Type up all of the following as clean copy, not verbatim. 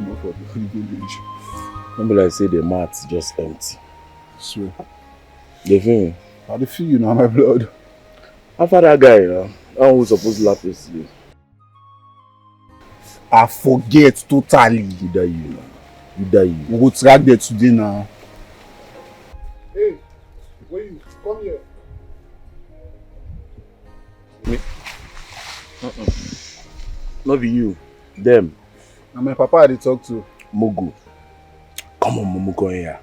come for the village. Remember I say the mat's just empty. Swear. You feel me? How do you feel, you know, my blood? After that guy, you know, I was supposed to laugh yesterday. I forget totally. You die, you know. You die. We go track there today now. Hey, where you? Come here. Me? Not be you. Them. And my papa they talk to. Mogo. Come on, Momo, come here.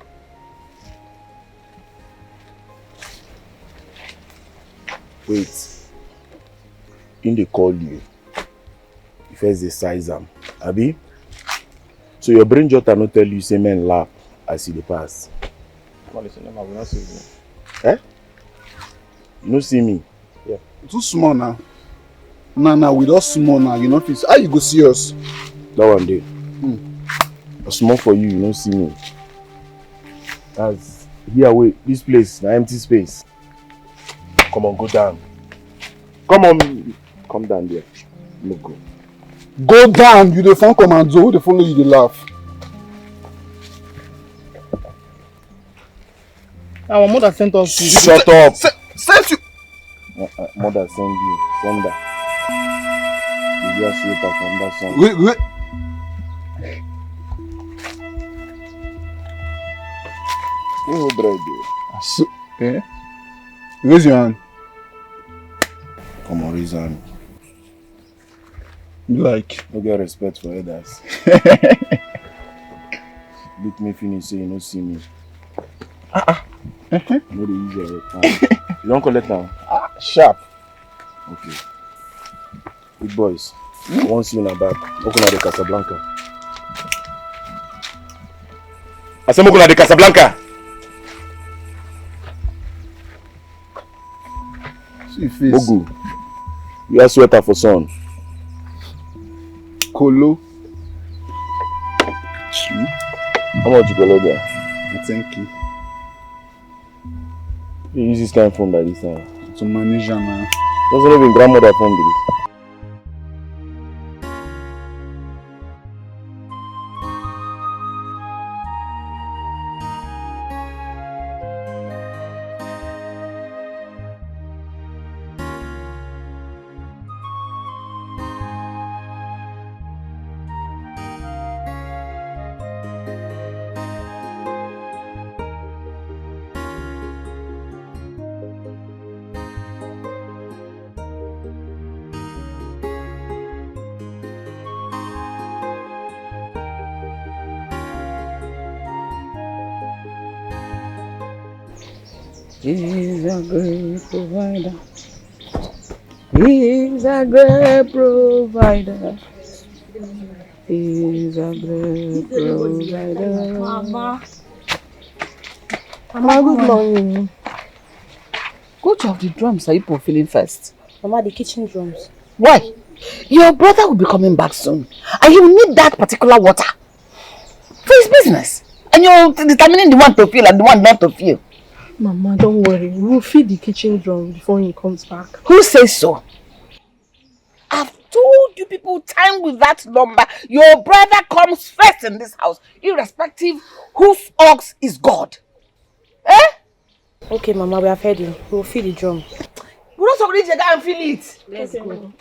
Wait. In they call you. You first they size them. Abi? So your brain just not tell you say men laugh as you the pass. Come listen, I will not see you. Eh? You don't see me? Yeah. Too small now. Nah, we don't small now. You know, how you go see us? That one day. Small for you, you don't see me. That's here, wait, this place, an empty space. Come on, go down. Come on, come down there. No go. Go down, you the phone commando, who the follow you, they laugh. Our mother sent us to Shut up! Sent you! Mother send you, send her. You just wait up from that song. Wait. You bread, So, eh? Raise your hand. come on, raise hand. Like. No get respect for others. Look me finish, say you don't see me. No, the usual. You don't collect now? Sharp. Okay. Big boys, I want to see you in the back. Open the Casablanca. I said, open the Casablanca. See face. Ogu, you are sweater for sun. Kolo. How much you go there? Thank you. You use this kind of phone by this time. To manage now. Doesn't even grandmother phone this. He's a great provider. He's a great provider. He's a great provider. Mama, good morning. Which of the drums are you fulfilling first? Mama, the kitchen drums. Why? Your brother will be coming back soon, and he will need that particular water for his business. And you're determining the one to feel and the one not to feel. Mama, don't worry. We'll feed the kitchen drum before he comes back. Who says so? I've told you people time with that number. Your brother comes first in this house, irrespective whose ox is God. Eh? Okay, Mama, we have heard you. We'll feed the drum. We're not already there and feel it. Let's go.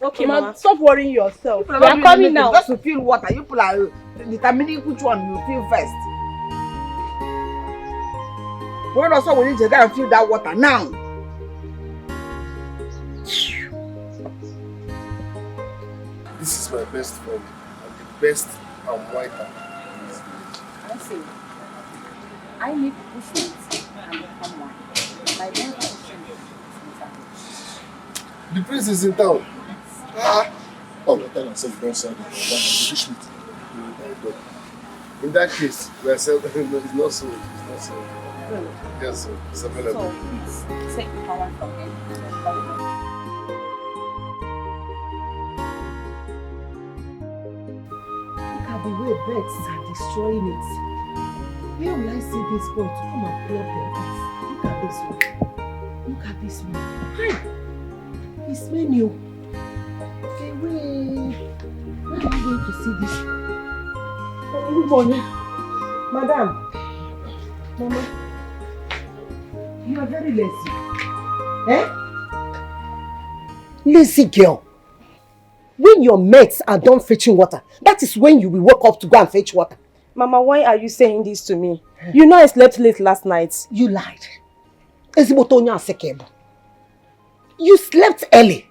Okay, Mama, stop worrying yourself. We are coming now. Just to feel water. You people are determining which one you feel first. We're also willing to go and feel that water now. This is my best friend and the best and whiter in this village. I see. I need pushing and become one. My best friend is The prince is in town. Oh, I tell myself don't sell it. In that case, we are selling. No, it's not so. It's not so. Yes, sir. It's available. So please take the power from him. Look at the way birds are destroying it. Where will I see this boy to come and play up their beds? Look at this one. Look at this one. Hi! His menu. Hey, wait. Where are you going to see this? Good morning. Madam. Mama. You are very lazy. Eh? Lazy girl. When your mates are done fetching water, that is when you will wake up to go and fetch water. Mama, why are you saying this to me? You know I slept late last night. You lied. You slept early.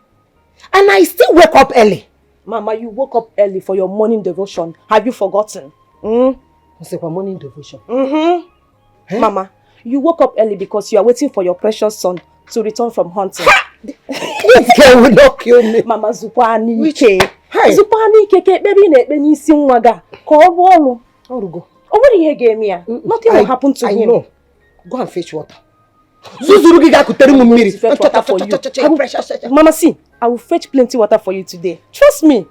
And I still wake up early. Mama, you woke up early for your morning devotion. Have you forgotten? What's your morning devotion? Eh? Mama, you woke up early because you are waiting for your precious son to return from hunting. This girl will not kill me. Mama, Zupani Ike. Zupani Ike, baby, Nebeni Singwaga. Call Orugo. Oh, what did he give me? Nothing will happen to him. I know. Go and fetch water. Water for you. Mama, see, I will fetch plenty water for you today. Trust me.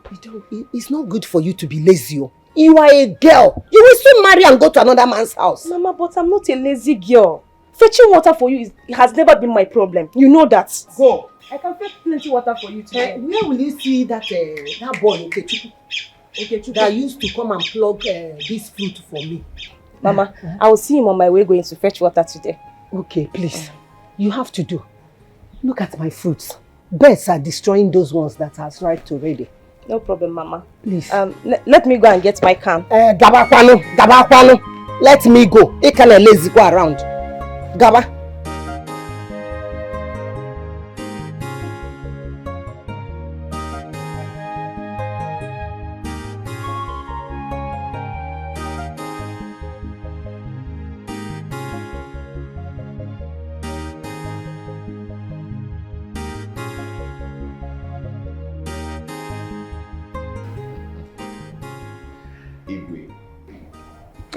It's not good for you to be lazy. You are a girl. You will soon marry and go to another man's house. Mama, but I'm not a lazy girl. Fetching water for you has never been my problem. You know that. Go. I can fetch plenty water for you today. Where will you see that boy that used to come and plug this fruit for me? Mama, I will see him on my way going to fetch water today. Okay, please. You have to do. Look at my fruits. Birds are destroying those ones that are ripe already. No problem, Mama. Please. Let me go and get my can. Gabakwano. Let me go. I can't lazy go around. Gaba.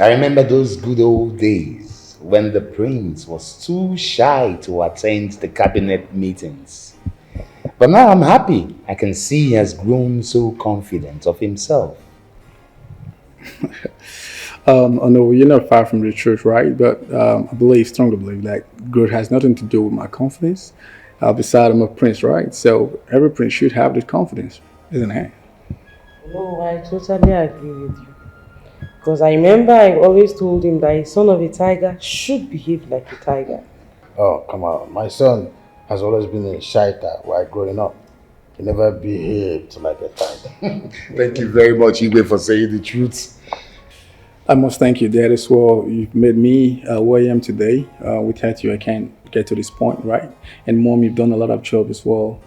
I remember those good old days when the prince was too shy to attend the cabinet meetings. But now I'm happy. I can see he has grown so confident of himself. I know you're not far from the truth, right? But I strongly believe that growth has nothing to do with my confidence. Besides, I'm a prince, right? So every prince should have this confidence, isn't it? No, I totally agree with you. Because I remember I always told him that a son of a tiger should behave like a tiger. Oh, come on. My son has always been a shy type while growing up. He never behaved like a tiger. Thank you very much, Igwe, for saying the truth. I must thank you, Dad, as well. You've made me where I am today. Without you, I can't get to this point, right? And Mom, you've done a lot of job as well.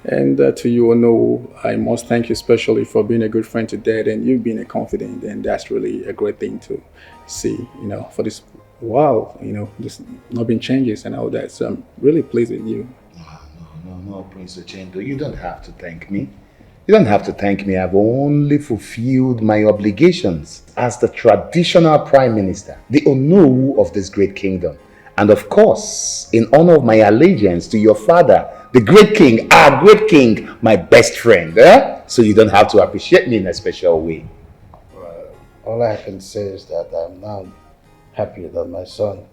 And to you, Oendo, I must thank you especially for being a good friend to Dad and you being a confidant. And that's really a great thing to see, for this while, there's not been changes and all that. So I'm really pleased with you. No, Prince Ochendo, you don't have to thank me. You don't have to thank me. I've only fulfilled my obligations as the traditional Prime Minister, the Onowu of this great kingdom. And of course, in honor of my allegiance to your father, the great king, our great king, my best friend. So you don't have to appreciate me in a special way. All I can say is that I'm now happy that my son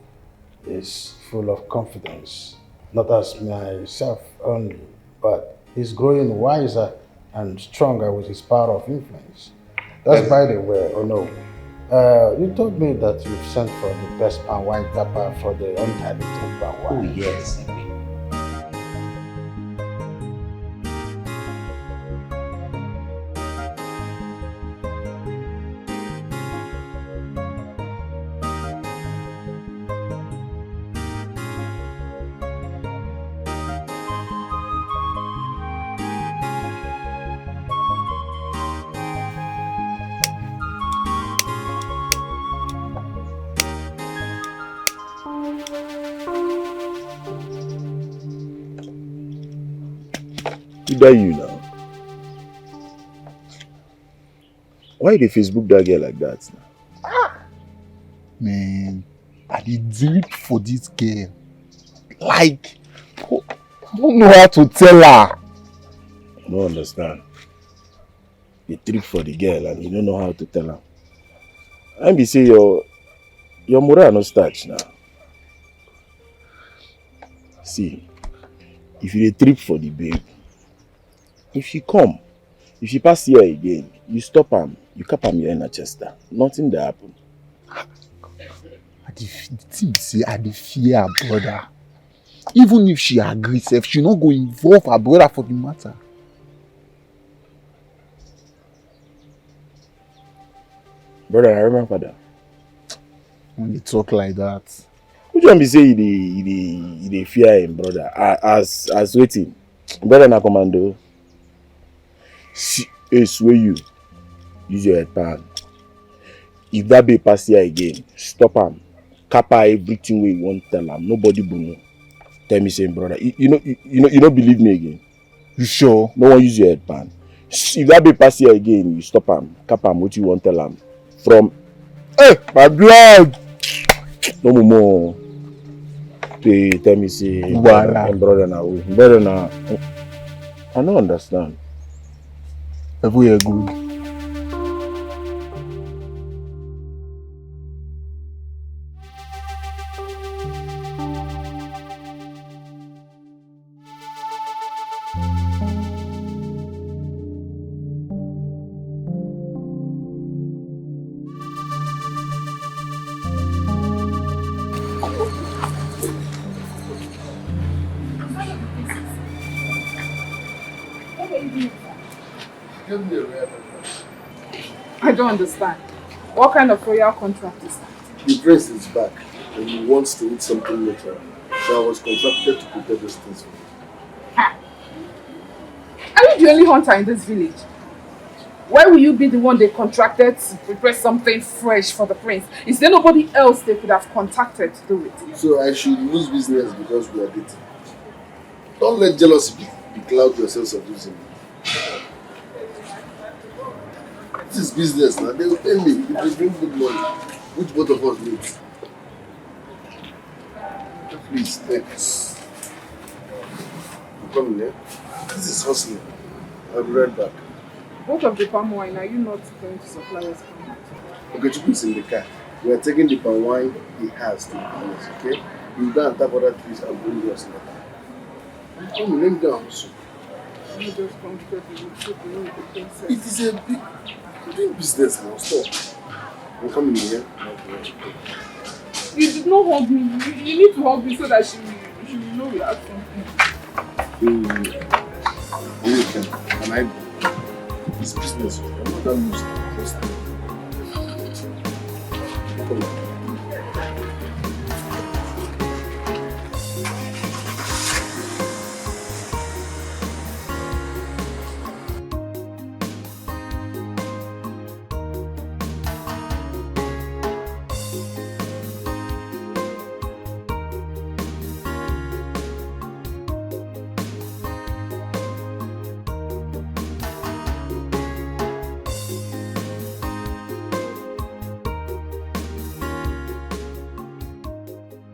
is full of confidence. Not as myself only, but he's growing wiser and stronger with his power of influence. That's by the way, no. You told me that you've sent for the best pan wine tapper for the untitled pan wine. Oh yes. That you now. Why did Facebook that girl like that now? Man, I did drip for this girl. Like, I don't know how to tell her. I don't understand. You drip for the girl and you don't know how to tell her. And be say your morale no starch now. See, if you trip for the babe, if she come, If she pass here again, you stop him, you cap him here in Chester. Nothing that happen. The thing say I dey fear her brother. Even if she agrees, if she not go involve her brother for the matter. Brother, I remember that. When you talk like that. Which one be say he dey fear him brother? As waiting. Brother na commando. Sway you. Use your head pan. If that be pass here again, stop him. Kappa everything we won't tell him. Nobody will know. Tell me saying brother. You don't believe me again. You sure? No one use your head pan. If that be pass here again, you stop him. Kappa him what you won't tell him. From my blood. No more. Tell me say brother now. Brother now. I don't understand. Everywhere good. I don't understand. What kind of royal contract is that? The prince is back and he wants to eat something later. So I was contracted to prepare those things for him. Ha! Are you the only hunter in this village? Why will you be the one they contracted to prepare something fresh for the prince? Is there nobody else they could have contacted to do it? So I should lose business because we are dating. Don't let jealousy becloud your sense of losing me. This is business now. They will pay me if they bring good money, which both of us need. Please, thanks. You coming here? This is hustling. I'll be right back. Both of the palm wine, are you not going to supply us? Okay, Chukwu is in the car. We are taking the palm wine he has to the business, okay? You go and tap other trees and bring us later. Come on, let me down soon. You just come because you should be with the princess. It is a big business now. Stop. I'm coming here. You did not hug me. You need to hug me so that she will know we have something. You can I go? It's business. I'm not that used to it. Come on.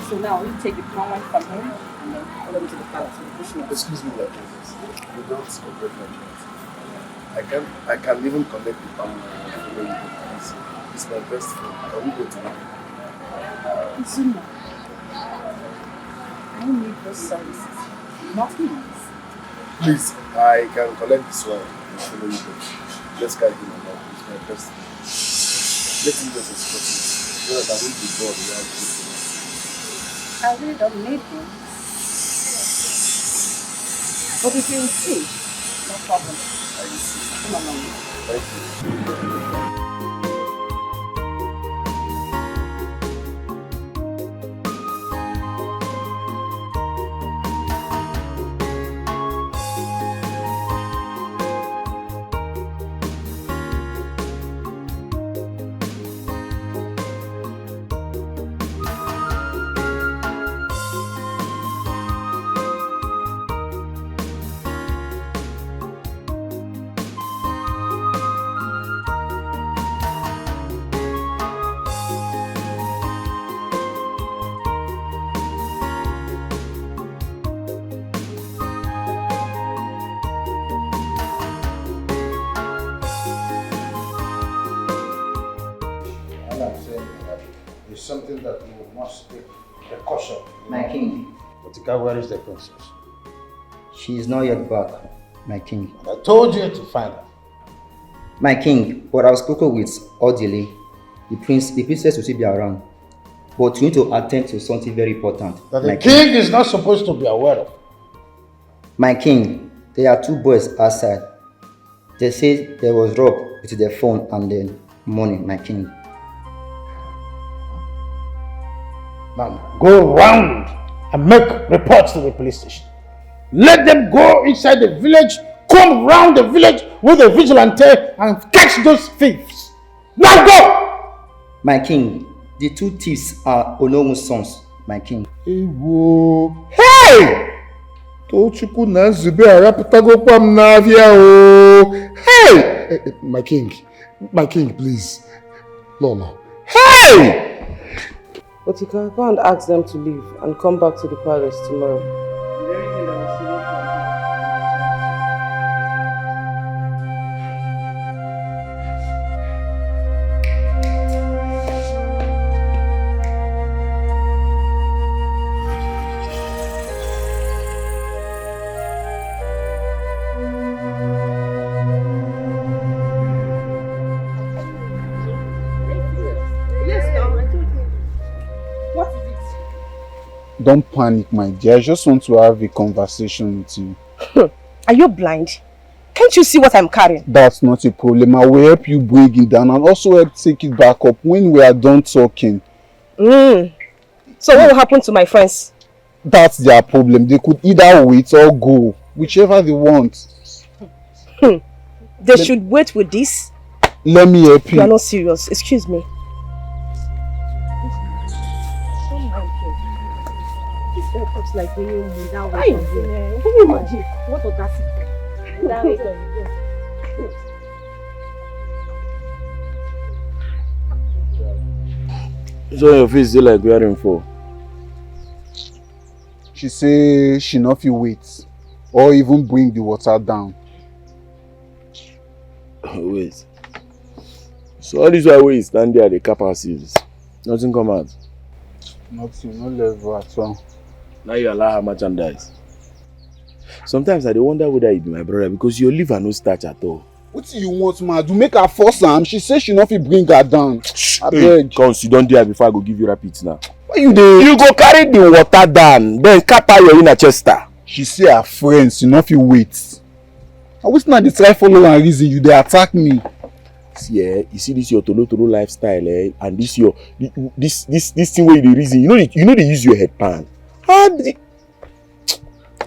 So now you take the palm wine from him and then follow me to the palace with the bushmeat. Excuse me, like this. You don't forget my chance. I can even connect the palm wine and follow you to the palace. It's my best friend. Can we go together? Zuma, I need those services. Nothing else. Please, I can collect this one and follow you there. Let's carry him along. It's my best friend. Let him just escort me. So that I won't be bored without you. I really don't need him. But if you insist, no problem. I see. Come along. Thank you. Something that you must take precaution. My king. Otika, where is the princess? She is not yet back, my king. I told you to find her. My king, but I was spoken with all delay. The princess will still be around. But you need to attend to something very important. That the king is not supposed to be aware of. My king, there are 2 boys outside. They say there was rob with their phone and then money, my king. Now go round and make reports to the police station. Let them go inside the village, come round the village with a vigilante and catch those thieves. Now go! My king, the 2 thieves are Onomu's sons, my king. Hey! Tochukwu na Zubby araputagokwa m n'afia o. Hey! My king, please. Lolo. Hey! But you can go and ask them to leave and come back to the palace tomorrow. Don't panic, my dear. I just want to have a conversation with you. Are you blind? Can't you see what I'm carrying? That's not a problem. I will help you break it down and also help take it back up when we are done talking. So what will happen to my friends? That's their problem. They could either wait or go, whichever they want. They should wait with this? Let me help you. You are not serious. Excuse me. It's like when you move down. Can you imagine? What audacity? So your face is like wearing for? She say she not fit wait or even bring the water down. Wait. So all this while we stand there at the cap houses, nothing come out? Nothing, no level at all. Now you allow her merchandise. Sometimes I wonder whether you be my brother because your liver no starch at all. What do you want, man? Do make her force am? She say she not fit bring her down. I beg. Come sit down there before I go give you rapid now. Why you dey? You go carry the water down, then cap her your inner chester. She say her friends, you not fit wait. I wish not dey try follow and reason you dey attack me. See, you see this your tolo lifestyle, and this your this thing where you dey reason. You know they use your head pan.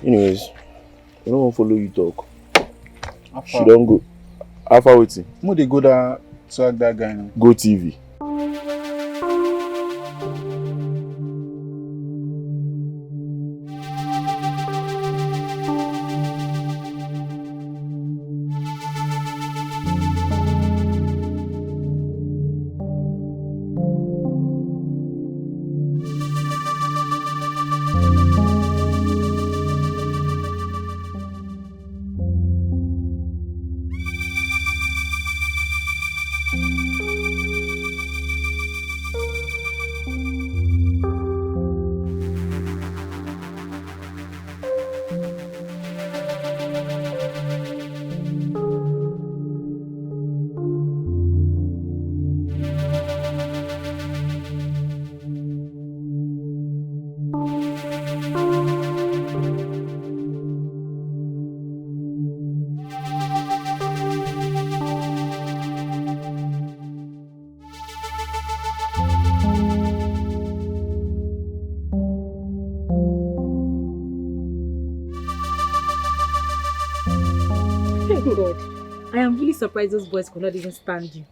Anyways, I don't want to follow you talk. She don't go. Alpha waiting. Mo dey go that track that guy now. Go TV. God, I am really surprised those boys could not even stand you.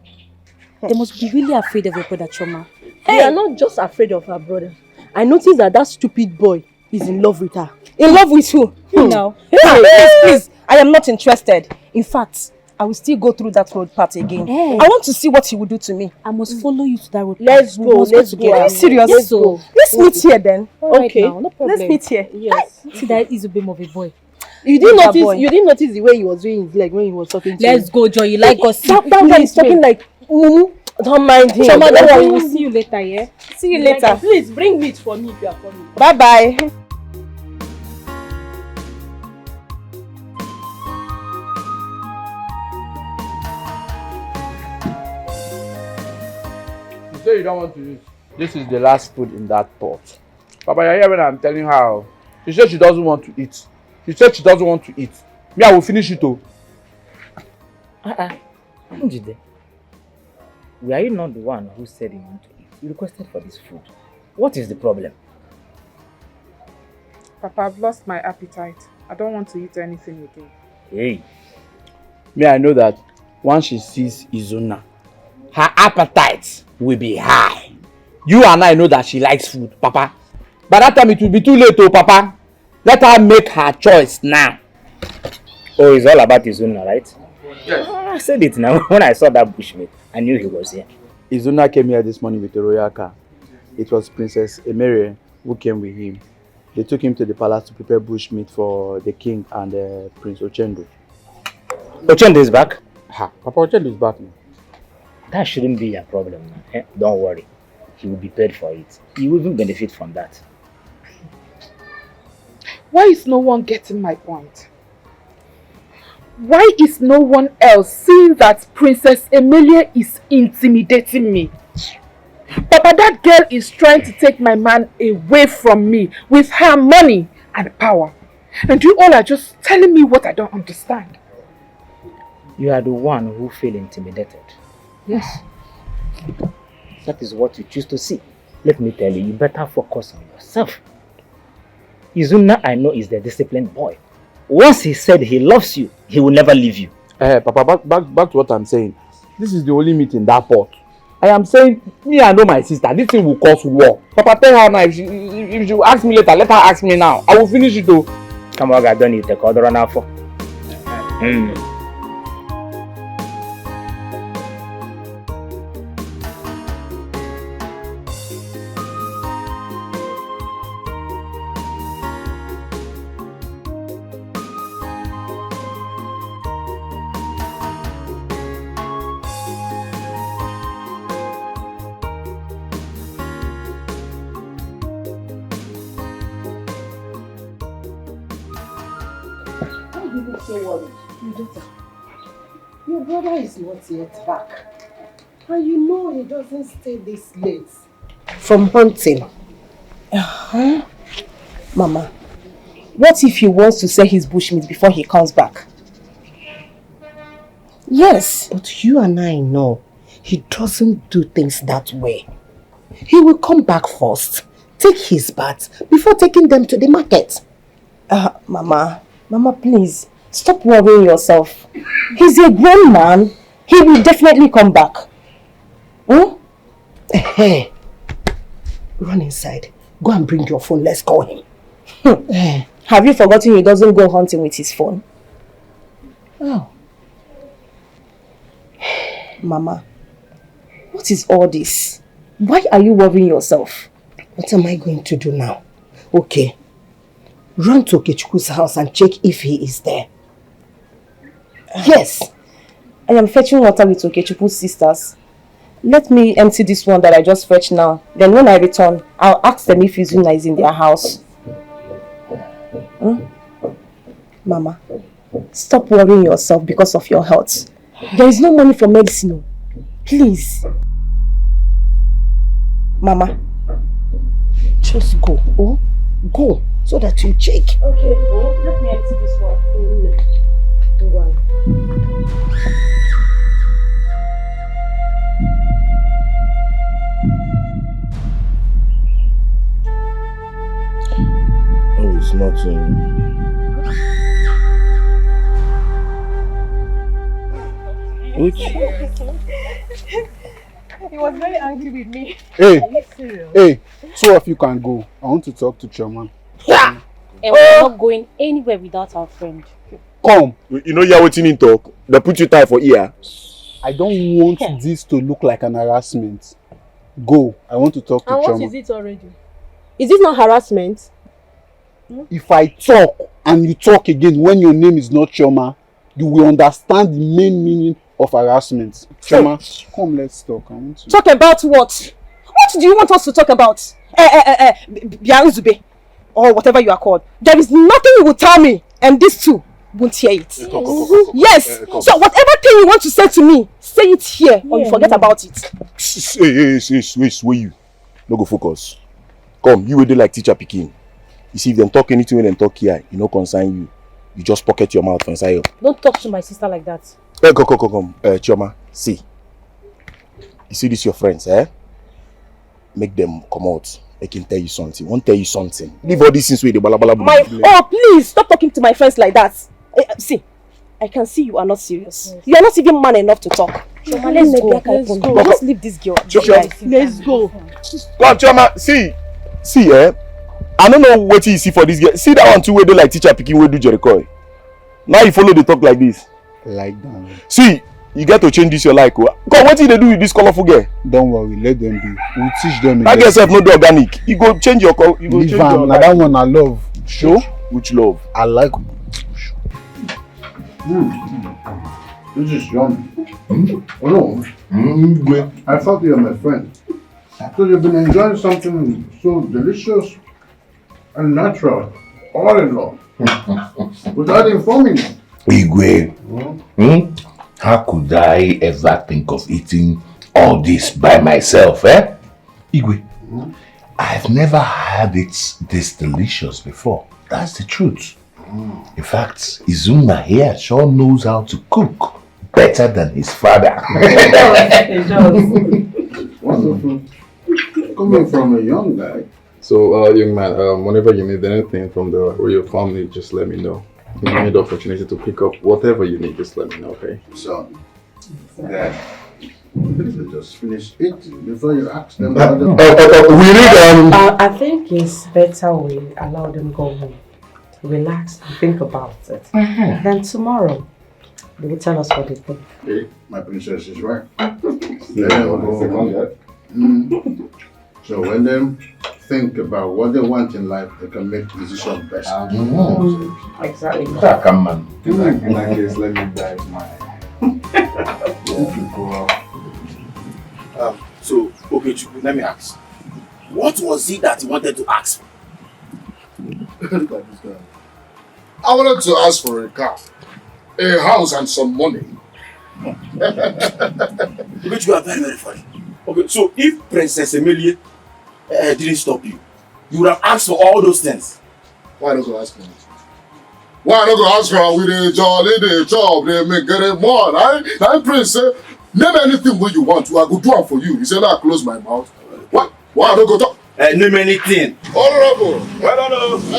They must be really afraid of your brother Choma. Hey. They are not just afraid of her brother. I noticed that stupid boy is in love with her. In love with who? No. Please, I am not interested. In fact, I will still go through that road path again. Hey. I want to see what he will do to me. I must follow you to that road path. Let's go together. Are you serious? Let's go. Let's meet here then. Okay. Now, no problem. Let's meet here. Yes. See that ebube of a boy. You didn't notice the way he was doing his leg when he was talking to Let's go, Joy. You like us. That guy is talking like don't mind him. Choma, don't worry. We'll see you later, yeah? See you later. Please bring meat for me if you are coming. Bye-bye. You say you don't want to eat. This is the last food in that pot. Papa, you hear when I'm telling her? She said she doesn't want to eat. She said she doesn't want to eat. Me, I will finish it too. Njide, were you not the one who said you want to eat? You requested for this food. What is the problem? Papa, I've lost my appetite. I don't want to eat anything again. Hey. Me, I know that once she sees Izuna, her appetite will be high. You and I know that she likes food, Papa. By that time, it will be too late, oh, Papa. Let her make her choice now. Oh, it's all about Izuna, right? Yes. I said it now. When I saw that bushmeat, I knew he was here. Izuna came here this morning with a royal car. It was Princess Emere who came with him. They took him to the palace to prepare bushmeat for the king and Prince Ochendo. Ochendo is back? Ha, Papa Ochendo is back now. That shouldn't be a problem. Eh? Don't worry. He will be paid for it. He will even benefit from that. Why is no one getting my point? Why is no one else seeing that Princess Emilia is intimidating me? Papa, that girl is trying to take my man away from me with her money and power. And you all are just telling me what I don't understand. You are the one who feel intimidated. Yes. That is what you choose to see. Let me tell you, you better focus on yourself. Izuna, I know, is the disciplined boy. Once he said he loves you, he will never leave you. Papa, back to what I'm saying. This is the only meat in that pot. I am saying, me, I know my sister. This thing will cause war. Papa, tell her now. If she will ask me later, let her ask me now. I will finish it though. Come on, I don't need to call the runner for. Your brother is not yet back. And you know he doesn't stay this late. From hunting. Mama, what if he wants to sell his bushmeat before he comes back? Yes, but you and I know he doesn't do things that way. He will come back first, take his bath before taking them to the market. Mama, please, stop worrying yourself. He's a grown man. He will definitely come back. Hey, run inside. Go and bring your phone. Let's call him. Have you forgotten he doesn't go hunting with his phone? Oh. Mama, what is all this? Why are you worrying yourself? What am I going to do now? Okay. Run to Okechukwu's house and check if he is there. Yes. I am fetching water with Okechukwu's sisters. Let me empty this one that I just fetched now. Then when I return, I'll ask them if Izuna is in their house. Mama, stop worrying yourself because of your health. There is no money for medicine. Please. Mama, just go. Go so that you check. Okay, let me empty this one. Oh, it's nothing. Which? He was very angry with me. Hey, two of you can go. I want to talk to Chairman. Yeah. And we're not going anywhere without our friend. Come. You know you're waiting in talk. They put you tie for ear. I don't want this to look like an harassment. Go. I want to talk to Chairman. And what is it already? Is it not harassment? If I talk and you talk again when your name is not Choma, you will understand the main meaning of harassment. Choma, come, let's talk. I want to talk about what? What do you want us to talk about? Zubby, or whatever you are called. There is nothing you will tell me, and this too won't hear it. Yes. So whatever thing you want to say to me, say it here or you forget about it. Wait, you. No go focus. Come, you will do like teacher picking. You see, if them talk anything when them talk here, you no concern you. You just pocket your mouth for inside you. Don't talk to my sister like that. Hey, come. Chioma, see. You see this your friends, eh? Make them come out. I can tell you something. Won't tell you something. Leave all these things with the balabala. Oh, please stop talking to my friends like that. See, I can see you are not serious. You are not even man enough to talk. Chioma, let's go. Just leave this girl. Let's go. Come, Chioma, see, I don't know what you see for this girl. See that one too where they like teacher picking where do Jericho. Now you follow the talk like this. Like that. See, you get to change this your like. Come, what did they do with this colorful girl? Don't worry, let them be. We'll teach them. That girl self no do organic. You go change your color. You go change your like that one I love. Show? Which love? I like. This is yummy. Oh no. I thought you were my friend. So you've been enjoying something so delicious and natural, all in all, without informing me. Igwe, how could I ever think of eating all this by myself, eh? Igwe, I've never had it this delicious before. That's the truth. In fact, Izuna here sure knows how to cook better than his father. Wonderful. Coming from a young guy. So, young man, whenever you need anything from the royal family, just let me know. If you need the opportunity to pick up whatever you need, just let me know, okay? So, Dad, just finish eating before you ask them. I think it's better we allow them go home, relax and think about it. Then tomorrow, they will tell us what they think. Okay, my princess is right. So when they think about what they want in life, they can make decisions best. Exactly. In that case, let me dive my... So, okay, Chuku, let me ask. What was it that you wanted to ask for? Look at this guy. I wanted to ask for a car, a house, and some money. But you are very, very funny. Okay, so if Princess Emilie didn't stop you, you would have asked for all those things. Why not go ask for it? Why not go ask her with a jolly day job? They make get it more. I Prince say, name anything what you want to. I go do it for you. He said, I close my mouth. What? Why not go talk? Name anything. Honorable. Well, we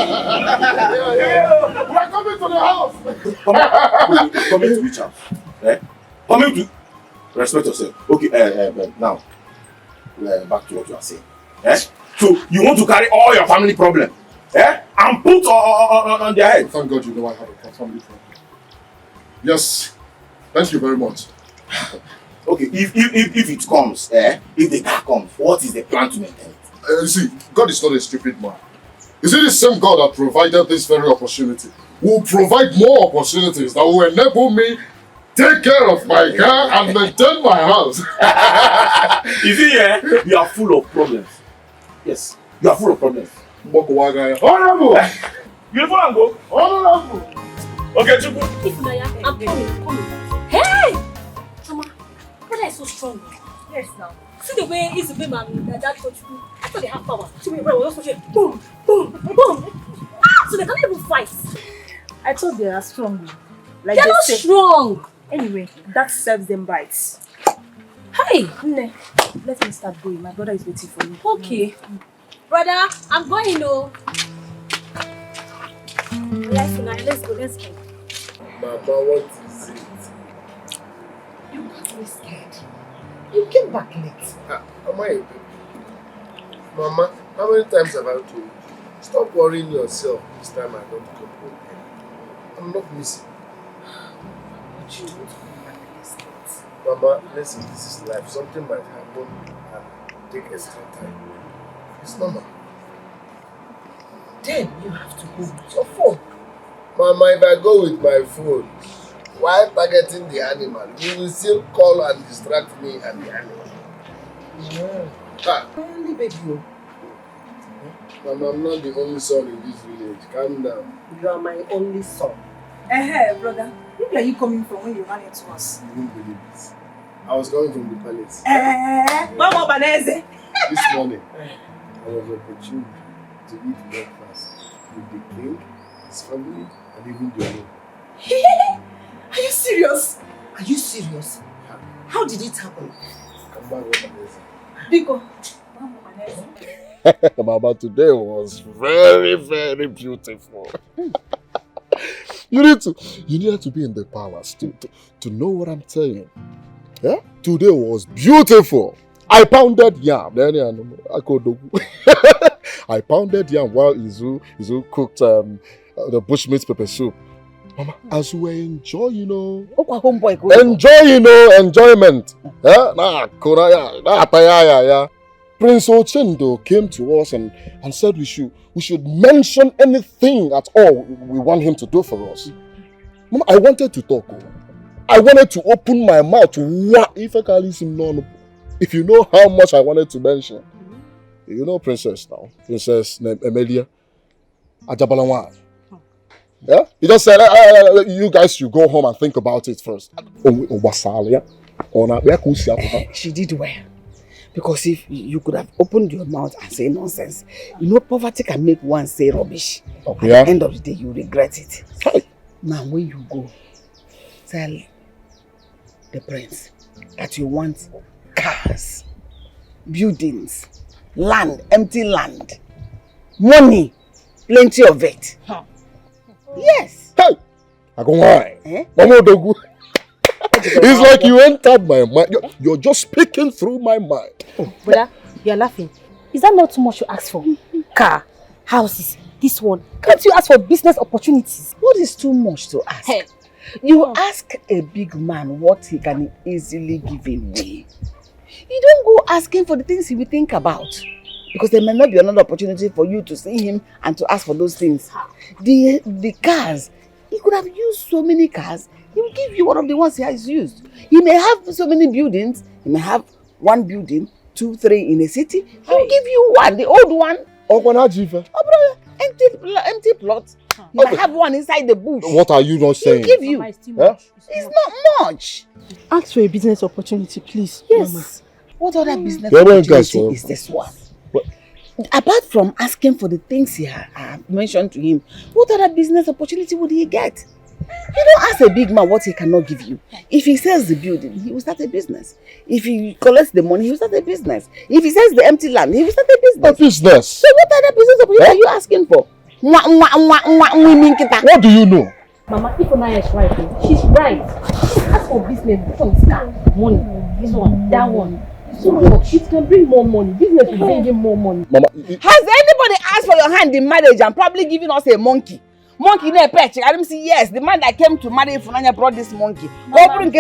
are coming to the house. Coming to which house? Coming to respect yourself. Okay, now back to what you are saying. So you want to carry all your family problem and put on their head? Thank God you know I have a family problem. Yes, thank you very much. Okay, if it comes, if the car comes, what is the plan to maintain it? You see, God is not a stupid man. You see, the same God that provided this very opportunity will provide more opportunities that will enable me take care of my car and maintain my house. You see, you are full of problems. Yes, you are full of problems. Honorable! Beautiful and go. Honorable! Okay, Chuku. I'm coming. Hey! Mama, brother is so strong. Yes, now. See the way he's a big man that coach. I thought they have power. See me, brother, also boom, boom, boom. So they can't even fight. I thought they are strong. Like they're not strong. Anyway, that serves them right. Hey! Nne, let me start going. My brother is waiting for me. Okay. Brother, I'm going, though. Let's go. Mama, what is it? You got me scared. You came back late. Am I a baby? Mama, how many times have I told you? Stop worrying yourself this time I don't come home. I'm not missing. But you don't come back late. Mama, listen, this is life. Something might happen and take extra time. It's normal. Then you have to go with your phone. Mama, if I go with my phone, while targeting the animal, you will still call and distract me and the animal. Only baby. Mama, I'm not the only son in this village. Calm down. You are my only son. Brother, where are you coming from when you ran into us? You won't believe it. I was coming from the palace. This morning, I was opportuned to eat breakfast with the king, his family, and even the owner. Are you serious? Are you serious? How did it happen? Come back with Biko. Mama, today was very, very beautiful. You need to be in the palace to know what I'm saying. Yeah? Today was beautiful. I pounded yam. I pounded yam while Izu cooked the bushmeat pepper soup. Mama, as we were enjoying, enjoyment. Yeah? Prince Ochendo came to us and said we should mention anything at all we want him to do for us. Mama, I wanted to talk. I wanted to open my mouth. If you know how much I wanted to mention. You know Princess now. Princess Emilia Ajabalawan. Yeah? He just said, you guys should go home and think about it first. She did well. Because if you could have opened your mouth and say nonsense, poverty can make one say rubbish. At the end of the day, you regret it. Now, when you go, tell the prince that you want cars, buildings, land, empty land, money, plenty of it. Yes. Hey, I go why? It's like you entered my mind. You're just speaking through my mind. Oh, brother, you're laughing. Is that not too much to ask for? Car, houses, this one. Can't you ask for business opportunities? What is too much to ask? Hey. You ask a big man what he can easily give away. You don't go asking for the things he will think about. Because there may not be another opportunity for you to see him and to ask for those things. The cars, he could have used so many cars. He will give you one of the ones he has used. He may have so many buildings. He may have one building, 2, 3 in a city. He will give you one, the old one. Oh, brother, empty plot. You might have one inside the bush. What are you not saying? He'll give you. It's not much. Ask for a business opportunity, please. Yes. Mama. What other business opportunity is this one? Apart from asking for the things he have mentioned to him, what other business opportunity would he get? You don't ask a big man what he cannot give you. If he sells the building, he will start a business. If he collects the money, he will start a business. If he sells the empty land, he will start a business. A business? So what other business opportunity are you asking for? What do you know? Mama, if Onaya is right, she's right. As for business, this one is car, money, this one, that one. So it can bring more money. Business will bring in more money. Mama, has anybody asked for your hand in marriage and probably given us a monkey? Monkey in a patch. I don't see. Yes, the man that came to marry Funanya brought this monkey. Mama, each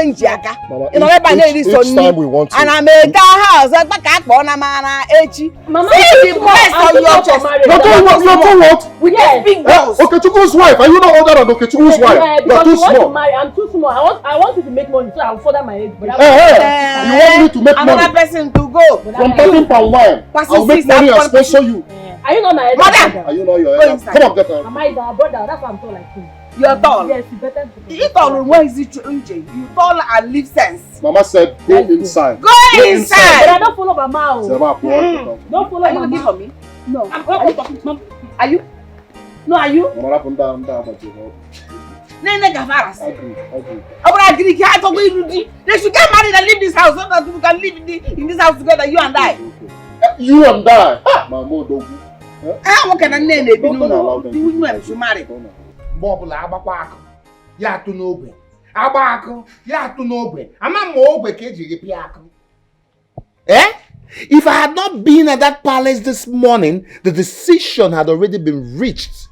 time we want to. And I made that house. Mama, see the price of your chest. What? We get big girls. Okechukwu's wife. Are you not older than Okechukwu's wife? Because you want to marry. I'm too small. I want you to make money, so I'll further my age. You want me to make money? Another person to go. From talking for wine. I'll make money and sponsor you. Are you not my mother? Are you not your elder? Come on, get out. Am I the brother? That's why I'm tall like him. You're tall? Yes, you better. You tall, where is it? You tall and live sense. Mama said, go inside. Go inside! But I don't follow Mama. Don't follow Are you Mama. looking for me? No. Are you talking to Mama? Are you? No, are you? Mama, up and down, but you know. Nene Gavaras. Agree. They should get married and leave this house so that we can live in this house together, you and I. You and I? Mama, don't. What can I name it? You women should marry. Bobble Abaquaco. Yatu Nobe. Abaco. Yatu Nobe. I'm a mobe keji piaco. Eh? If I had not been at that palace this morning, the decision had already been reached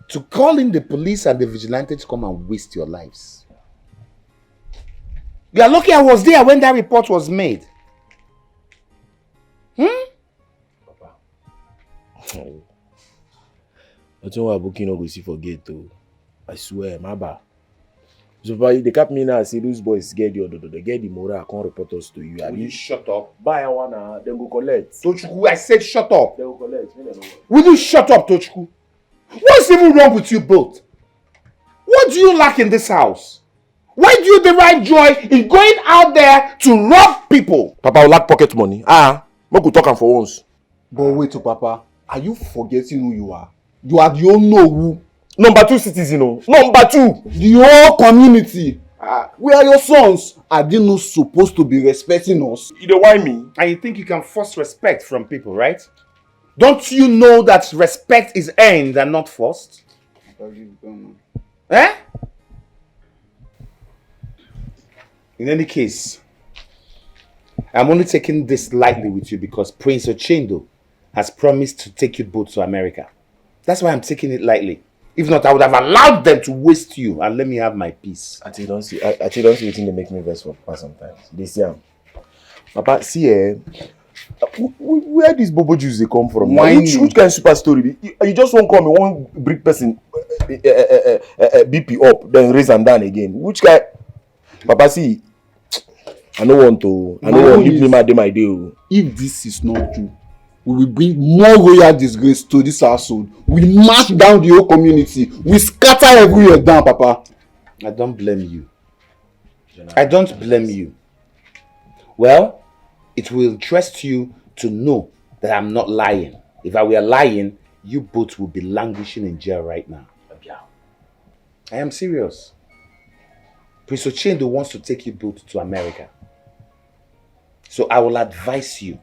to call in the police and the vigilantes to come and waste your lives. You are lucky I was there when that report was made. I don't want booking no go see forget though. I swear, my bad. So they cap me now and say those boys get they get the moral, I can't report us to you. Will you shut up? Buy one, then go collect. Tochukwu, I said shut up. They go collect. Will you shut up, Tochukwu? What's even wrong with you both? What do you lack in this house? Why do you derive joy in going out there to rob people? Papa, I lack pocket money. We could talk for once. But wait, Papa. Are you forgetting who you are? You are the Oendo. Number 2 citizen, Number 2. The whole community. We are your sons. Are they not supposed to be respecting us? You don't want me? And you think you can force respect from people, right? Don't you know that respect is earned and not forced? Eh? In any case, I'm only taking this lightly with you because Prince Oendo has promised to take you both to America. That's why I'm taking it lightly. If not, I would have allowed them to waste you and let me have my peace. I don't see anything they make me vex for Papa sometimes. This young. Papa, see where these bobo Jews they come from? Which kind of super story? You just won't come, you won't bring person BP up, then raise and down again. Which guy? Papa, see, I don't want to leave my day. If this is not true, we will bring more royal disgrace to this household. We march down the whole community. We scatter everywhere down, Papa. I don't blame you. I don't blame you. Well, it will interest you to know that I'm not lying. If I were lying, you both would be languishing in jail right now. I am serious. Prince Oendo wants to take you both to America. So I will advise you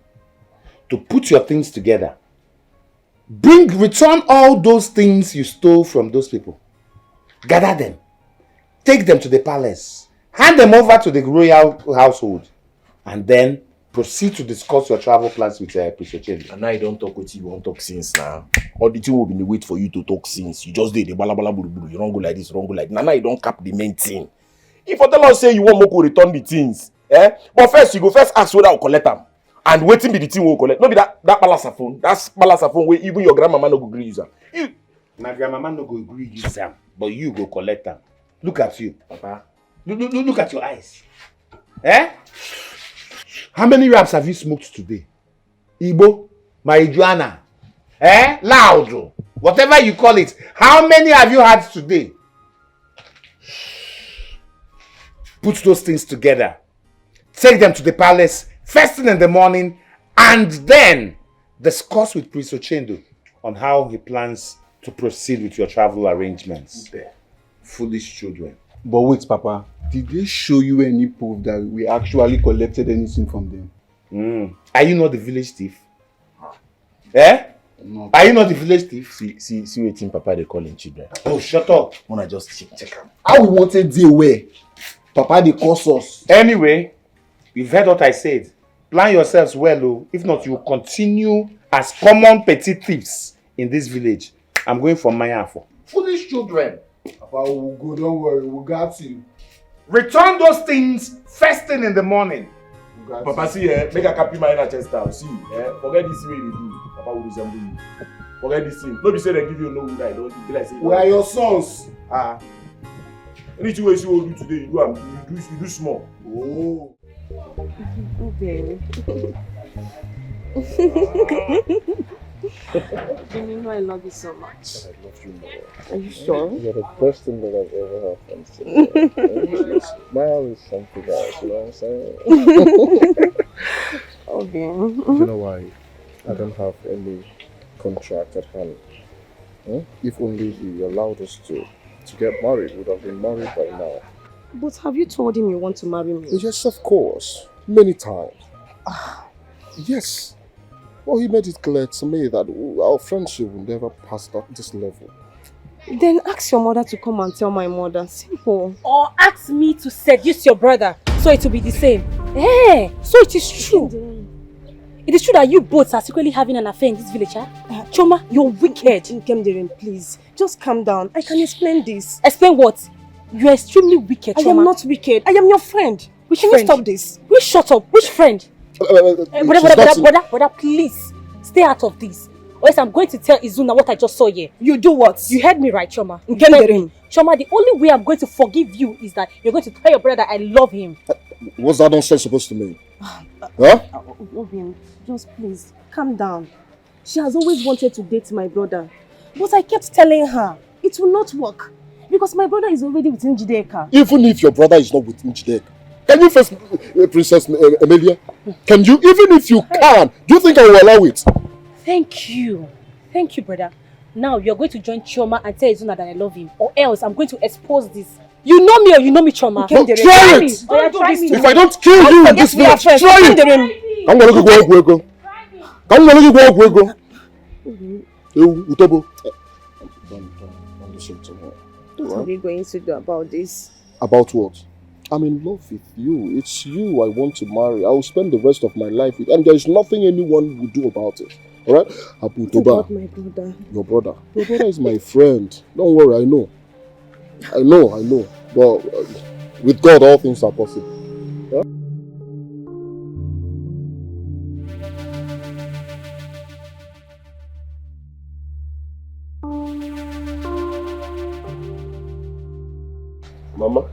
to put your things together. Return all those things you stole from those people. Gather them. Take them to the palace. Hand them over to the royal household. And then proceed to discuss your travel plans with Prince Oendo. And now you don't talk with you won't talk since now. All the thing will be in the wait for you to talk since. You just did the bala bala buru buru. You don't go like this, you don't go like that. Now you don't cap the main thing. If you tell us say you want me to return the things, but first you go first ask whether I'll collect them. And waiting be the thing will collect. No be that balasa phone. That's balasa phone where even your grandmama no go agree use them. My grandmama no go agree use them, but you go collect them. Look at you, Papa. Look at your eyes. How many raps have you smoked today? Igbo, marijuana, loud, whatever you call it. How many have you had today? Put those things together. Take them to the palace first thing in the morning and then discuss with Prince Oendo on how he plans to proceed with your travel arrangements. Foolish children. But wait, Papa. Did they show you any proof that we actually collected anything from them? Are you not the village thief? No. Are you not the village thief? See what Papa they call in children. Oh, shut up. Wanna just check them. How we wanted the way? Papa they curse us. Anyway, you've heard what I said. Plan yourselves well, if not you will continue as common petty thieves in this village. I'm going for Maya for. Foolish children. Papa, we'll go, don't worry, we got you. Return those things first thing in the morning. Papa, see, make a copy my inner chest down. See, forget this way they do. Papa will resemble you. Forget this thing. Nobody say they give you no good I don't be like say. We are your sons. Anything you will do today, you do small. Oh. Okay. You know I love you so much. I love you more. Are you sure? You're the best thing that I've ever had from you. Smile is something else, you know what I'm saying? Okay. You know why? I don't have any contract at hand. If only he allowed us to get married, we would have been married by now. But have you told him you want to marry me? Yes, of course. Many times. Yes. Well, he made it clear to me that our friendship will never pass this level. Then ask your mother to come and tell my mother. Simple. Or ask me to seduce your brother, so it will be the same. So it is true. It is true that you both are secretly having an affair in this village, huh? Choma, you're wicked. Kemderen, please. Just calm down. I can explain this. Explain what? You're extremely wicked, Choma. I am not wicked. I am your friend. Which Can friend? you stop this? Will you shut up? Which friend? Brother, please. Stay out of this. Or else I'm going to tell Izuna what I just saw here. You do what? You heard me right, Choma. Choma, the only way I'm going to forgive you is that you're going to tell your brother that I love him. What's that nonsense supposed to mean? Obin, just please, calm down. She has always wanted to date my brother. But I kept telling her, it will not work. Because my brother is already with Njideka. Even if your brother is not with Njideka, can you face Princess Emilia? Can you? Even if you can, do you think I will allow it? Thank you. Thank you, brother. Now you're going to join Chioma and tell Izuna that I love him. Or else I'm going to expose this. You know me or you know me, Chioma? No, try it! If I don't kill you in this village, try it! I'm going to go. I'm going to go. Utobo. What are we going to do about this? About what? I'm in love with you. It's you I want to marry. I will spend the rest of my life with, and there's nothing anyone will do about it. Alright? What about my brother? Your brother. Your brother is my friend. Don't worry, I know. But with God, all things are possible. Yeah? Mama?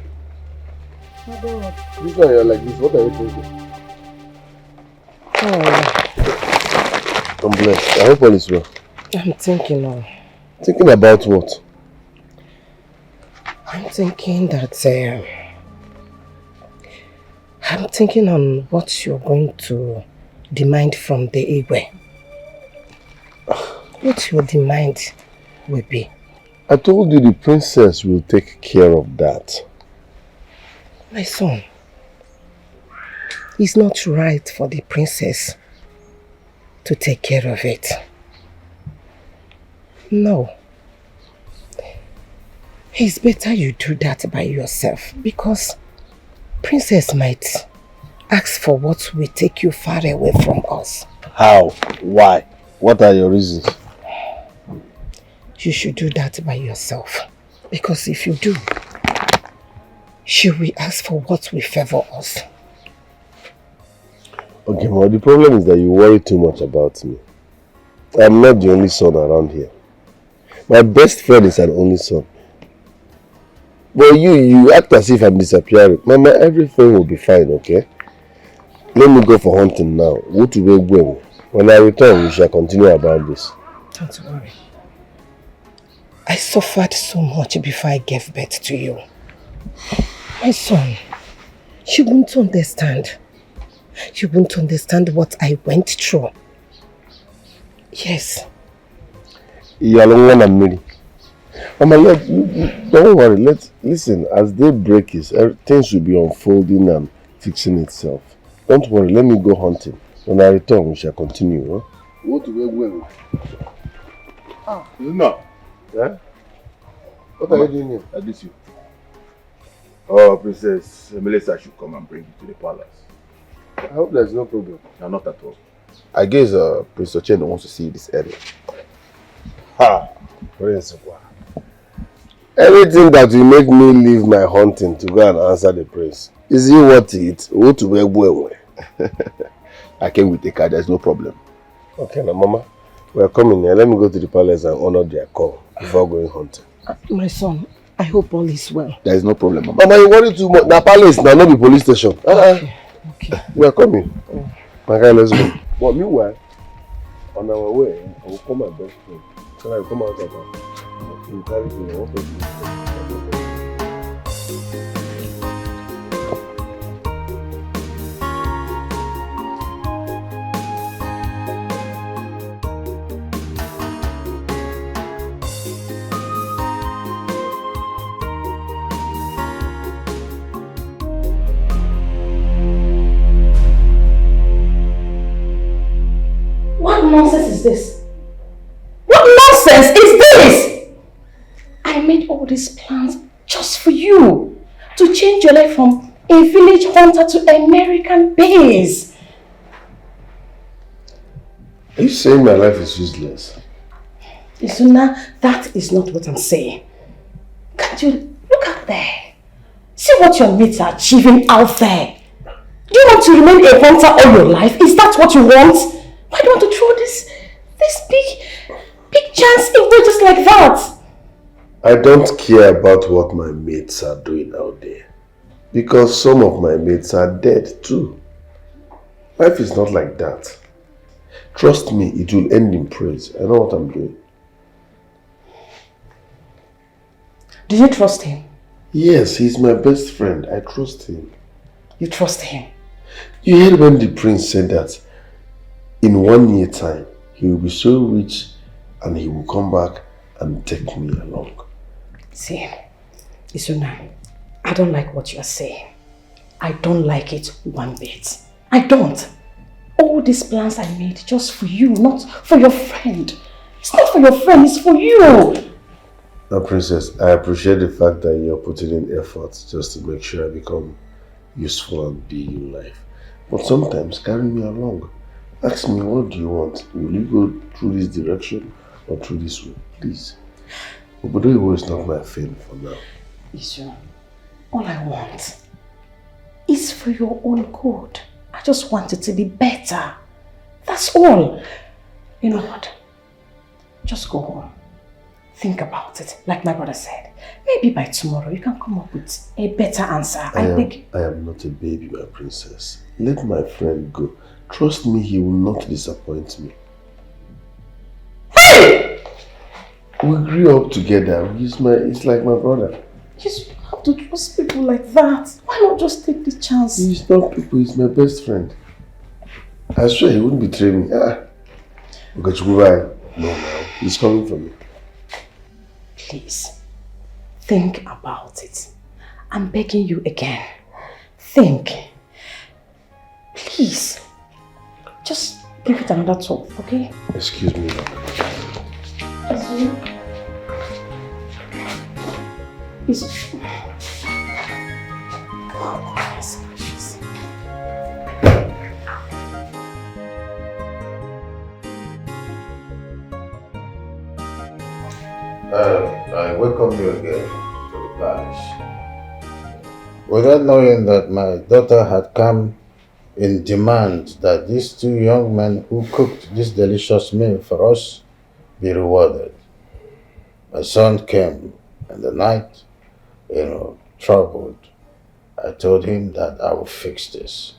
This one you're like this, what are you thinking? Oh, I'm blessed. I hope all is well. I'm thinking of... Thinking about what? I'm thinking that... I'm thinking on what you're going to demand from the Igwe. What your demand will be. I told you the princess will take care of that. My son, it's not right for the princess to take care of it. No. It's better you do that by yourself because princess might ask for what will take you far away from us. How? Why? What are your reasons? You should do that by yourself because if you do, she will ask for what will favor us. Okay, well, the problem is that you worry too much about me. I'm not the only son around here. My best friend is an only son. But you act as if I'm disappearing. Mama, everything will be fine, okay? Let me go for hunting now. Go to Wegwe. When I return, we shall continue about this. Don't worry. I suffered so much before I gave birth to you. My son, you won't understand. You won't understand what I went through. Yes. Mama, don't worry. Listen, as day breaks, things will be unfolding and fixing itself. Don't worry, let me go hunting. When I return, we shall continue. Huh? What do we do? No. Yeah? What are you doing here? I miss you. Oh, Princess Melissa should come and bring you to the palace. I hope there's no problem. No, not at all. I guess Prince Ochendo wants to see this area. Ha! Prince, everything that will make me leave my hunting to go and answer the prince. Is he worth it? I came with the car, there's no problem. Okay, now Mama, we are coming here. Let me go to the palace and honor their call before going hunting. My son, I hope all is well. There is no problem, Mama. Mama, you worry too much. The palace now, not the police station. Okay. We are coming. Okay, let's go. But meanwhile, on our way, I will call my best friend. Can I come out of her? You carry me. What nonsense is this? What nonsense is this? I made all these plans just for you. To change your life from a village hunter to American base. Are you saying my life is useless? Izuna, that is not what I'm saying. Can't you look out there? See what your mates are achieving out there. Do you want to remain a hunter all your life? Is that what you want? Why do you want to throw this big chance away just like that? I don't care about what my mates are doing out there. Because some of my mates are dead too. Life is not like that. Trust me, it will end in praise. I know what I'm doing. Do you trust him? Yes, he's my best friend. I trust him. You trust him? You heard when the prince said that in 1 year time, he will be so rich and he will come back and take me along. See, Isuna, I don't like what you are saying. I don't like it one bit. I don't. All these plans I made just for you, not for your friend. It's not for your friend, it's for you. Now, Princess, I appreciate the fact that you're putting in effort just to make sure I become useful and big in life. But sometimes carry me along. Ask me, what do you want? Will you go through this direction or through this way? Please. Obodo is not my thing for now. Isu, all I want is for your own good. I just want it to be better. That's all. You know what? Just go home. Think about it, like my brother said. Maybe by tomorrow you can come up with a better answer. I am not a baby, my princess. Let my friend go. Trust me, he will not disappoint me. Hey! We grew up together. It's like my brother. You have to trust people like that. Why not just take the chance? He's not people, he's my best friend. I swear he wouldn't betray me. No, he's coming for me. Please, think about it. I'm begging you again. Think. Please. Just give it another thought, okay? Excuse me. I welcome you again to the palace. Without knowing that my daughter had come in demand that these two young men who cooked this delicious meal for us be rewarded. My son came in the night, troubled. I told him that I will fix this.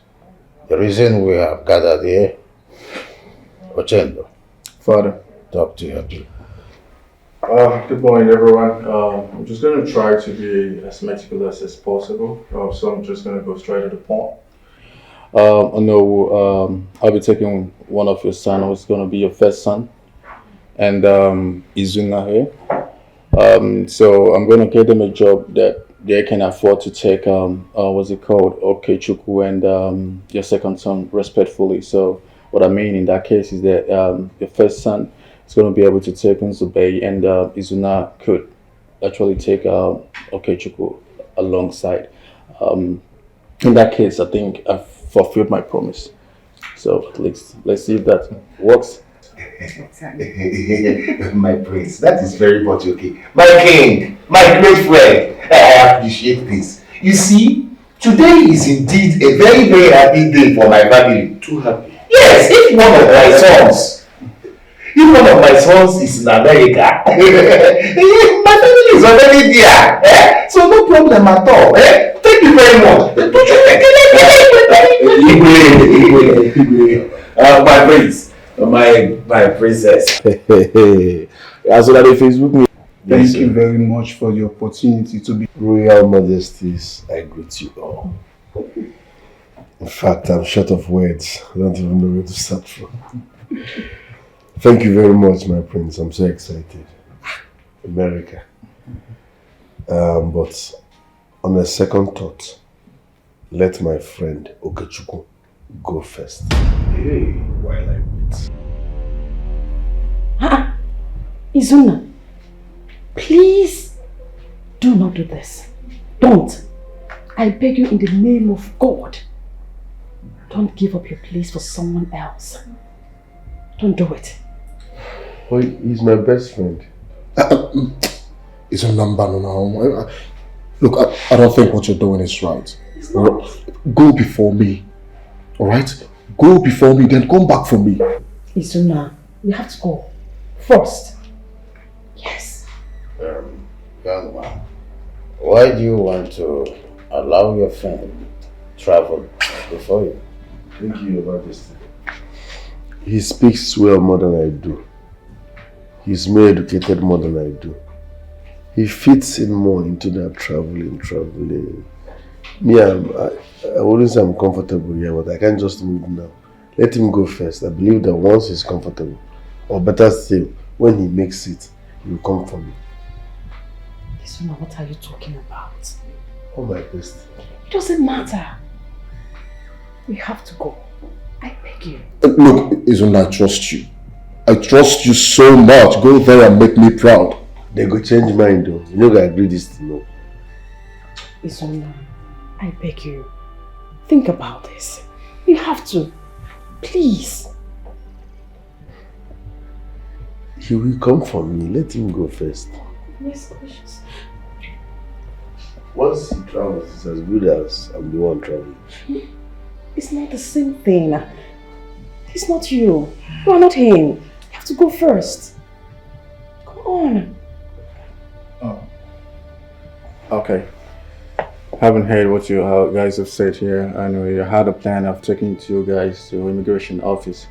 The reason we have gathered here, Oendo. Father. Talk to your people. Good morning, everyone. I'm just going to try to be as meticulous as possible, so I'm just going to go straight to the point. I know I'll be taking one of your sons, who's going to be your first son, and Izuna here. So I'm going to get them a job that they can afford to take, what's it called, Okechukwu, and your second son, respectfully. So what I mean in that case is that your first son is going to be able to take ZUBBY, and Izuna could actually take Okechukwu alongside. In that case, I think I've fulfilled my promise. So at least let's see if that works. My prince, that is very much okay. My king, my great friend, I appreciate this. You see, today is indeed a very, very happy day for my family. Too happy? Yes, if one of my sons is in America, my family is already there. So no problem at all. Thank you very much. My prince, my princess. As well as Facebook me. Thank you very much for the opportunity to be Royal Majesties. I greet you all. In fact, I'm short of words. I don't even know where to start from. Thank you very much, my prince. I'm so excited. America. But on a second thought, let my friend Okechukwu go first. Hey, while I wait. Izuna, please do not do this. Don't. I beg you in the name of God. Don't give up your place for someone else. Don't do it. Oh, he's my best friend. It's a number now. Look, I don't think what you're doing is right. Go before me. Alright? Go before me, then come back for me. Izuna, you have to go first. Yes. Young man, why do you want to allow your friend travel before you? Thank you, Your Majesty. He speaks well more than I do. He's more educated more than I do. He fits in more into that traveling. Me, I wouldn't say I'm comfortable here, but I can't just move now. Let him go first. I believe that once he's comfortable, or better still, when he makes it, he will come for me. Isuna, what are you talking about? Oh my best. It doesn't matter. We have to go. I beg you. Look, Isuna, I trust you. I trust you so much. Go there and make me proud. They go change mind though. You know I agree this to know. Isuna, I beg you. Think about this. We have to. Please. He will come for me. Let him go first. Yes, gracious. Once he travels, it's as good as I'm the one traveling. It's not the same thing. It's not you. You are not him. You have to go first. Come on. Oh. Okay. Haven't heard what you guys have said here. I know you had a plan of taking you guys to immigration office.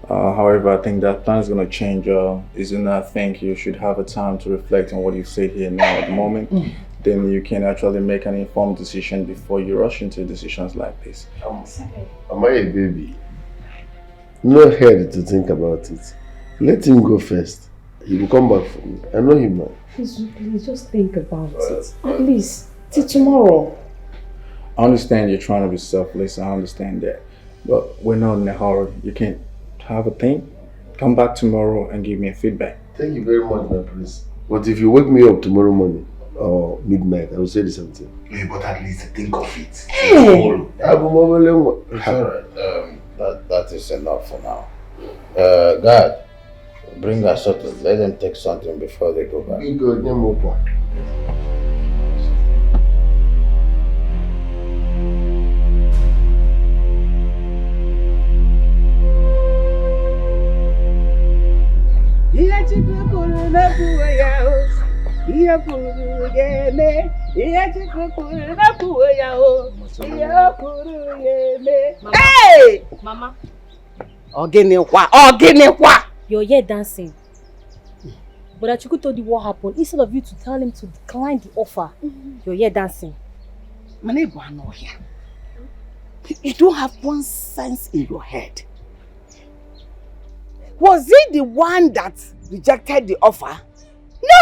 However, I think that plan is going to change. Isuna, I think you should have a time to reflect on what you say here now at the moment. Then you can actually make an informed decision before you rush into decisions like this. Am I a baby? Not head to think about it. Let him go first. He will come back for me. I know him now. Please just think about it. At least till tomorrow. I understand you're trying to be selfless. I understand that. But we're not in a hurry. You can't have a thing. Come back tomorrow and give me a feedback. Thank you very much, my prince. But if you wake me up tomorrow morning or midnight, I will say the same thing. Yeah, but at least think of it. Hey. It's alright. That is enough for now. God, bring us something. Let them take something before they go back. Be good, Hey! Mama. Ogenekwa! You're here dancing. But Achuku told you what happened. Instead of you to tell him to decline the offer, you're here dancing. My neighbor are not here. You don't have one sense in your head. Was it the one that rejected the offer?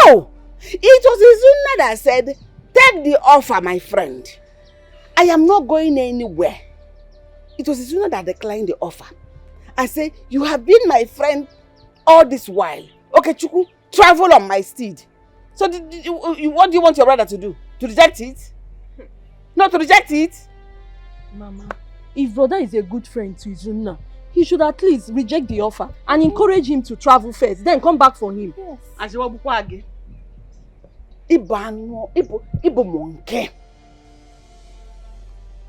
No! It was Izuna that said, take the offer, my friend. I am not going anywhere. It was Izuna that declined the offer. I said, you have been my friend all this while. Okay, Chuku, travel on my steed. So what do you want your brother to do? To reject it? Not to reject it? Mama, if brother is a good friend to Izuna, he should at least reject the offer and encourage him to travel first, then come back for him. Yes. As you walk again. Ibo monkey.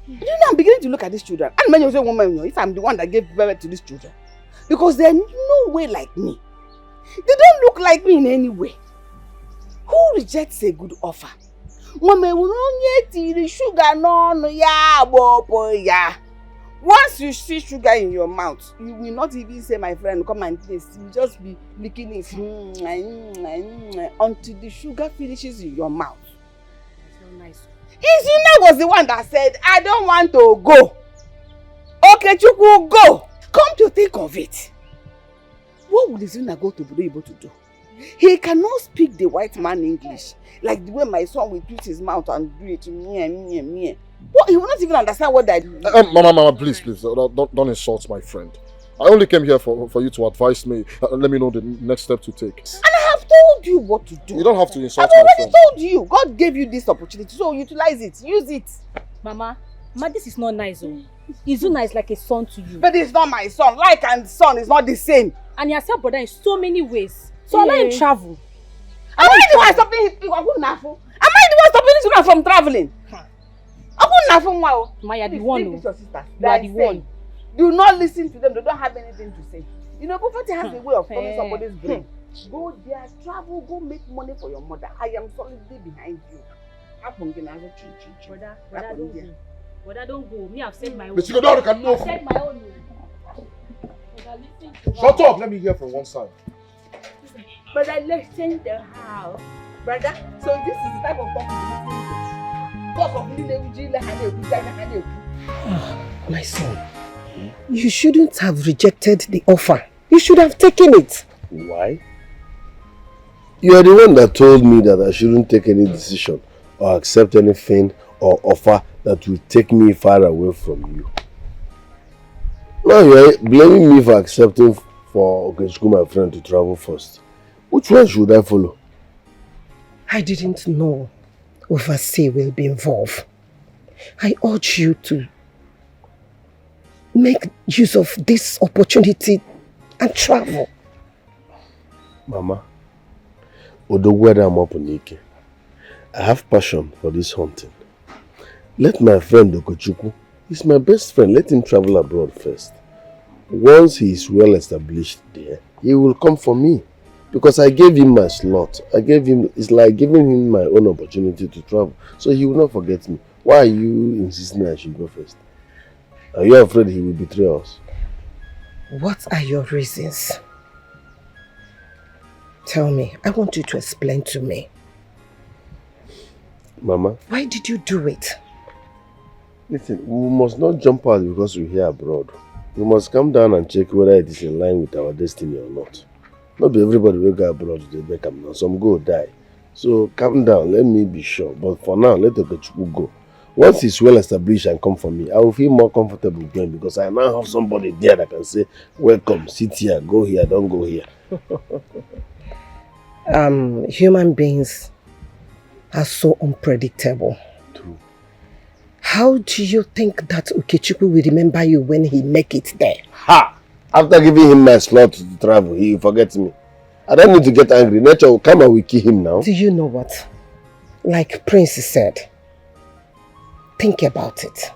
You know, I'm beginning to look at these children. And when you say woman, if I'm the one that gave birth to these children, because they're no way like me. They don't look like me in any way. Who rejects a good offer? Once you see sugar in your mouth, you will not even say, my friend, come and taste. You will just be licking it until the sugar finishes in your mouth. It's not nice. Izuna was the one that said, I don't want to go. Okay, Chukwu, go. Come to think of it. What would Izuna go to be able to do? He cannot speak the white man English. Like the way my son will twist his mouth and do it. What? He will not even understand what I do. Mama, please, don't insult my friend. I only came here for you to advise me. Let me know the next step to take. And I have told you what to do. You don't have to insult my friend. I've already told you. God gave you this opportunity, so utilize it. Use it. Mama, this is not nice. Izuna is like a son to you. But it's not my son. Like and son is not the same. And he has helped brother in so many ways. So let him travel. Am I the one stopping Izuna from traveling? Ma, you're the one. You are the one. Do not listen to them. They don't have anything to say. You know, poverty has a way of coming somebody's brain. Go there, travel, go make money for your mother. I am solidly behind you. Brother, don't go. Me, I've said my own. I've said my own. Shut up. Let me hear from one side. But I left in the house. Brother, so this is the type of talk you My son, you shouldn't have rejected the offer. You should have taken it. Why? You are the one that told me that I shouldn't take any decision or accept anything or offer that will take me far away from you. Now you are blaming me for accepting for Okechukwu, my friend, to travel first. Which one should I follow? I didn't know overstay will be involved. I urge you to make use of this opportunity and travel. Mama, Odogweda Mopunike, I have passion for this hunting. Let my friend Okechukwu, he's my best friend, let him travel abroad first. Once he is well established there, he will come for me. Because I gave him my slot. It's like giving him my own opportunity to travel. So he will not forget me. Why are you insisting I should go first? Are you afraid he will betray us? What are your reasons? Tell me. I want you to explain to me. Mama? Why did you do it? Listen, we must not jump out because we're here abroad. We must come down and check whether it is in line with our destiny or not. Not everybody will go abroad to make them now. Some go die. So calm down, let me be sure. But for now, let Okechukwu go. Once he's well established and come for me, I will feel more comfortable going because I now have somebody there that can say, welcome, sit here, go here, don't go here. Human beings are so unpredictable. True. How do you think that Okechukwu will remember you when he make it there? Ha! After giving him my slot to travel, he forgets me. I don't need to get angry. Nature will come and will kill him now. Do you know what? Like Prince said, think about it.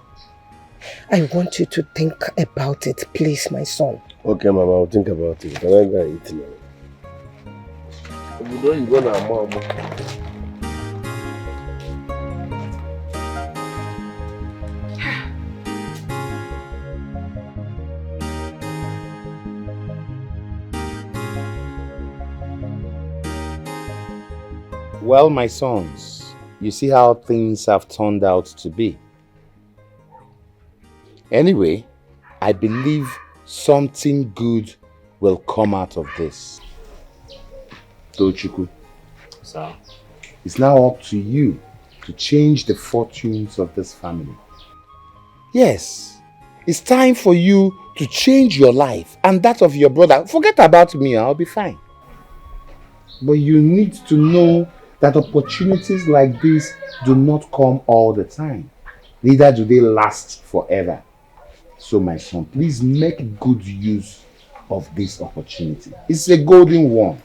I want you to think about it, please, my son. Okay, Mama, I'll think about it. Can I go and eat now? You don't go now, Mama. Well, my sons, you see how things have turned out to be. Anyway, I believe something good will come out of this. Tochukwu, sir, it's now up to you to change the fortunes of this family. Yes, it's time for you to change your life and that of your brother. Forget about me, I'll be fine. But you need to know that opportunities like this do not come all the time. Neither do they last forever. So my son, please make good use of this opportunity. It's a golden one.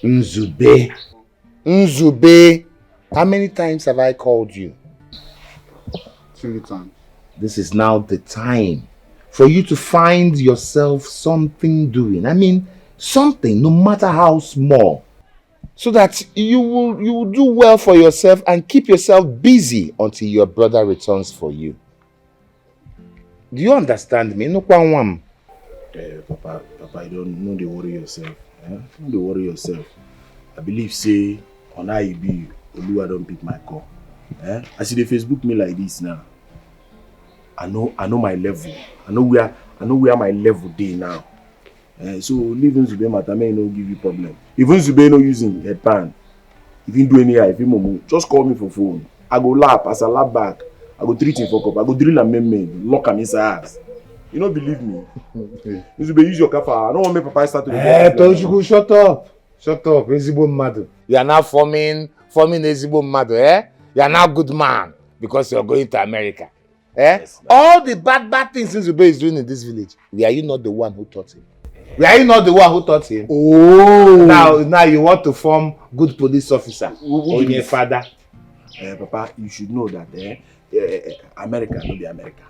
Nzube. Nzube. How many times have I called you? 3 times. This is now the time for you to find yourself something doing. I mean, something, no matter how small, so that you will do well for yourself and keep yourself busy until your brother returns for you. Do you understand me? No one. Papa, you don't worry yourself. Don't worry yourself. I believe, say, on IB, Oluwa don't pick my call. I see the Facebook me like this now. I know my level. I know where my level day now. So leaving Zubby matter may no give you problem. Even Zubby no using headband. If you do any if you move, just call me for phone. I go lap as I lap back. I go treat him for cup. I go drill and meme, lock him inside ass. You don't believe me? Zubby, use your kafa. I don't want my papa start to Tochukwu, shut up. Shut up, Ezibo Madu. You are now forming Ezibo Madu, eh? You are now good man because you are going to America. Eh? Yes, all the bad things Zubby is doing in this village. Were you not the one who taught him? Were you not the one who taught him? Oh! Now you want to form good police officer. Or your father. Papa, you should know that America no be America.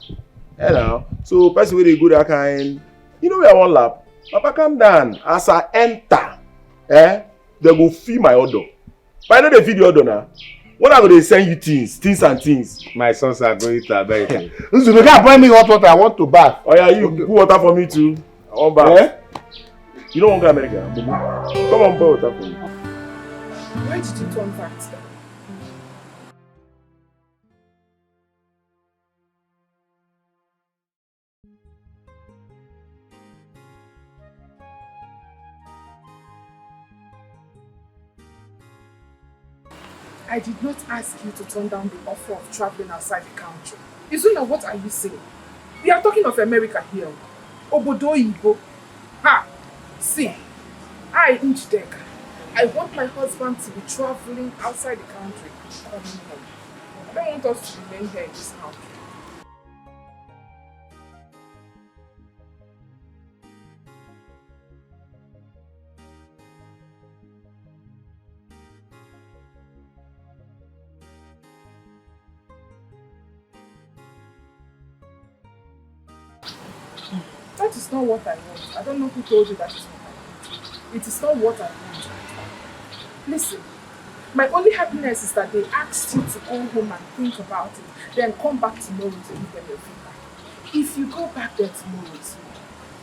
So person wey dey go that kind, you know where I wan lap? Papa, calm down. As I enter, they go feed my order. But I know they feed the order now. When I go dey send you things and things. My sons are going to America. Listen, you can't buy me hot water. I want to bath. Oh yeah, you put water for me too. On bath. You don't want to go to America, Bubu. Come on board, that for me. Why did you turn back then? I did not ask you to turn down the offer of traveling outside the country. Izuna, what are you saying? We are talking of America here. Obodo Igbo. Ha! See, Dikeh, I want my husband to be traveling outside the country, coming home. I don't want us to remain here in this country. That is not what I want. I don't know who told you that is what I want. It is not what I want. Listen, my only happiness is that they asked you to go home and think about it, then come back tomorrow to give them your feedback. If you go back there tomorrow,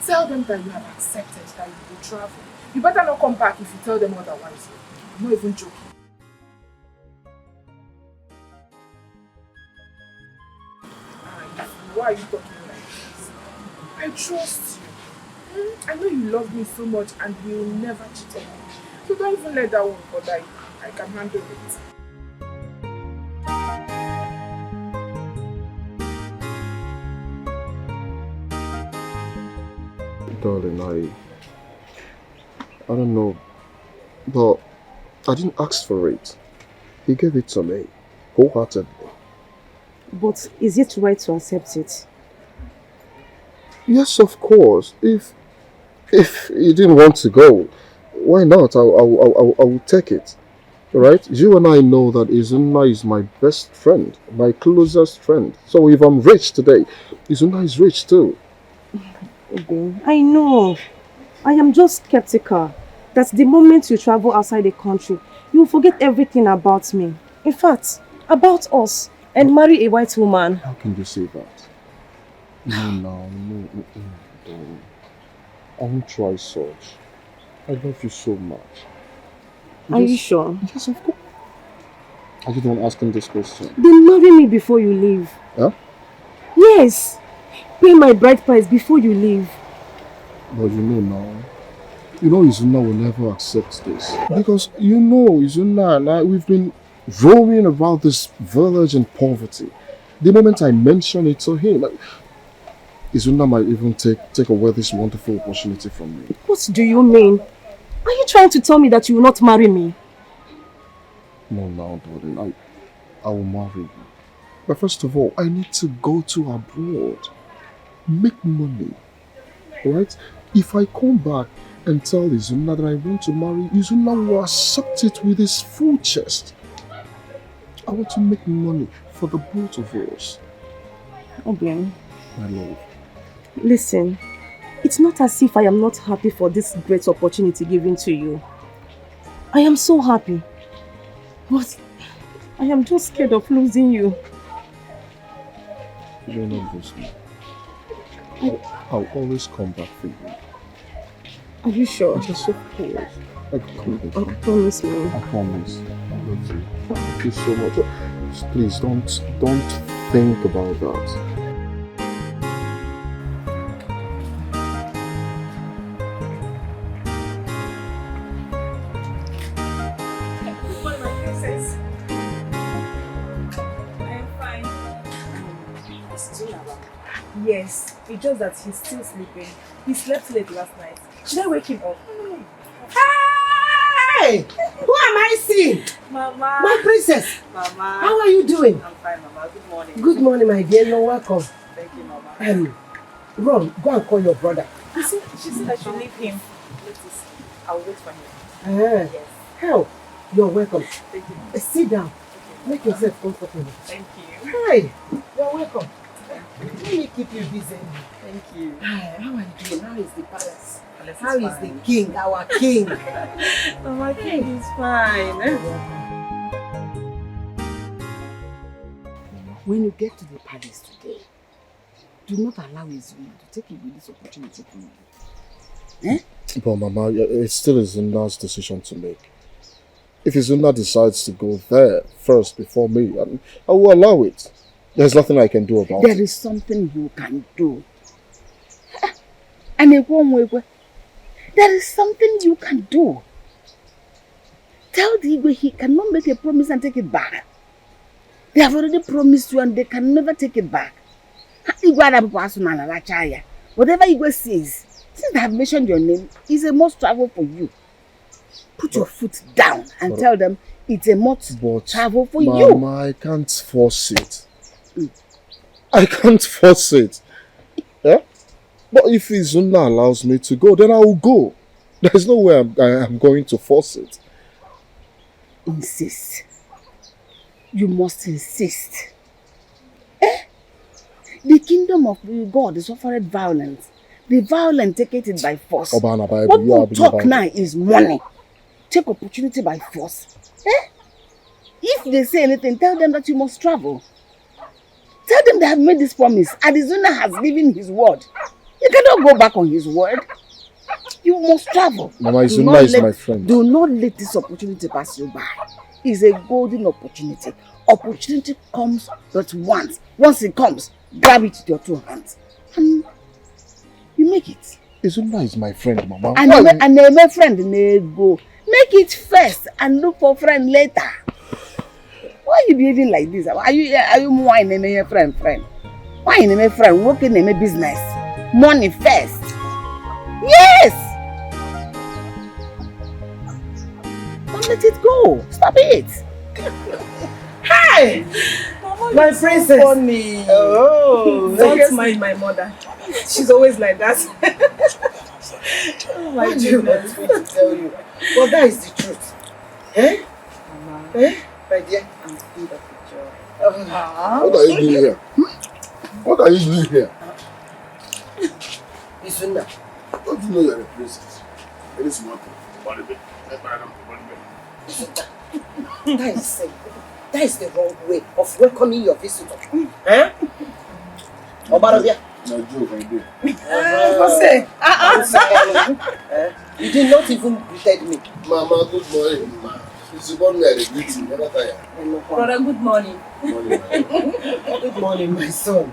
tell them that you have accepted that you will travel. You better not come back if you tell them otherwise. I'm not even joking. Why are you talking like this? I trust you. I know you love me so much and you will never cheat on me. So don't even let that one bother you. I can handle it. Darling, I don't know, but I didn't ask for it. He gave it to me, wholeheartedly. But is it right to accept it? Yes, of course. If you didn't want to go, why not? I will take it. Right? You and I know that Izuna is my best friend, my closest friend. So if I'm rich today, Izuna is rich too. Okay. I know. I am just skeptical that the moment you travel outside the country, you will forget everything about me. In fact, about us, and marry a white woman. How can you say that? No. I won't try such. I love you so much. Are you sure? Yes, of course. I just don't ask him this question. Then marry me before you leave. Huh? Yes. Pay my bride price before you leave. But you know now, Izuna will never accept this. Because Izuna and I, we've been roaming about this village in poverty. The moment I mention it to him, Izuna might even take away this wonderful opportunity from me. What do you mean? Are you trying to tell me that you will not marry me? No, darling. I will marry you. But first of all, I need to go to abroad. Make money. Alright? If I come back and tell Izuna that I want to marry, Izuna will accept it with his full chest. I want to make money for the both of us. Obio. My love. Listen, it's not as if I am not happy for this great opportunity given to you. I am so happy. But I am just scared of losing you. You're not losing me. I'll always come back for you. Are you sure? Yes, of course. I promise me. I promise. I love you. Thank you so much. Please don't think about that. Yes, it's just that he's still sleeping. He slept late last night. Should I wake him up? Hey! Who am I seeing? Mama. My princess. Mama. How are you doing? I'm fine, Mama. Good morning. Good morning, my dear. No, welcome. Thank you, Mama. Ron, go and call your brother. She said I should leave him. Let's I'll wait for him. Yes. Hell, you're welcome. Thank you. Sit down. Okay. Make yourself comfortable. Thank you. Hi. You're welcome. Let me keep you busy. Thank you. How are you doing? How is the palace? How is the king, our king? Our king is fine. When you get to the palace today, do not allow Izuna to take away this opportunity from you. But Mama, it still is Izuna's decision to make. If Izuna decides to go there first before me, I will allow it. There's nothing I can do about it. There is something you can do. And there is something you can do. Tell the Igwe he cannot make a promise and take it back. They have already promised you and they can never take it back. Whatever Igwe says, since I have mentioned your name, it's a must travel for you. Put your foot down and tell them it's a must travel for you. Mama, I can't force it. I can't force it. Yeah? But if Izuna allows me to go, then I will go. There's no way I'm going to force it. Insist. You must insist. Eh? The kingdom of God is offered violence. The violent take it by force. What we talk now is money. Take opportunity by force. Eh? If they say anything, tell them that you must travel. Tell them they have made this promise. Arizona has given his word. You cannot go back on his word. You must travel. Mama, Izuna is my friend. Do not let this opportunity pass you by. It's a golden opportunity. Opportunity comes but once. Once it comes, grab it with your 2 hands. And you make it. Izuna is my friend, Mama. And my friend go. Make it first and look for friend later. Why are you behaving like this? Are you whining your friend? Why in my friend working in my business? Money first. Yes. Don't let it go. Stop it. Hi! Mama, my princess. So funny. Oh, don't mind my mother. She's always like that. Oh my goodness. To tell you. Well, that is the truth. Eh? Mama. Eh? My dear, I'm full of joy. What are you doing here? What are you doing here? Izuna. Don't you know you're a princess? It is one thing. That is the wrong way of welcoming your visitor. Huh? Obarobia. No joke, I did. You did not even greet me. Mama, good morning, ma. It's about me at the greeting, never tired. Brother, good morning. Good morning, my son.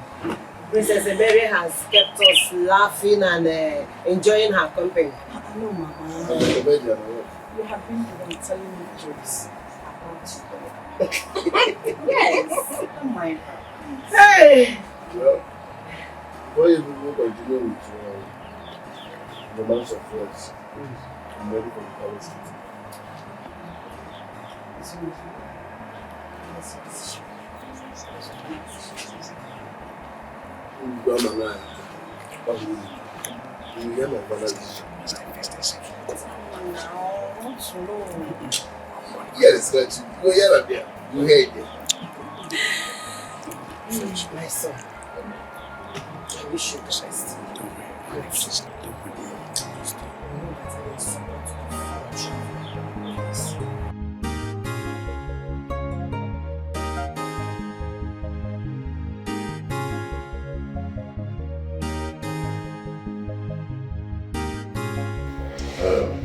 Princess Mary has kept us laughing and enjoying her company. No, Mama. You have been the one telling me jokes about you. Yes. Don't mind her. Hey! Well, before you even continue with romance of words, I'm ready for the palace meeting. You hear my father's decision. Yes, right. You hear that there. You hear it there. My son, I wish you the best.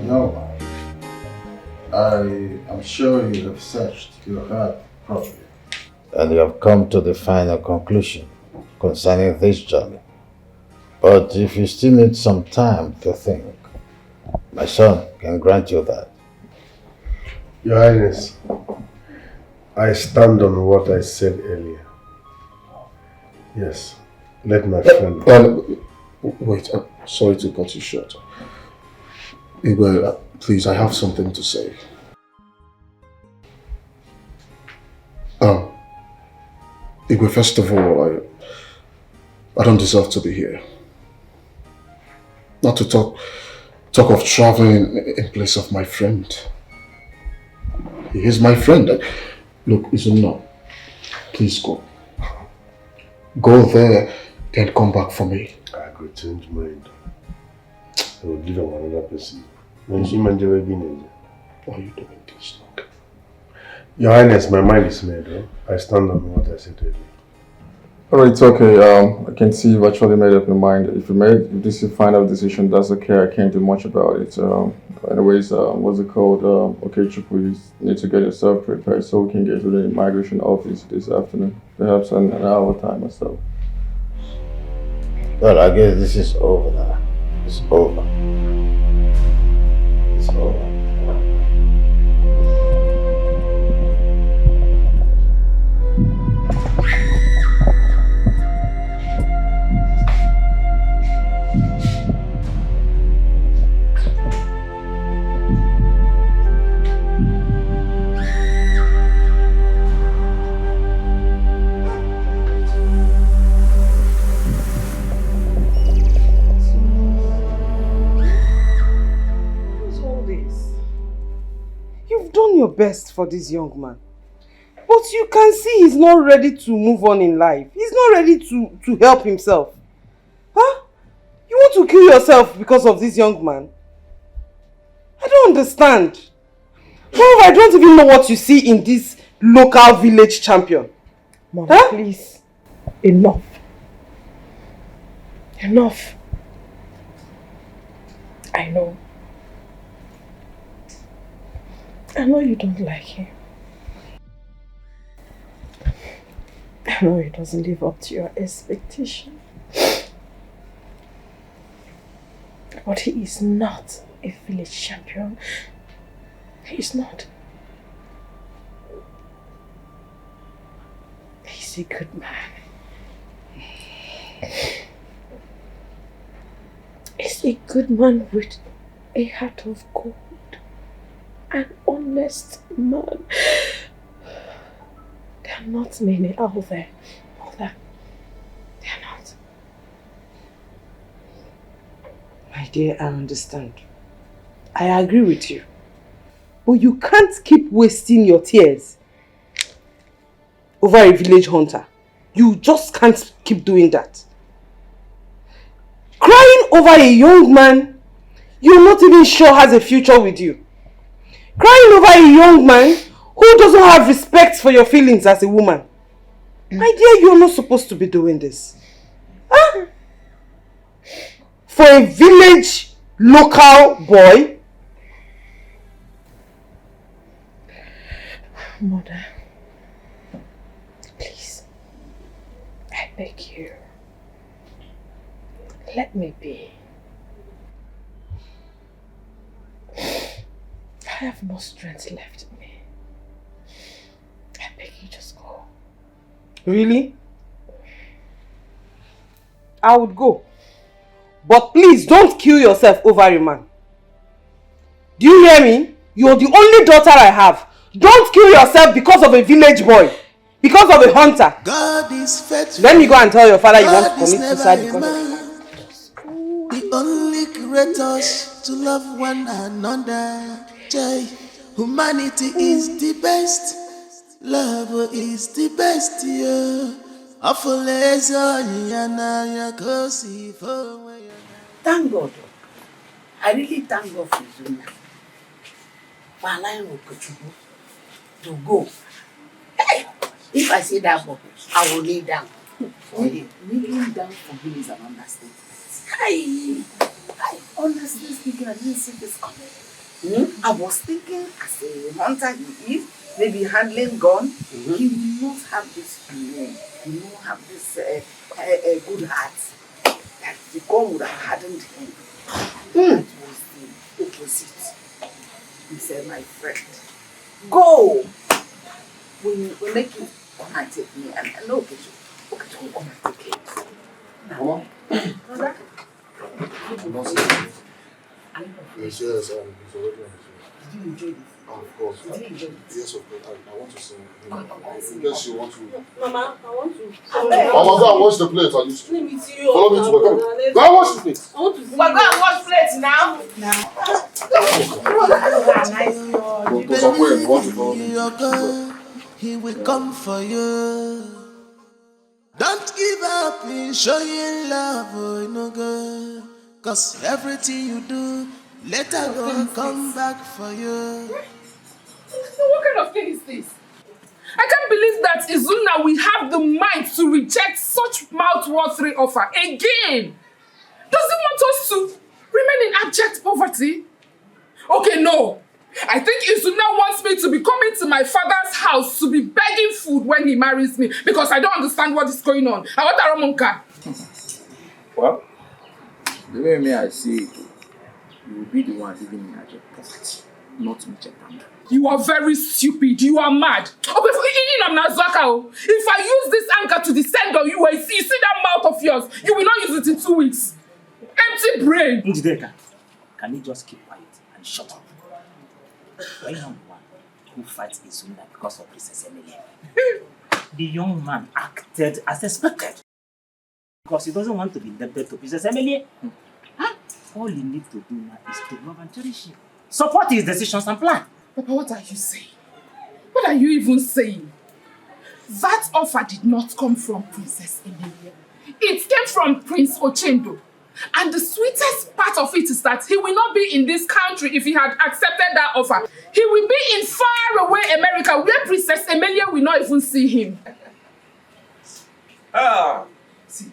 No. I am sure you have searched your heart properly. And you have come to the final conclusion concerning this journey. But if you still need some time to think, my son can grant you that. Your Highness, I stand on what I said earlier. Yes, let my friend... Wait, I'm sorry to cut you short. Igwe, please, I have something to say. Igwe, first of all, I don't deserve to be here. Not to talk of traveling in place of my friend. He is my friend. Look, Izuna, please go. Go there, then come back for me. I could change my mind. I will give him another person. When she might never be in Why are you doing this? Your Highness, my mind is made. I stand on what I said earlier. Alright, it's okay. I can see you've actually made up your mind. If this is a final decision, that's okay. I can't do much about it. Anyways, what's it called? Okay, please need to get yourself prepared so we can get to the immigration office this afternoon. Perhaps an hour time or so. Well, I guess this is over now. It's over. It's over. Done your best for this young man, but you can see he's not ready to move on in life. He's not ready to help himself. Huh? You want to kill yourself because of this young man? I don't understand. Moreover, I don't even know what you see in this local village champion. Mom, huh? Please. Enough. Enough. I know. I know you don't like him. I know he doesn't live up to your expectation. But he is not a village champion. He's not. He's a good man. He's a good man with a heart of gold. An honest man. There are not many out there. Mother. They are not. My dear, I understand. I agree with you. But you can't keep wasting your tears over a village hunter. You just can't keep doing that. Crying over a young man you're not even sure has a future with you. Crying over a young man who doesn't have respect for your feelings as a woman. My dear, you're not supposed to be doing this. Huh? For a village local boy. Mother, please, I beg you, let me be. I have no strength left in me. I beg you, just go. Really? I would go. But please don't kill yourself over a man. Do you hear me? You're the only daughter I have. Don't kill yourself because of a village boy. Because of a hunter. God is faithful. Let me go and tell your father you want to commit suicide because of him. He only created us to love one another. Humanity is the best. Love is the best. Thank God. I really thank God for Zuna. For allowing Okochukwu to go. Hey, if I say that book, I will lay down. Kneeling down for him is an understatement. I honestly speaking, I didn't see this coming. I was thinking as a hunter he is, maybe handling gun, he will not have this feeling, he will not have this good heart that the gun would have hardened him. That was the opposite. He said, my friend, go! We make you come and take me. And I know okay, come and take it. Mama? Brother? Yes, he's already on his way. Did you enjoy this? Of course. Did you enjoy it? Yes, of course. I want to sing. Yes, you want to. Mama, I want to. Mama, go and wash the plate. Are you still? Let me see you. Follow me to my car. Go and wash the plate. I want to see. We're going to wash plates now. Because I'm waiting. You want to follow me? He will come for you. Don't give up in showing love, oh, no good. Cause everything you do, later will come back for you. What kind of thing is this? I can't believe that Izuna will have the mind to reject such mouth-watering offer again. Does he want us to remain in abject poverty? Okay, no. I think Izuna wants me to be coming to my father's house to be begging food when he marries me because I don't understand what is going on. I want a Ramonka. Well, the way me I see it, you will be the one living in abject poverty, not me. You are very stupid. You are mad. If I use this anchor to descend on you, you see that mouth of yours, you will not use it in 2 weeks. Empty brain. Njideka, can you just keep quiet and shut up? Why not the one who fights Izuna because of Princess Emily? The young man acted as expected because he doesn't want to be indebted to Princess Emily. Huh? All he needs to do now is to love and cherish him. Support his decisions and plan. Papa, what are you saying? What are you even saying? That offer did not come from Princess Emilia. It came from Prince Ochendo. And the sweetest part of it is that he will not be in this country if he had accepted that offer. He will be in far away America where Princess Emilia will not even see him. See,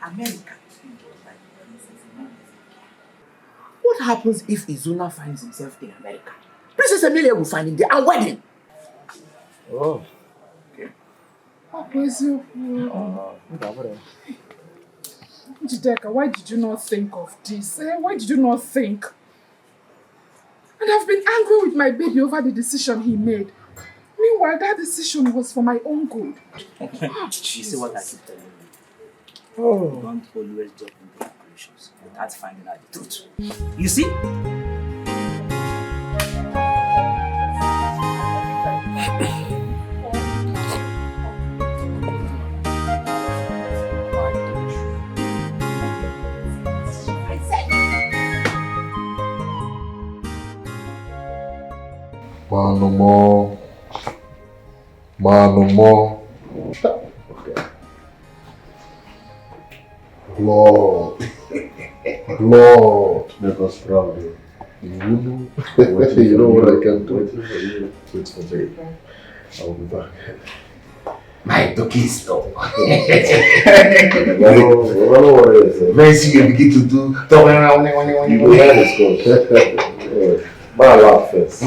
America. What happens if Izuna finds himself in America? Princess Emilia will find him there and wed him. Oh. Okay. Dikeh, why did you not think of this? Why did you not think? And I've been angry with my baby over the decision he made. Meanwhile, that decision was for my own good. You see what I keep telling you? Oh. Don't always jump into conclusions without finding out the truth. You see? No more. No more. Lord. Lord. Let us proud. You know what I can do. Wait for me. I will be back. My cookies, though. No worries. Mercy, you begin to do. You go ahead, let's go. But I laugh first.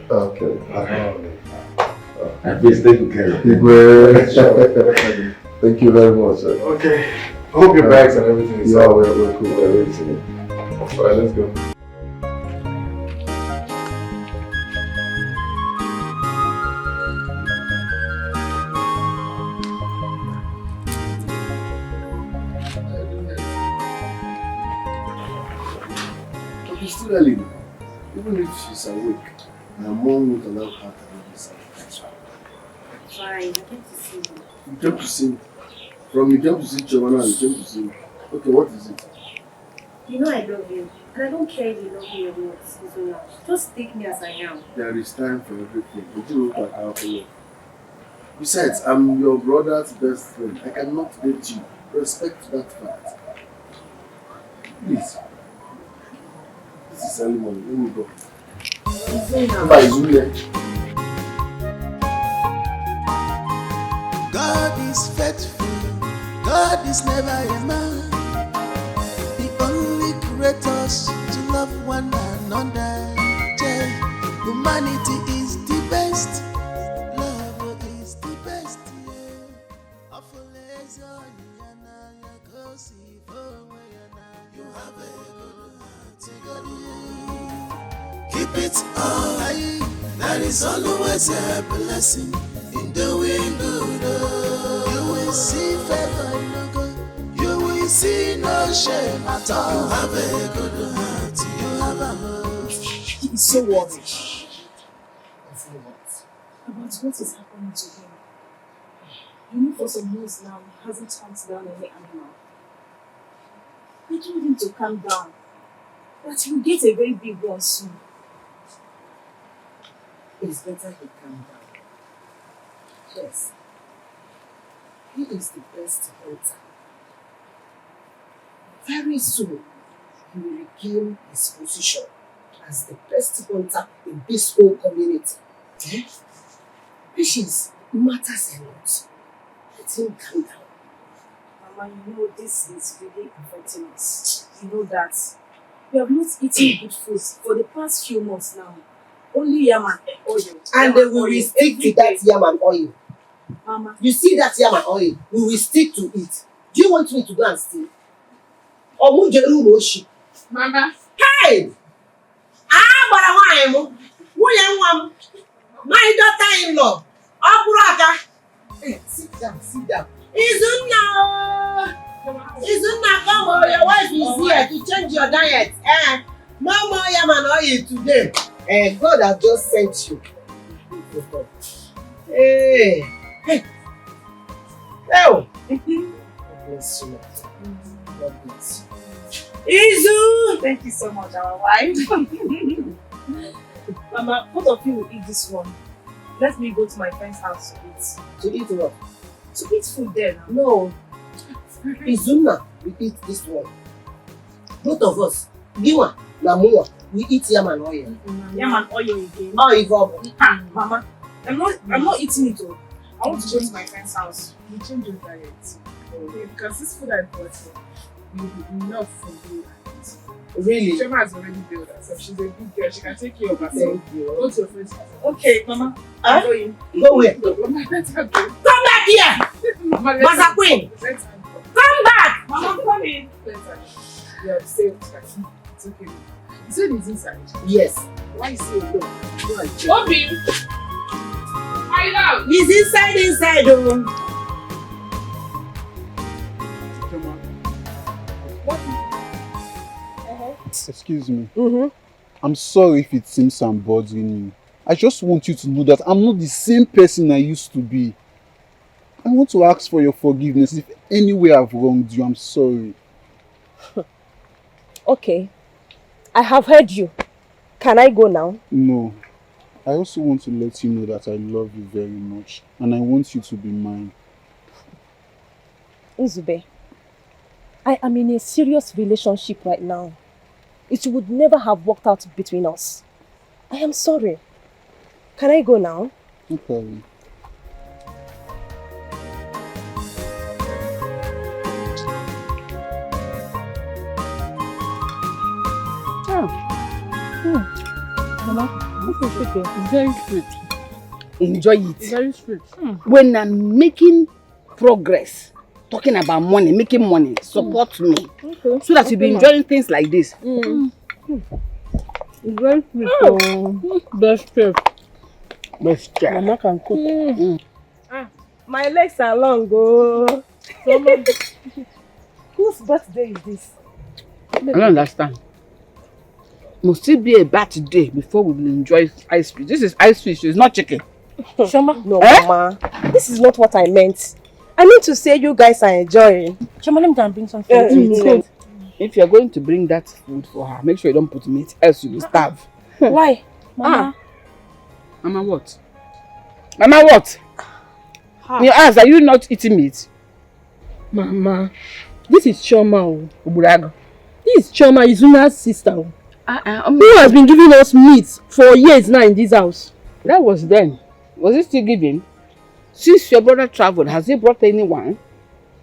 Okay. At least take care of it. Thank you very much. Sir. Okay. I hope your bags and everything is yeah, we're cool. Everything. Alright, let's go. It's still early. Even if she's awake, my mom won't allow her to do this. Fine, I came to see you. You came to see me. From you came to see Giovanna, you came to see me. Okay, what is it? You know I love you. And I don't care if you love me or not, Izuna. Just take me as I am. There is time for everything. But you look like how for love. Besides, I'm your brother's best friend. I cannot date you. Respect that fact. Please. This is early morning. Let me go. Izuna. Bye, Izuna. God is faithful. God is never a man. He only creates us to love one another. Humanity is the best. Love is the best. You have a good heart. Keep it high. There is always a blessing in doing good. You will see favor in God. You will see no shame at all. You have a good heart. You have a love. He's so worried. About what is happening to him. You know, for some months now, he hasn't hunted down any animal. I told him to calm down. That he will get a very big one soon. It is better he calm down. Yes. He is the best hunter. Very soon, he will regain his position as the best hunter in this whole community. Eh? Patience matters a lot. Let him calm down. Mama, you know this is really affecting us. You know that. We have not eaten good food for the past few months now. Only yam and oil. And we will stick to that yam and oil. Mama. You see that yam and oil? We will stick to it. Do you want me to go and steal? Or Mujeru Roshi? Mama. Hey! My daughter-in-law. Hey, sit down, sit down. Izunna, come on, your wife is here to change your diet. No more yam and oil today. God has just sent you. Hey. Oh. Bless you. God bless you. Izu! Thank you so much, our wife. Mama, both of you will eat this one. Let me go to my friend's house to eat. To eat what? To eat food there. No. Izuna, we eat this one. Both of us. Giwa, Namua, we eat yam and oil. Yam and oil again. Oh, Ivob. Mama, I'm not eating it all. I want to go to my friend's house. You change your diet. Okay, because this food I bought will be enough for you. Really? Shema has already built herself. She's a good girl. She can take care of herself. Thank you. Go to your friend's house. Okay, Mama. I'm going. Go where? Mama, let's go. Come back here! Mama, Maza Queen! Let's go. Come back! Mama, come in. Let's go. Yeah, stay with her. It's okay. You said he's inside? Yes. Why you say no? Obi! I love! He's inside, oh. What is Excuse me. I'm sorry if it seems I'm bothering you. I just want you to know that I'm not the same person I used to be. I want to ask for your forgiveness. If any way I've wronged you, I'm sorry. Okay. I have heard you. Can I go now? No. I also want to let you know that I love you very much. And I want you to be mine. Izube, I am in a serious relationship right now. It would never have worked out between us. I am sorry. Can I go now? No problem. Mama, this is sweet. It's very sweet. Enjoy it. It's very sweet. When I'm making progress, talking about money, making money, support me. Okay. So that you'll be enjoying things like this. It's very sweet. Best chef. Best chef. Mama can cook. My legs are long, oh. Whose birthday is this? I don't understand. Must it be a birthday before we will enjoy ice fish? This is ice fish, it's not chicken. Shoma, no, Mama. This is not what I meant. I mean to say you guys are enjoying. Shoma, let me go and bring some food to eat. If you're going to bring that food for her, make sure you don't put meat, else you will starve. Why? Mama. Mama what? Mama what? You ask, are you not eating meat? Mama, this is Choma. Uburago. This is Choma, Izuna's sister. Who has been giving us meat for years now in this house? That was then. Was it still giving? Since your brother traveled, has he brought anyone?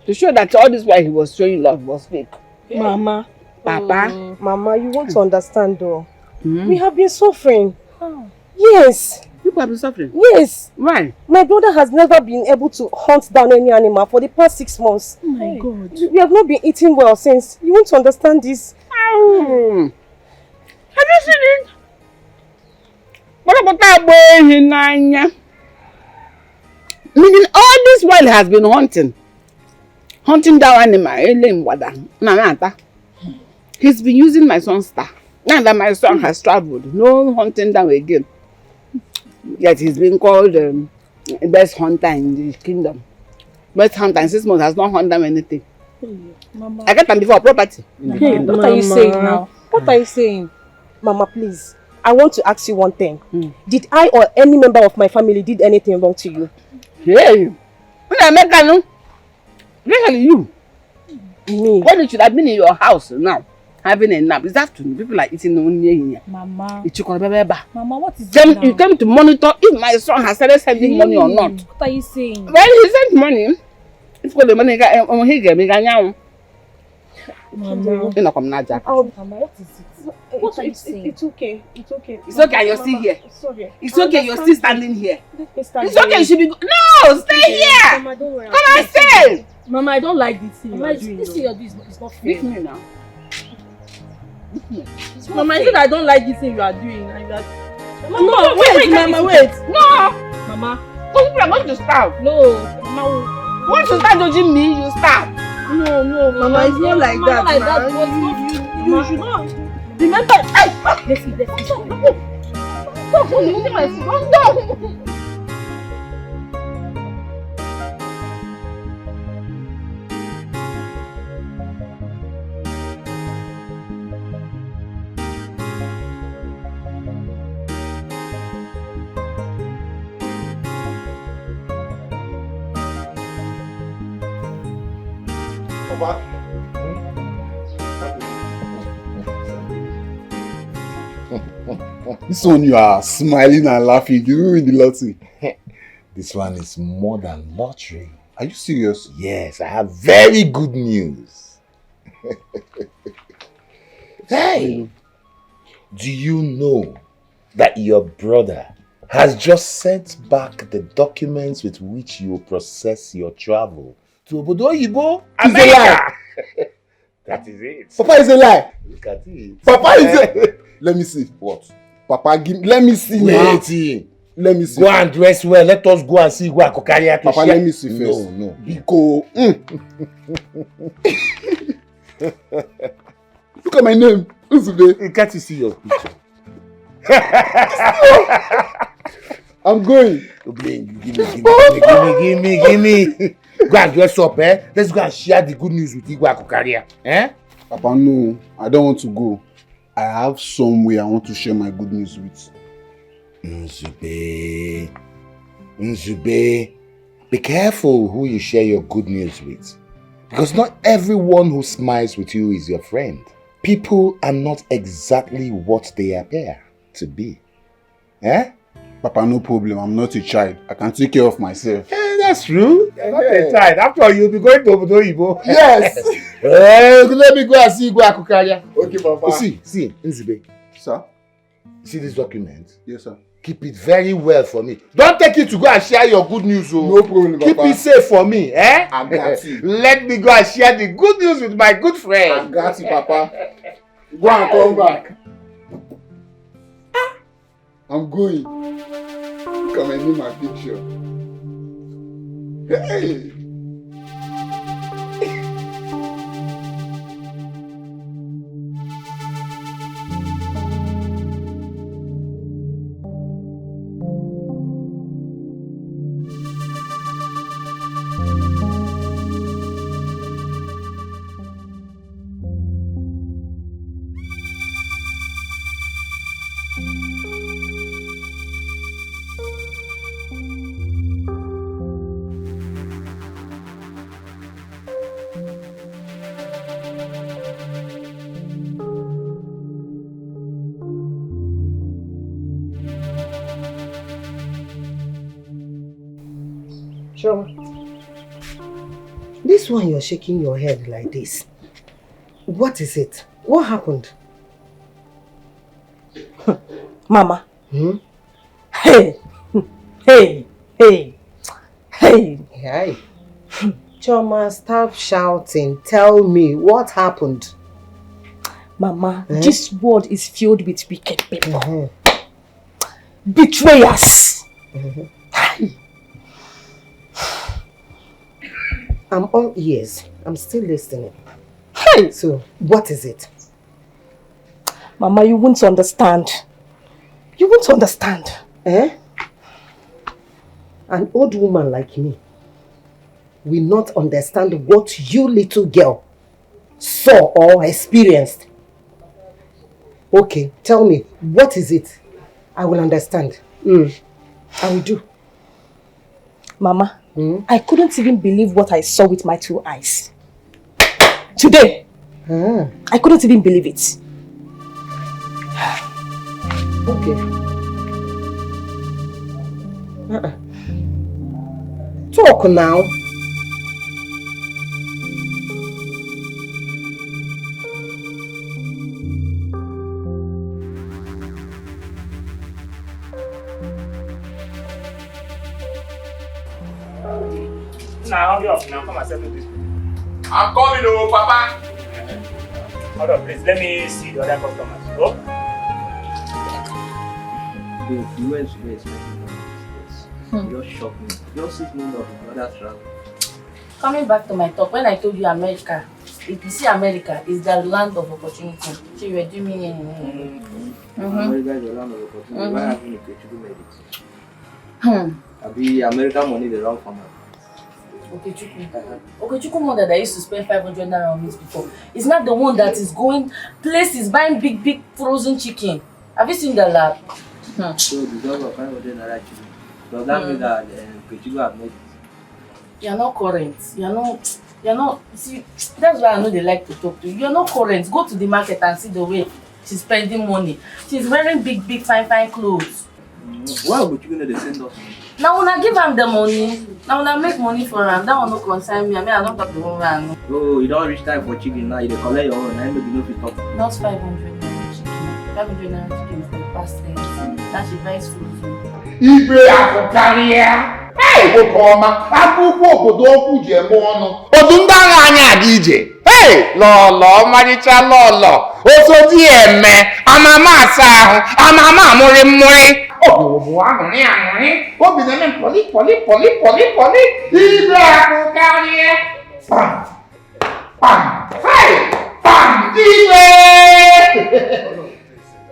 To show that all this while he was showing love was fake. Mama. Papa. Mama, you want to understand though. We have been suffering. Yes. People have been suffering? Yes. Why? My brother has never been able to hunt down any animal for the past 6 months. Oh my God. We have not been eating well since. You want to understand this? Have you seen it? Meaning all this while he has been hunting down animal. He's been using my son's star. Now that my son has traveled, no hunting down again. Yet he's been called best hunter in the kingdom. Best hunter in 6 months has not hunted down anything. Mama. I got them before property. What are you saying now? What are you saying? Mama, please. I want to ask you one thing. Did I or any member of my family did anything wrong to you? Yeah, you. Especially you. Me. When it should have been in your house now. having a nap. It's afternoon. People are eating only here. Mama. Mama, what is it You came to monitor if my son has started sending money or not. What are you saying? Well, he sent money. It's for the money he gave me. Mama. You know, come now, Jack. Mama, what is it? What are you saying? It's okay. It's okay. It's okay, you're still here. Sorry. It's okay, you're still standing here. Let me stand It's okay, you should be. No, stay here. Mama, don't worry. Come and stay. Mama, I don't like this thing. Mama, this thing you're doing is not fair. Leave me now. Mama, I said I don't like this thing you are doing. Mama, No, wait, Mama, wait. No. Mama. Oh, you are going to stop. No. Mama. Once you start dodging me, you stop. No, Mama, it's not like that. Like that. You should not. Remember, let's see. Stop holding my phone. Papa. This one you are smiling and laughing. Did you win the lottery? This one is more than lottery. Are you serious? Yes, I have very good news. Hey, do you know that your brother has just sent back the documents with which you will process your travel to Obodo Oyibo, America? That is it. Papa is a lie. Look at it. Papa is a... Let me see. What? Papa, let me see. Wait. Let me see. Go and dress well. Let us go and see Guacocaria to Papa, share. let me see first. No. Because... Look at my name. Can't you see your picture? I'm going. Give me. Go and dress up, eh? Let's go and share the good news with Guacocaria. Eh? Papa, no. I don't want to go. I have somewhere I want to share my good news with. Nzube, be careful who you share your good news with. Because not everyone who smiles with you is your friend. People are not exactly what they appear to be. Eh? Papa, no problem. I'm not a child. I can take care of myself. That's true. You're not a child. After all, you'll be going to Obodo Oyibo. Yes. Let me go and see Guacocaria. Okay, Papa. See, Nzube. Sir? See this document? Yes, sir. Keep it very well for me. Don't take it to go and share your good news. Oh. No problem, Papa. Keep it safe for me. Eh? I got you. Let me go and share the good news with my good friend. I got you, Papa. Go and come back. I'm going. Look at my name and picture. Hey! This one you're shaking your head like this. What is it? What happened? Mama. Hmm? Hey. Hey. Choma, stop shouting. Tell me what happened. Mama, this world is filled with wicked people. Betrayers. I'm all ears. I'm still listening. Hey! So, what is it? Mama, you won't understand. You won't understand. Eh? An old woman like me will not understand what you little girl saw or experienced. Okay, tell me, what is it? I will understand. I will do. Mama, I couldn't even believe what I saw with my two eyes. Today, I couldn't even believe it. Okay. Talk now. Now, come and settle this. I'm coming, oh, Papa. Hold on, please. Let me see the other customers. Oh. You went to be expecting this. You're shocking. You're 6 months of brother's travel. Coming back to my talk, when I told you America, if you see America, is the land of opportunity. So you were doing me. America is the land of opportunity. Why haven't you made it? Abi American money the wrong farmer. Okechukwu one that I used to spend 500 naira on this before. It's not the one that is going places buying big frozen chicken. Have you seen the lab? So the dog of 500 naira chicken. Does that mean that Okechukwu have made it? You're not current. You're not. See, that's why I know they like to talk to you. You're not current. Go to the market and see the way she's spending money. She's wearing big fine clothes. Why would you know they send us? Now when I give them the money, now when I make money for them, that will not concern me. I mean, I don't talk to woman. Oh, you don't reach time for chicken now. You collect your own. I maybe no fit talk. Not 500 naira chicken. 500 naira chicken for the past 10 years. That she buys food. Ibe akokaria. Hey, Okoma. Akwụkwọ obodo okwu ji eme ọnụ. Odu ndị agha anyị aga ije. Hey, lọlọ, ọmarịcha lọlọ. Osodi eme, amama asa ahụ, amama amụrị mmụrị. Obi aṅụrị. Obi na-eme poli. Ibe akokaria. Pam. Hey, pam. Ibe.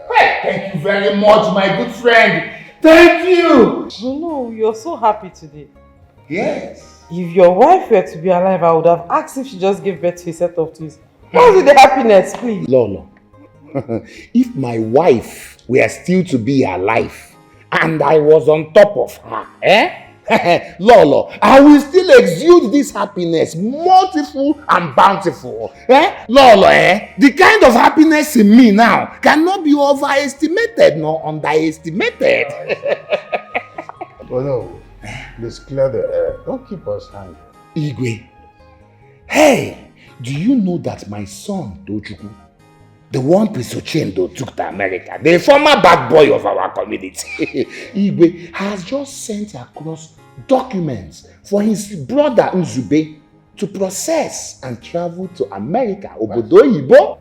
Hey, thank you very much, my good friend. Thank you! No, you're so happy today. Yes. If your wife were to be alive, I would have asked if she just gave birth to a set of twins. What's with the happiness, please? Lolo, if my wife were still to be alive and I was on top of her, Lolo, I will still exude this happiness, multiple and bountiful. Lolo, the kind of happiness in me now cannot be overestimated nor underestimated. Well, no, please clear the air. Don't keep us hanging. Igwe, hey, do you know that my son, Tochukwu, the one Prisochendo took to America, the former bad boy of our community, Igwe, has just sent across documents for his brother Nzube to process and travel to America, Obodo Oyibo.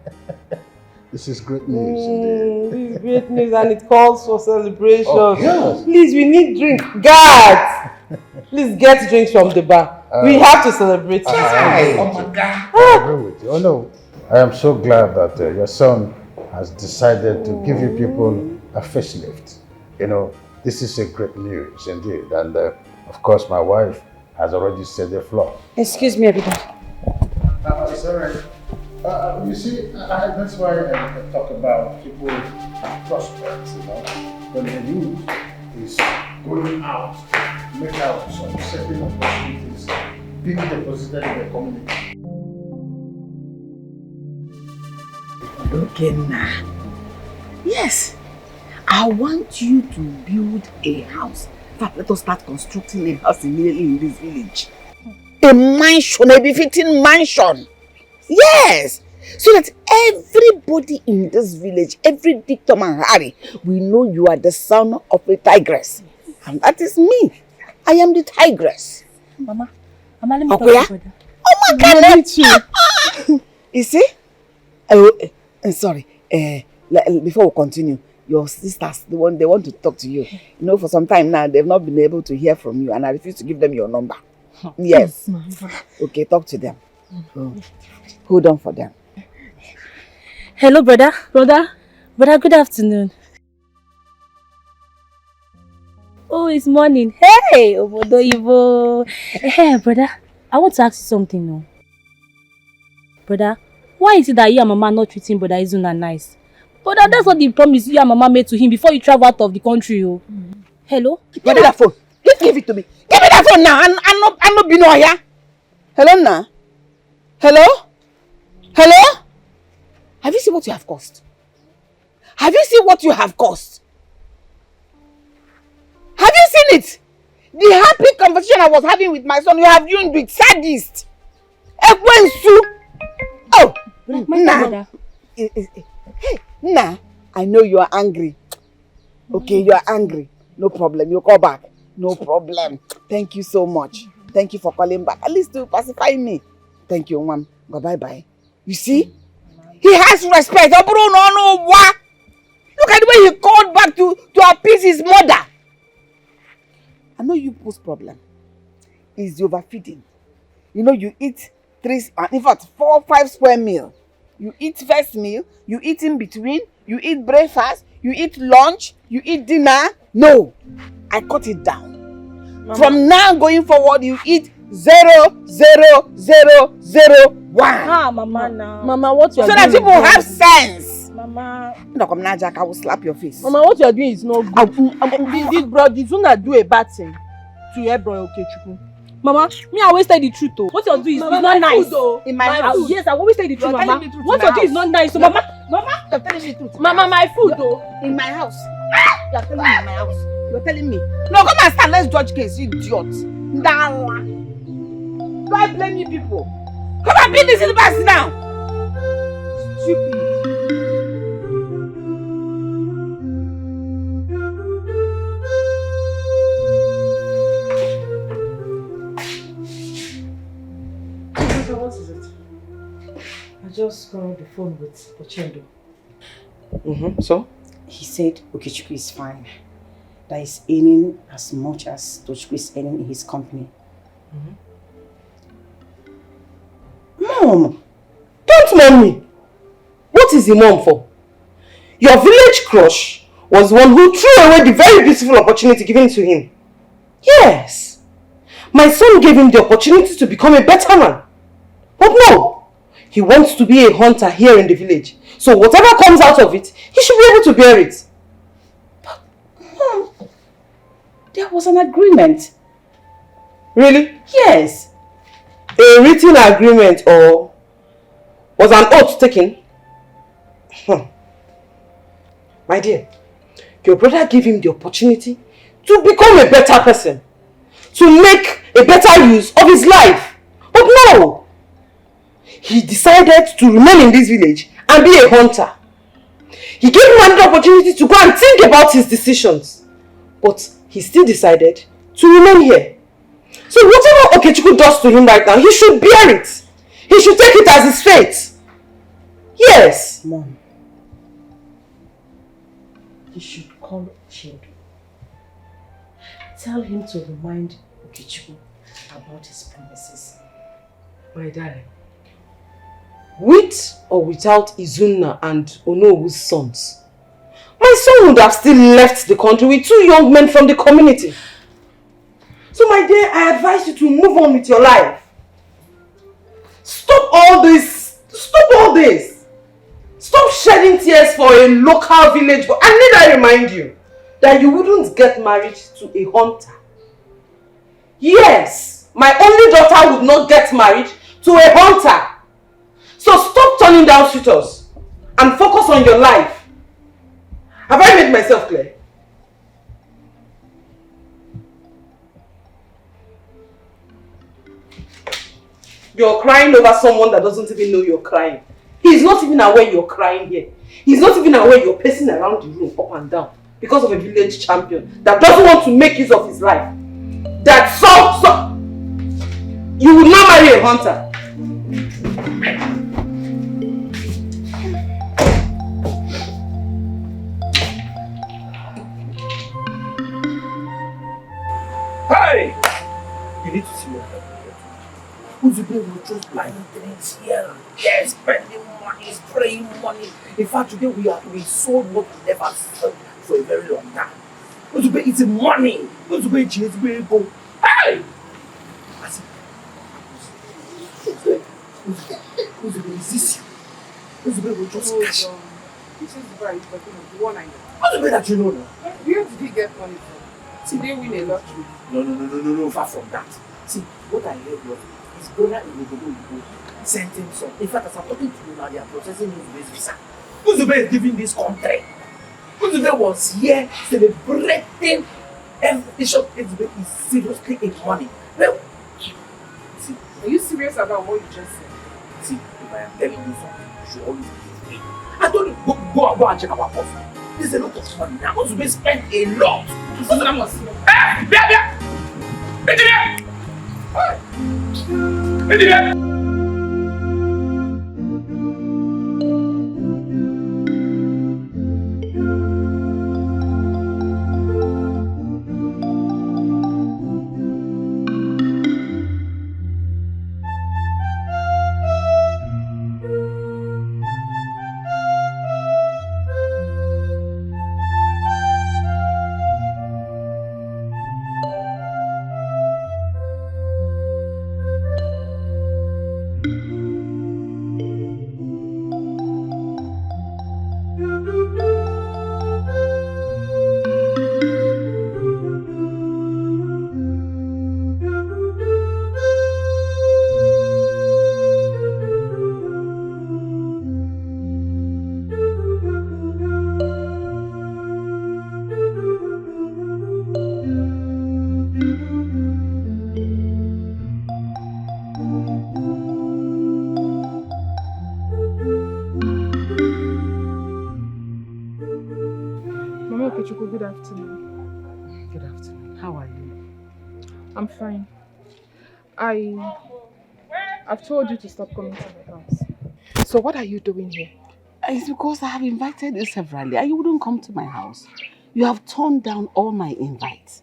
This is great news. This is great news and it calls for celebration. Oh, yes. Please, we need drink. God! Please get drinks from the bar. We have to celebrate this. Oh my God. I agree with you. Oh no, I am so glad that your son has decided to give you people a facelift. You know, this is a great news indeed. And of course, my wife has already set the floor. Excuse me, everybody. It's all right. You see, that's why I talk about people prospects, you know. When the youth is going out, make out some certain opportunities being deposited in the community. Okay, now. Yes, I want you to build a house. In fact, let us start constructing a house immediately in this village. A mansion, a befitting mansion. Yes, so that everybody in this village, every Dick, Tom and Harry, will know you are the son of a tigress. And that is me. I am the tigress. Mama, let me okay, talk to brother. Oh my God. You see? Sorry. Before we continue, your sisters, they want to talk to you. You know, for some time now, they've not been able to hear from you, and I refuse to give them your number. Yes. Okay, talk to them. Hold on for them. Hello, brother. Brother, good afternoon. Oh, it's morning. Hey, Obodo Ibo. Hey, brother, I want to ask you something now. Brother, why is it that you and Mama not treating Brother Izuna nice? Brother, that's what the promise you and Mama made to him before you travel out of the country. Oh. Hello? Give me that phone. Give it to me. Give me that phone now. I'm not being here. Hello, now. Hello? Hello? Have you seen what you have caused? Have you seen what you have caused? Have you seen it? The happy conversation I was having with my son, you have ruined with sadist. Ekwensu. Oh, nah. Hey, nah. I know you are angry. Okay, you are angry. No problem. You call back. No problem. Thank you so much. Thank you for calling back. At least to pacify me. Thank you, ma'am. Bye-bye. You see? He has respect. Look at the way he called back to appease his mother. I know you post problem. It's the overfeeding. You know, you eat 4 5 square meal. You eat first meal, you eat in between, you eat breakfast, you eat lunch, you eat dinner. No, I cut it down. Mama. From now going forward, you eat 0, 0, 0, 0, 1. Ah, Mama, now. Mama, what you are so doing? So that people have sense. Mama. No, come now, Jack, I will slap your face. Mama, what you are doing is not good. This bro, this one that do a bad thing to your bro, okay, Chuku. Mama, me I always tell the truth though. What you do is not nice. Food, in my house. Yes, I always tell the truth, Mama. What you do is not nice. So Mama, you're telling me the truth. Mama, my food though. In my house. You're telling me in my house. You're telling me. No, come and stand. Let's judge case, you idiot. Ndala. Do I blame you people? Come and beat the syllabus now. Stupid. What is it? I just got on the phone with Oendo. So? He said Okechukwu is fine. That he's earning as much as Tochukwu is earning in his company. Mom! Don't mom me! What is the mom for? Your village crush was one who threw away the very beautiful opportunity given to him. Yes! My son gave him the opportunity to become a better man. But no, he wants to be a hunter here in the village. So whatever comes out of it, he should be able to bear it. But, Mom, there was an agreement. Really? Yes. A written agreement or was an oath taken? My dear, your brother gave him the opportunity to become a better person, to make a better use of his life. But no! He decided to remain in this village and be a hunter. He gave him another opportunity to go and think about his decisions. But he still decided to remain here. So whatever Okechukwu does to him right now, he should bear it. He should take it as his fate. Yes. Mom, you should call Oendo. Tell him to remind Okechukwu about his promises. My darling, with or without Izunna and Onowu's sons, my son would have still left the country with 2 young men from the community. So my dear, I advise you to move on with your life. Stop all this. Stop all this. Stop shedding tears for a local village boy. And need I remind you that you wouldn't get married to a hunter. Yes, my only daughter would not get married to a hunter. So stop turning down suitors and focus on your life. Have I made myself clear? You're crying over someone that doesn't even know you're crying. He's not even aware you're crying here. He's not even aware you're pacing around the room up and down because of a village champion that doesn't want to make use of his life. That so you will not marry a hunter. Hey! You need to see what happened. Uzube will just buying things here. Yes, spending money, spraying money. In fact, today we sold what we never sold for a very long time. Uzube is money. Uzube is go. Hey! I said, Uzube, is this you? Uzube will just cash. This is the one I know. Uzube that you know now. Where did he get money from? Did they win a lottery? No, far from that. See, what I heard was his brother in Oendo sent him some. In fact, as I'm talking to you now, they are processing his visa. Uzube is giving this country. Uzube was here celebrating every Bishop Uzube is seriously in money. Well, see, Are you serious about what you just said? see, if I am telling you something, you should always believe me. I told you, go and check our boss. There's a lot of money now. Uzube spent a lot. Uzube must see. Hey, Bia! Mama Okechukwu, good afternoon. Good afternoon. How are you? I'm fine. I've told you to stop coming to my house. So what are you doing here? It's because I have invited you severally and you wouldn't come to my house. You have turned down all my invites.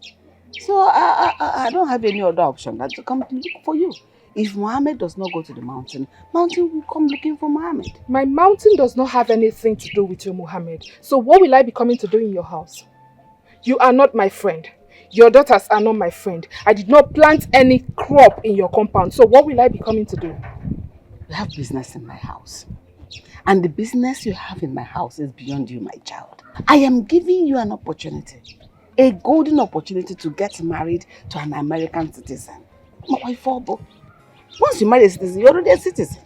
So I don't have any other option than to come to look for you. If Mohammed does not go to the mountain, mountain will come looking for Mohammed. My mountain does not have anything to do with your Mohammed. So what will I be coming to do in your house? You are not my friend. Your daughters are not my friend. I did not plant any crop in your compound. So what will I be coming to do? You have business in my house. And the business you have in my house is beyond you, my child. I am giving you an opportunity. A golden opportunity to get married to an American citizen. Once you marry a citizen, you're already a citizen.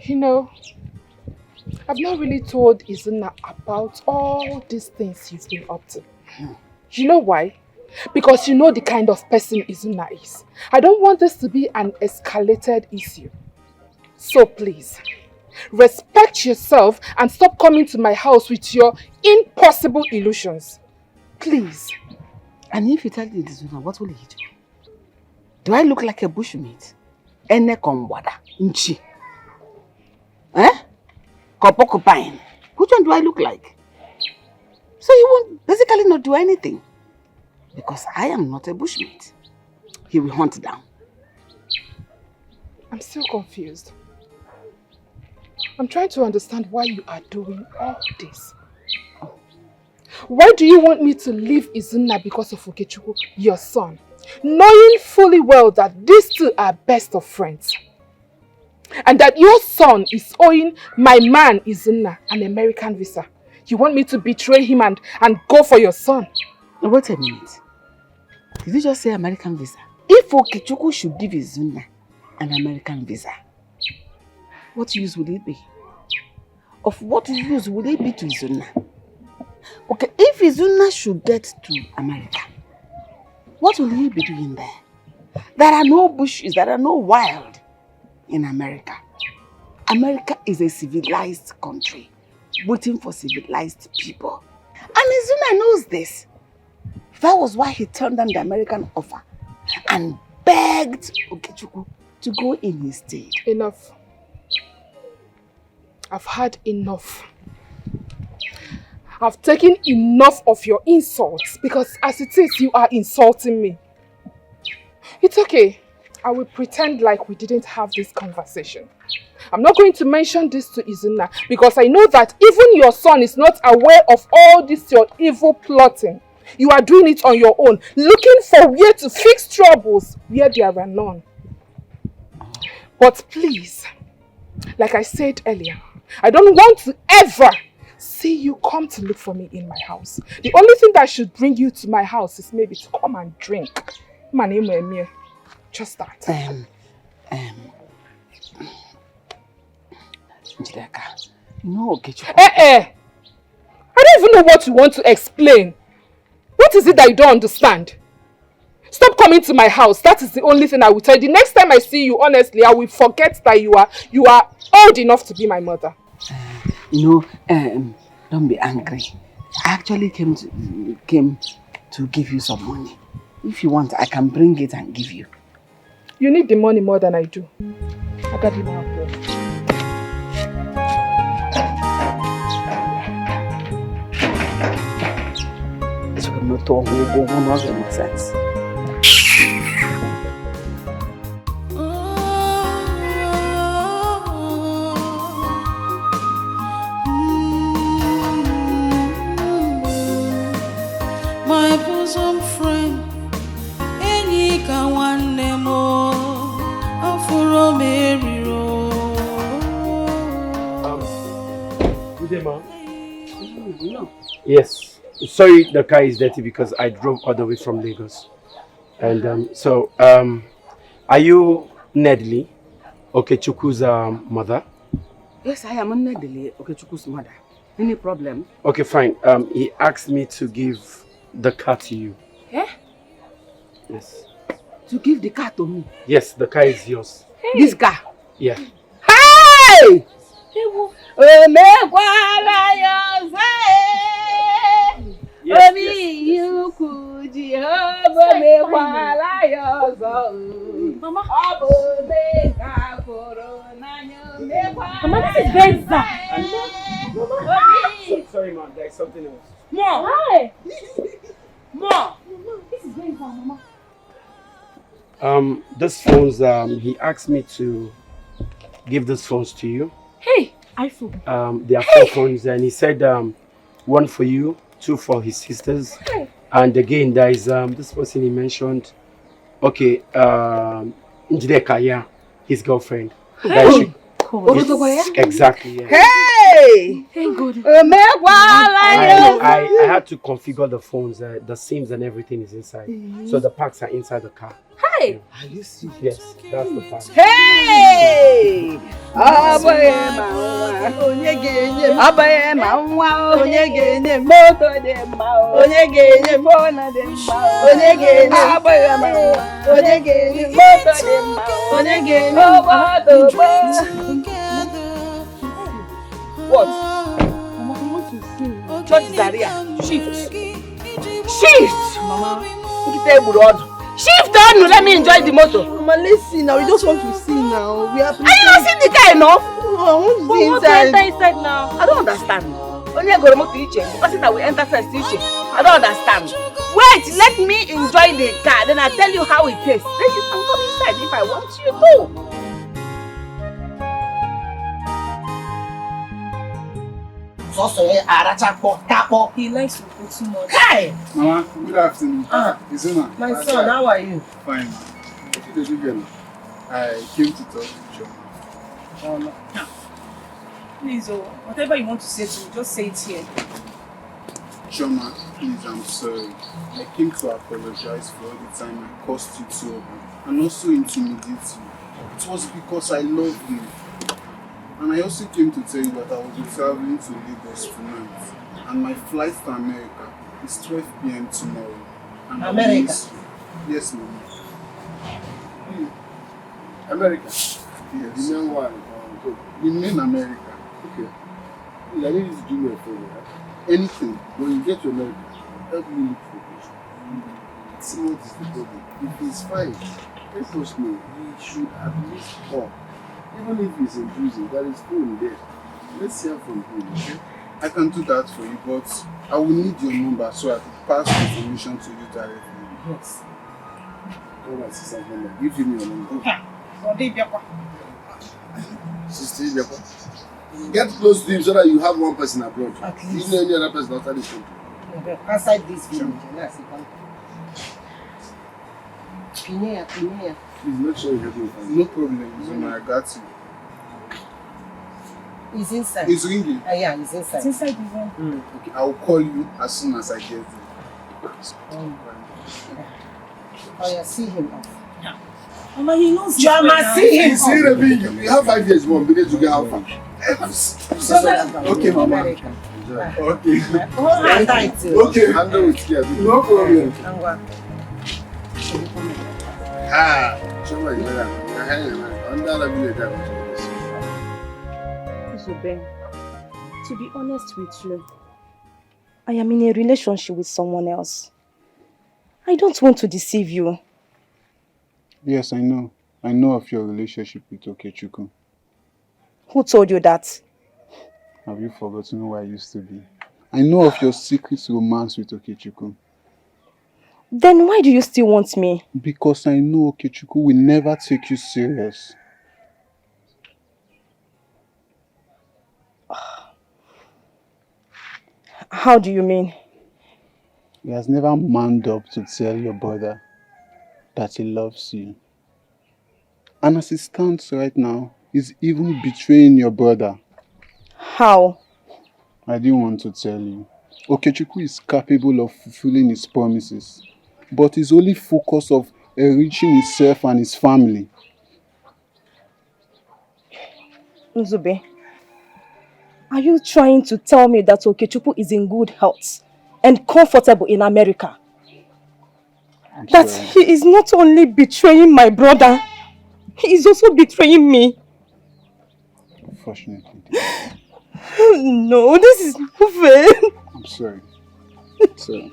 You know, I've not really told Izuna about all these things you've been up to. You know why? Because you know the kind of person Izuna is. I don't want this to be an escalated issue. So please, respect yourself and stop coming to my house with your impossible illusions. Please. And if you tell the Izuna, what will he do? Do I look like a bushmeat? Ene komwada, nchi. Eh? Kopokopine. Which one do I look like? So he won't basically not do anything. Because I am not a bushmeat. He will hunt down. I'm still confused. I'm trying to understand why you are doing all this. Why do you want me to leave Izuna because of Okechukwu, your son? Knowing fully well that these two are best of friends. And that your son is owing my man Izuna an American visa. You want me to betray him and go for your son? Now wait a minute. Did you just say American visa? If Okechukwu should give Izuna an American visa, what use would it be? Of what use would it be to Izuna? Okay, if Izuna should get to America, what will he be doing there? There are no bushes, there are no wild in America. America is a civilized country, waiting for civilized people. And Izuna knows this. That was why he turned down the American offer and begged Okechukwu to go in his stead. Enough. I've had enough. I've taken enough of your insults because as it is, you are insulting me. It's okay. I will pretend like we didn't have this conversation. I'm not going to mention this to Izuna because I know that even your son is not aware of all this your evil plotting. You are doing it on your own, looking for where to fix troubles where there are none. But please, like I said earlier, I don't want to ever see you come to look for me in my house. The only thing that should bring you to my house is maybe to come and drink. My name is Emir. Just that. Njideka, you know Okechukwu. I don't even know what you want to explain. What is it that you don't understand? Stop coming to my house. That is the only thing I will tell you. The next time I see you, honestly, I will forget that you are old enough to be my mother. Don't be angry. I actually came to give you some money. If you want, I can bring it and give you. You need the money more than I do. I got you now. It's not make sense. My bosom friend, Enika one nemo, Afuro Mary Good day, ma'am. No. Yes. Sorry, the car is dirty because I drove all the way from Lagos. And are you Nedley, Okechukwu's mother? Yes, I am Nedley, Okechukwu's mother. Any problem? Okay, fine. He asked me to give the car to you. Eh? Yes. To give the car to me? Yes, the car is yours. Hey. This car? Yeah. Hey! Mama, this is Benza. Sorry, ma'am. There's something else. Mom! Hi! Mom! This is Benza, Mama. These phones, he asked me to give these phones to you. Hey, iPhone. There are 4 phones, and he said 1 for you, 2 for his sisters. Hey. And again, there is this person he mentioned. Okay, Njideka, yeah, his girlfriend. Hey. Yes, exactly, yeah. Hey! Hey, good. I had to configure the phones, the SIMs and everything is inside. So the packs are inside the car. Hey! Are you serious? Yes, that's the pack. Hey! What? Mama, I want to sing. Church Zaria. Shift. Shift! Mama. Shift on, let me enjoy the motor. Mama, let's see now. We just want to see now. We are. Are you not seeing the car enough? No, I want to see inside now. I don't understand. Only I go to motor teacher. The person that will enter first teacher. I don't understand. Wait, let me enjoy the car. Then I'll tell you how it tastes. Then you can come inside if I want you to. He likes to put too much. Hey! Mama, good afternoon. Izuna. My son, how are you? Fine, ma. What did you get? I came to talk to John. Please, whatever you want to say to me, just say it here. Choma, please, I'm sorry. I came to apologize for all the time I caused you trouble and also intimidate you. It was because I love you. And I also came to tell you that I will be traveling to Lagos tonight. And my flight to America is 12 p.m. tomorrow. And America? Yes, Mama. America? Yes. The main one? The main America. Okay. I need you to do me a favor. Anything. When you get to America, help me look for this. See what is the problem. If he's fine, let us know. He should at least talk. Even if he's in prison, there is phone there. Let's hear from him, okay? I can do that for you, but I will need your number so I can pass the information to you directly. Yes. Call my sister's number. Give him your number. Sister Ibiakwa. Get close to him so that you have one person abroad. At You least. know any other person outside this country. Outside this village. Yes, you can. Pinea. Please make sure you help me find No problem, Zuma, I got you. He's inside. It's ringing. Yeah, he's inside. It's inside the room. Okay, I will call you as soon as I get there. Oh yeah, see him off. Mama, he knows Chama, see him. See the thing. You have 5 years more because you get how far. Okay, Mama. Okay. Okay. Handle with care. No problem. Chama, you better. Zubby, to be honest with you, I am in a relationship with someone else. I don't want to deceive you. Yes, I know. I know of your relationship with Okechukwu. Who told you that? Have you forgotten who I used to be? I know of your secret romance with Okechukwu. Then why do you still want me? Because I know Okechukwu will never take you serious. How do you mean? He has never manned up to tell your brother that he loves you. And as it stands right now, he's even betraying your brother. How? I didn't want to tell you. Okechukwu is capable of fulfilling his promises, but his only focus of enriching himself and his family. Zubby, are you trying to tell me that Okechukwu is in good health and comfortable in America? That he is not only betraying my brother, he is also betraying me. Unfortunately. No, this is not fair. I'm sorry. Sorry.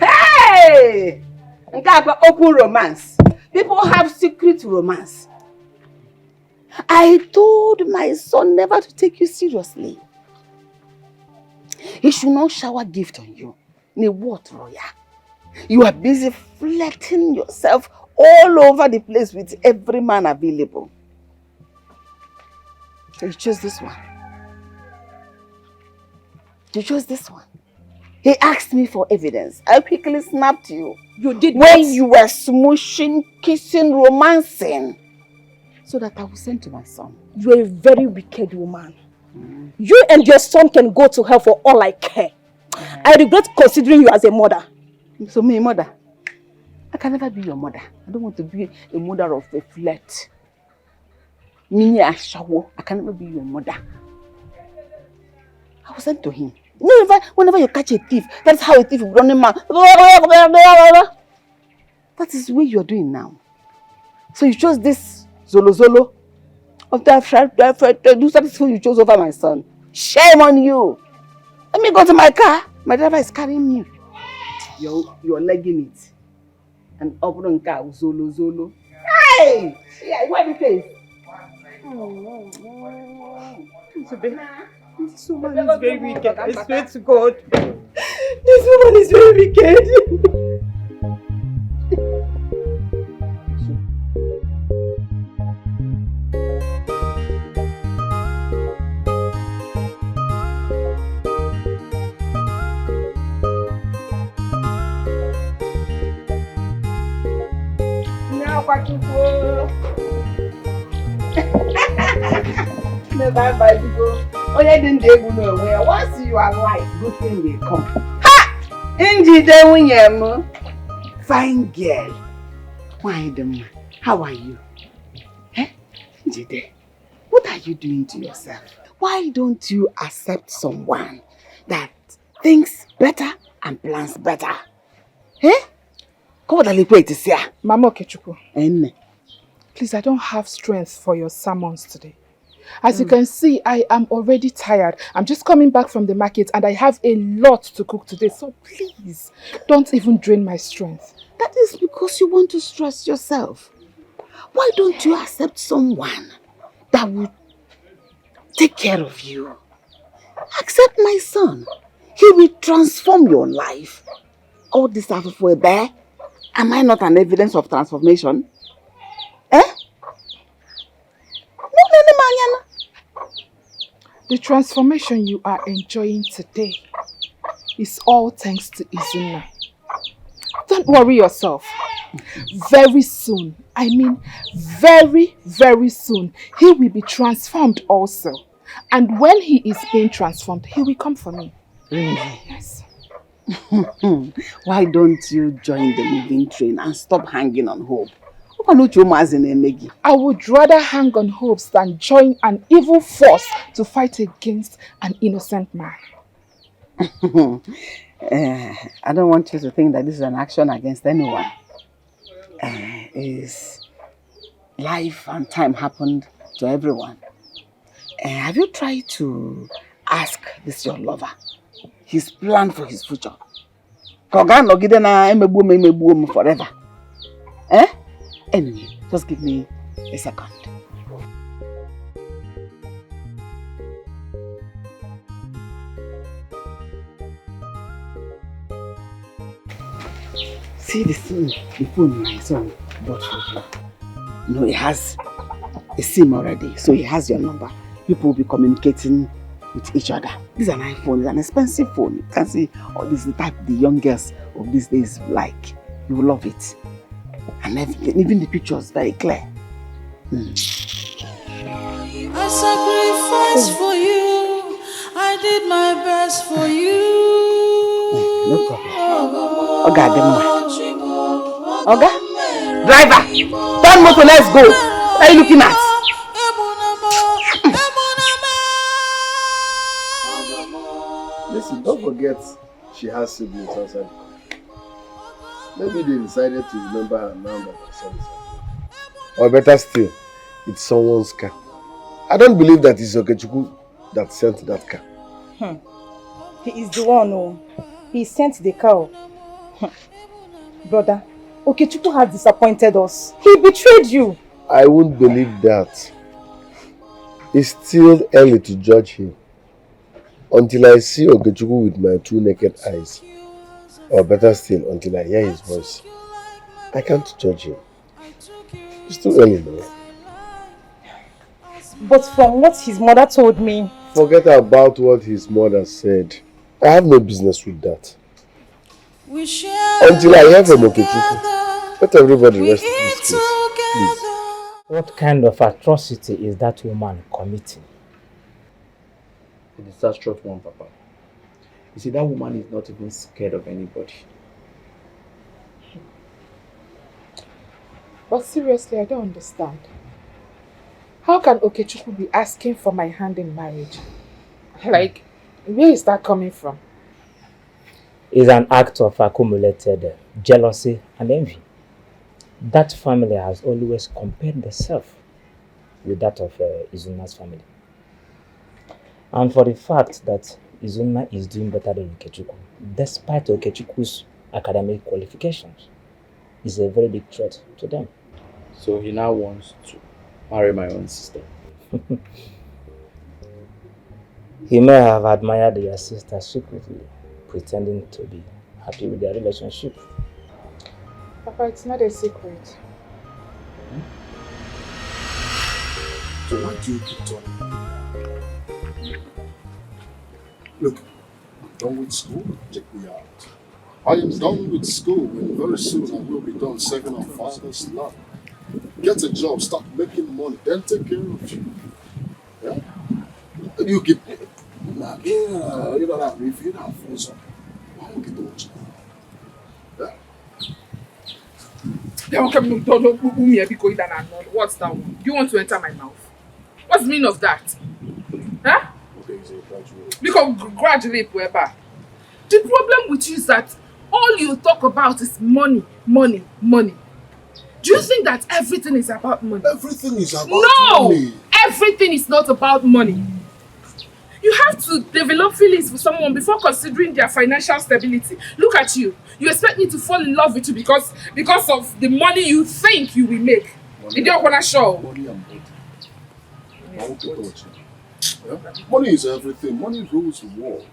Hey! Open romance. People have secret romance. I told my son never to take you seriously. He should not shower gift on you. What, Roya? You are busy flirting yourself all over the place with every man available. So you chose this one. You chose this one. He asked me for evidence. I quickly snapped you. You did when what? You were smooshing, kissing, romancing. So that I will send to my son. You're a very wicked woman. You and your son can go to hell for all I care. I regret considering you as a mother. So me, mother? I can never be your mother. I don't want to be a mother of a flirt. Me, a shower. I can never be your mother. I will send to him. Whenever you catch a thief, that's how a thief will run him out. That is what you are doing now. So you chose this Zolo. After do something you chose over my son. Shame on you. Let me go to my car. My driver is carrying me. You're legging it. And opening car Zolo. Hey! Yeah, what is this? This woman is very wicked. I swear to God. This woman is very wicked. Bye, people. Oh, yeah, didn't they go nowhere? Once you are alive, good thing will come. Ha! Fine girl. Why the man? How are you? Eh? Njide, what are you doing to yourself? Why don't you accept someone that thinks better and plans better? Eh? Come on, Mama Okechukwu. Please, I don't have strength for your sermons today. As you can see, I am already tired. I'm just coming back from the market and I have a lot to cook today. So please, don't even drain my strength. That is because you want to stress yourself. Why don't you accept someone that will take care of you? Accept my son. He will transform your life. All this stuff for a bear. Am I not an evidence of transformation? Eh? The transformation you are enjoying today is all thanks to Izuna. Don't worry yourself. Very soon, I mean very, very soon, he will be transformed also. And when he is being transformed, he will come for me. Really? Yes. Why don't you join the moving train and stop hanging on hope? I would rather hang on hopes than join an evil force to fight against an innocent man. I don't want you to think that this is an action against anyone. Life and time happened to everyone. Have you tried to ask this your lover his plan for his future? Forever. Anyway, just give me a second. See the phone my son bought for you. No, he has a SIM already, so he has your number. People will be communicating with each other. This is an iPhone, it's an expensive phone. You can see all this is the type the young girls of these days like. You will love it. And even the pictures very clear. I sacrificed for you. I did my best for you. No problem. Oga, Oga, driver, turn motor, let's go. What are you looking at? Listen, don't forget she has siblings outside. Maybe they decided to remember her now that her son is happy. Or better still, it's someone's car. I don't believe that it's Okechukwu that sent that car. He is the one who he sent the car. Brother, Okechukwu has disappointed us. He betrayed you. I won't believe that. It's still early to judge him. Until I see Okechukwu with my two naked eyes. Or better still, until I hear his voice. I can't judge him. It's too early now. But from what his mother told me... Forget about what his mother said. I have no business with that. Until I hear from Okechukwu, let everybody rest in peace, please. What kind of atrocity is that woman committing? A disastrous one, Papa. You see, that woman is not even scared of anybody. But seriously, I don't understand. How can Okechukwu be asking for my hand in marriage? Like, where is that coming from? It's an act of accumulated jealousy and envy. That family has always compared themselves with that of Izuna's family. And for the fact that Izuna is doing better than Okechukwu, despite Okechukwu's academic qualifications, is a very big threat to them. So he now wants to marry my own sister. He may have admired your sister secretly, pretending to be happy with their relationship. Papa, it's not a secret. So why do you keep talking? Look, I'm done with school. Check me out. I am done with school, and very soon I will be done serving our father's land. Get a job, start making money, then take care of you. Yeah? You keep. Nah, you know that if you're not friends, why don't you do it? What's that one? You want to enter my mouth? What's the meaning of that? Huh? Okay, so graduate. Because graduate, whoever. The problem with you is that all you talk about is money, money, money. Do you think that everything is about money? Everything is about money. No! Everything is not about money. You have to develop feelings for someone before considering their financial stability. Look at you. You expect me to fall in love with you because of the money you think you will make. Money and body. Yeah? Money is everything. Money rules the world.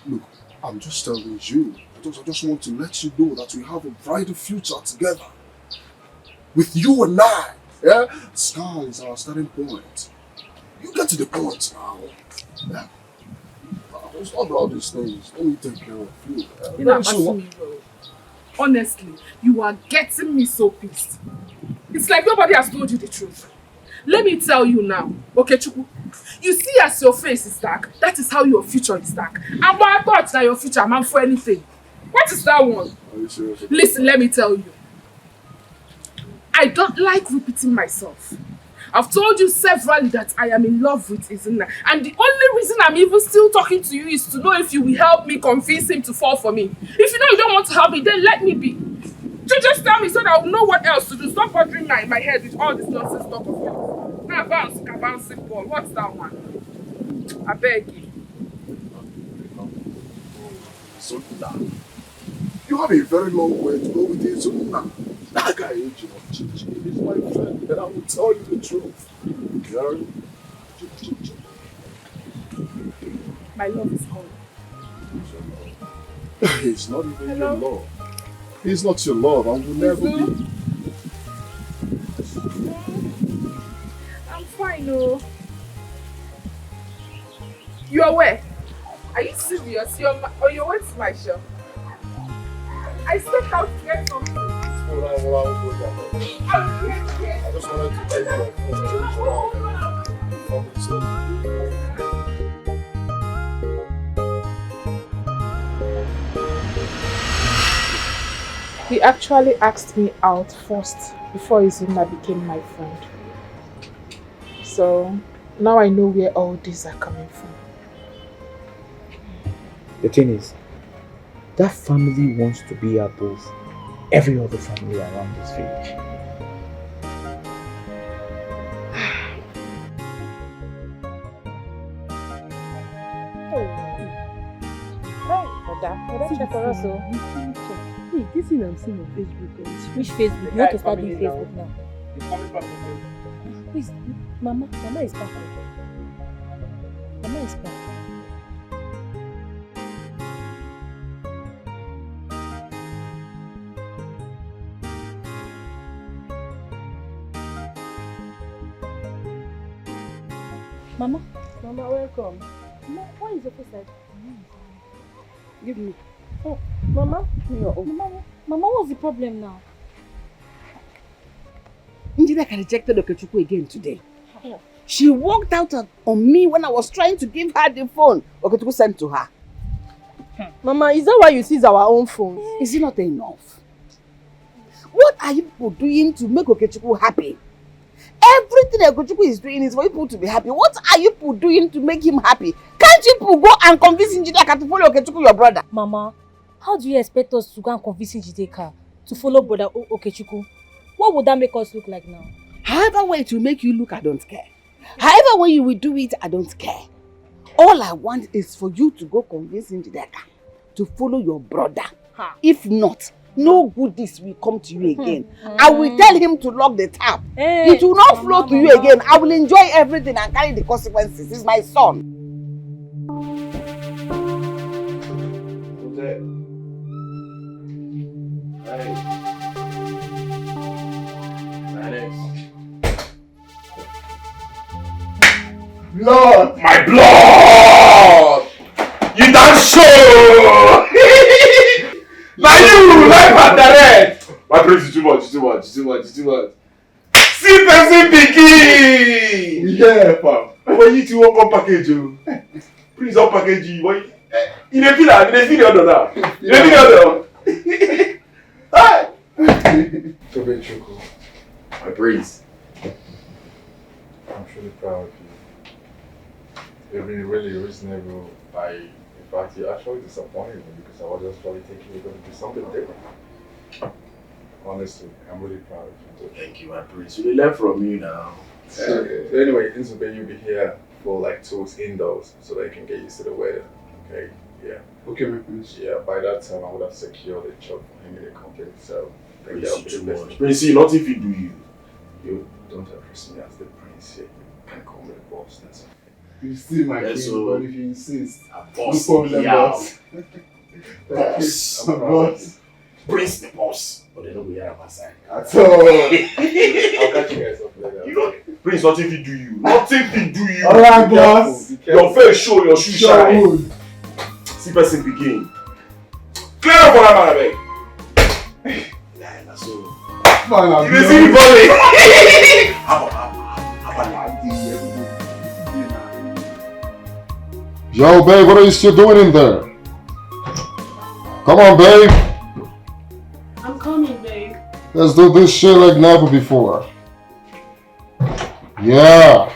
Look, I'm just telling you. I just want to let you know that we have a brighter future together. With you and I. Yeah? Sky is our starting point. You get to the point now. Yeah. It's not all these things. Let me take care of you. Very soon. Honestly, you are getting me so pissed. It's like nobody has told you the truth. Let me tell you now, okay, Chukwu. You see as your face is dark, that is how your future is dark. And I thought that your future man for anything. What is that one? Are you serious? Listen, let me tell you. I don't like repeating myself. I've told you severally that I am in love with Izuna. And the only reason I'm even still talking to you is to know if you will help me convince him to fall for me. If you know you don't want to help me, then let me be. Just tell me so that I'll know what else to do. Stop bothering my head with all this nonsense talk of yours. Now bouncing ball. What's that one? I beg you. Izuna. You have a very long way to go with Izuna. That guy ain't you know, Chichi. He's my friend, and I will tell you the truth. You heard me? My love is gone. It's not even your love. He's not your love and will never be. I'm fine, oh. You're where? Are you serious? You're on your way to my shop? I stepped out to get something. I just wanted to take my phone, change around. He actually asked me out first before Izuna became my friend. So now I know where all these are coming from. The thing is, that family wants to be above every other family around this village. Hey, this thing I'm seeing on Facebook. Which Facebook? You want to start doing Facebook now? Please, Mama is back. Mama is back. Mama, welcome. Mama, why is your face like? Give me. Oh, Mama, Mama, what's the problem now? Njideka rejected Okechukwu again today. She walked out on me when I was trying to give her the phone Okechukwu sent to her. Mama, is that why you seize our own phones? Is it not enough? What are you people doing to make Okechukwu happy? Everything Okechukwu is doing is for people to be happy. What are you people doing to make him happy? Can't you people go and convince Njideka to follow Okechukwu, your brother? Mama, how do you expect us to go and convince Njideka to follow brother Okechukwu? What would that make us look like now? However way to make you look, I don't care. However way you will do it, I don't care. All I want is for you to go convince Njideka to follow your brother. If not, no goodies will come to you again. I will tell him to lock the tap. It will not flow to you again. I will enjoy everything and carry the consequences. He's my son. Blood! My blood! You don't show! Now you like my direct! My praise is too much. See person picky! Yeah, fam. When you two won't come package you. Please don't package you. You don't feel that? You don't feel the other now? You don't feel the other? Hi! Zubby Chukwu, my praise. I'm truly proud of you. You've been really reasonable. In fact, you actually disappointed me because I was just probably thinking you're going to do something different. Honestly, I'm really proud of you. Thank you, my praise. You learn from you now. So anyway, in Zubby, you'll be here for like 2 weeks indoors so that you can get used to the weather. Okay? Yeah. Okay, my prince. Yeah, by that time I would have secured a job for him in the company. So thank you too much. Prince, not if you do you. You don't address me as the prince here. You can call me the boss. That's okay. You still my king, so but if you insist, boss, no problem, boss. Boss. Prince the boss. But they don't be here on my side. At all. I'll catch you guys up later. You know. Prince, nothing fit do you. Nothing fit do you. Alright, boss. Your face show, your shoe shine. See person begin. Clear up for that man, abeg. Nah, so. You dey see me volley. Yo, babe, what are you still doing in there? Come on, babe. I'm coming, babe. Let's do this shit like never before. Yeah.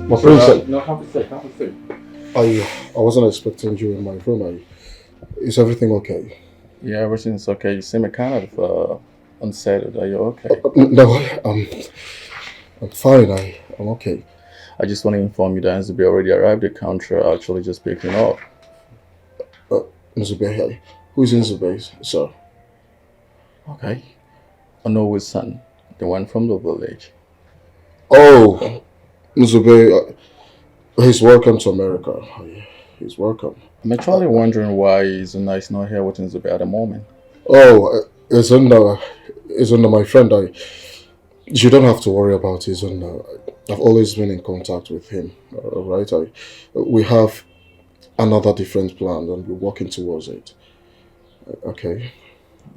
My friend said. No, have a seat. I wasn't expecting you in my room. Is everything okay? Yeah, everything's okay. You seem kind of unsettled. Are you okay? No, I'm fine. I'm okay. I just want to inform you that Zubby already arrived at the country. Actually, just picking up. Zubby, who's in Zubby, sir? Okay. Ono's son, the one from the village. Oh, Zubby, he's welcome to America. He's welcome. I'm actually wondering why Izuna is not here with Zubby at the moment. Oh, it's under my friend. You don't have to worry about Izuna. I've always been in contact with him. Right? We have another different plan and we're working towards it. Okay.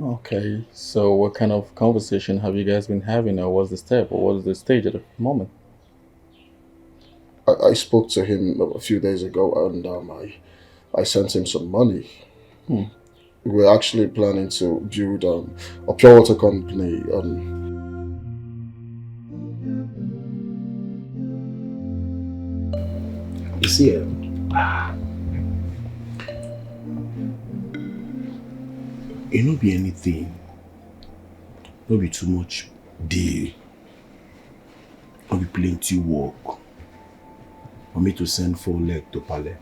Okay. So, what kind of conversation have you guys been having, or what's the step, or what's the stage at the moment? I spoke to him a few days ago and I sent him some money. We're actually planning to build a pure water company. You see, it no be anything. No be too much deal. No be plenty work. For me to send 4 legs to Palais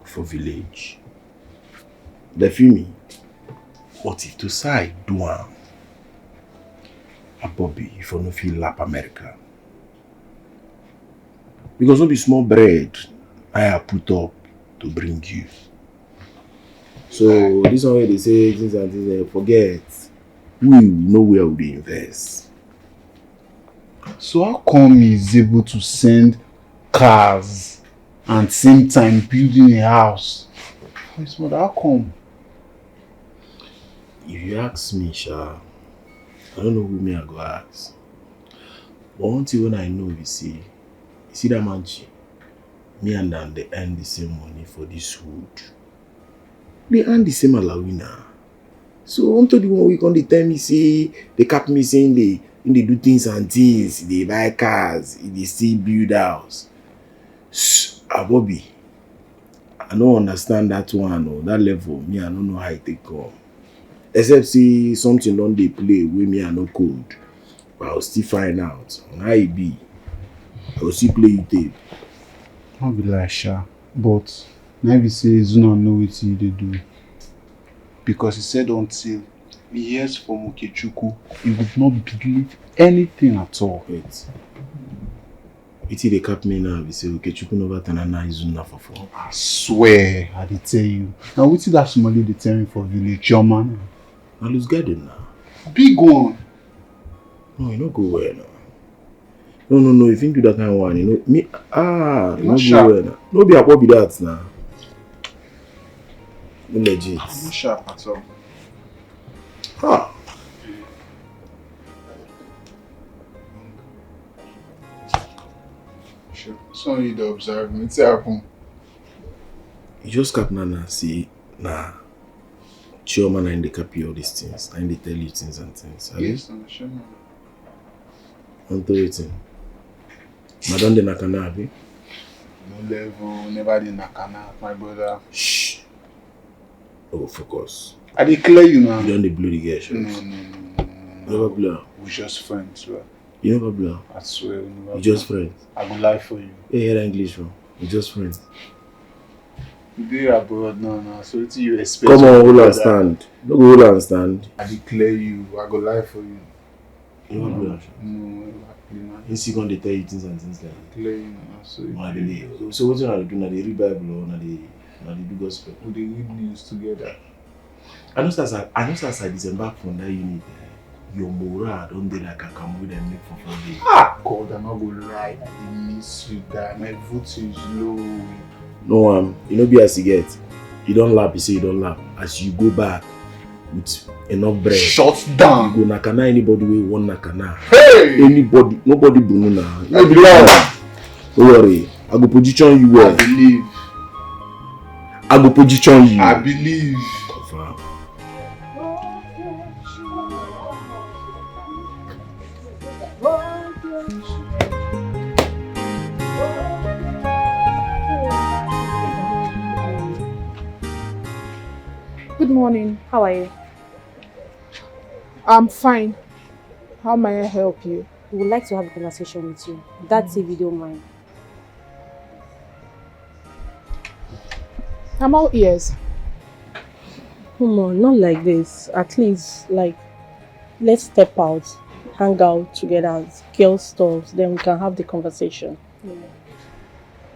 for village. They feel me. But if to say do a Bobby, if I no feel lap America. Because no be small bread I have put up to bring you. So this one where they say things and things, forget. We know where we invest. So how come he's able to send cars and same time building a house? His mother, how come? If you ask me, Sha, I don't know who me I go ask. But one thing when I know you see that man, me and them they earn the same money for this wood. They earn the same alawina. So until the 1 week on the time me say they cap me saying they do things and things, they buy cars, they still build house. Bobby, I don't understand that one or that level. Me, I don't know how it take come. Except see something on they play with me, I no code. But I'll still find out how it be. I will still play you tape. I'll be like Sha, but now we say Zuna know what they do. Because he said until he hears from Okechukwu, he would not believe anything at all. Wait. It's they cap me now, we say Okechukwu never turn and now Zuna for 4. I swear, I did tell you. Now what is that Somali they tell me for village, your man? I lose garden now. Big one. No, you don't go where now. No, if you do that kind of one, you know, me, you don't go where now. No be a be that now. No legit. I'm not sharp at all. Sure. Sorry to observe me. It's happen. You just cap Nana see, nah. Chioma and they copy all these things. And they tell you things and things. Yes, I'm sure. I'm waiting. Madam de Nakana, abi? No level, never did Nakana, my brother. Shh. Oh, focus. I declare you now. You don't blow the girl, sure? No. Never blow. We're just friends, bro. You never blow? I swear, we never. You just friends? I will lie for you. Hey, hear English, bro. You just friends. You do abroad now, so what do you expect? Come on, hold and stand. No go hold and stand. I declare you, I go lie for you. You never blow? No. He's going to tell you things and things like that. Declare you now, so. So what you are doing? Now they read Bible or now they do gospel? We read news together. I know that I disembark from that unit. your morale don't be like a camel and make for 4 days. Ah, God, I'm not going to lie. I miss you, guy. My vote is low. No, you know, be as you get. You don't laugh, you say you don't laugh. As you go back with enough bread. Shut down. You go nakana anybody we want nakana. Hey! Anybody, nobody bununa. Don't worry. I go position you well. I believe. I go position you. I believe. Confirm. Good morning. How are you? I'm fine. How may I help you? We would like to have a conversation with you. That's if you don't mind. I'm all ears. Come on, not like this. At least, like, let's step out, hang out together, girl stuff, then we can have the conversation. Yeah.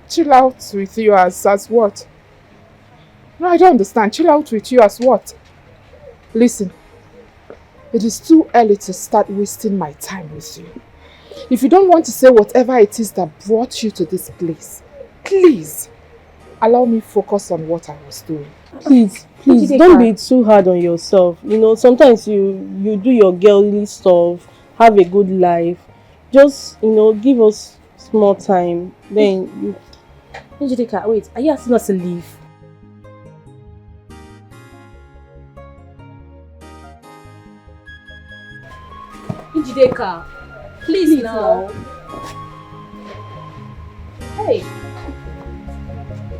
Chill out with you as what? No, I don't understand. Chill out with you as what? Listen, it is too early to start wasting my time with you. If you don't want to say whatever it is that brought you to this place, please allow me focus on what I was doing. Please, don't be too hard on yourself. You know, sometimes you do your girly stuff, have a good life. Just, you know, give us small time. Then you... Dikeh, wait, are you asking us to leave? Dikeh, please now. Hey, I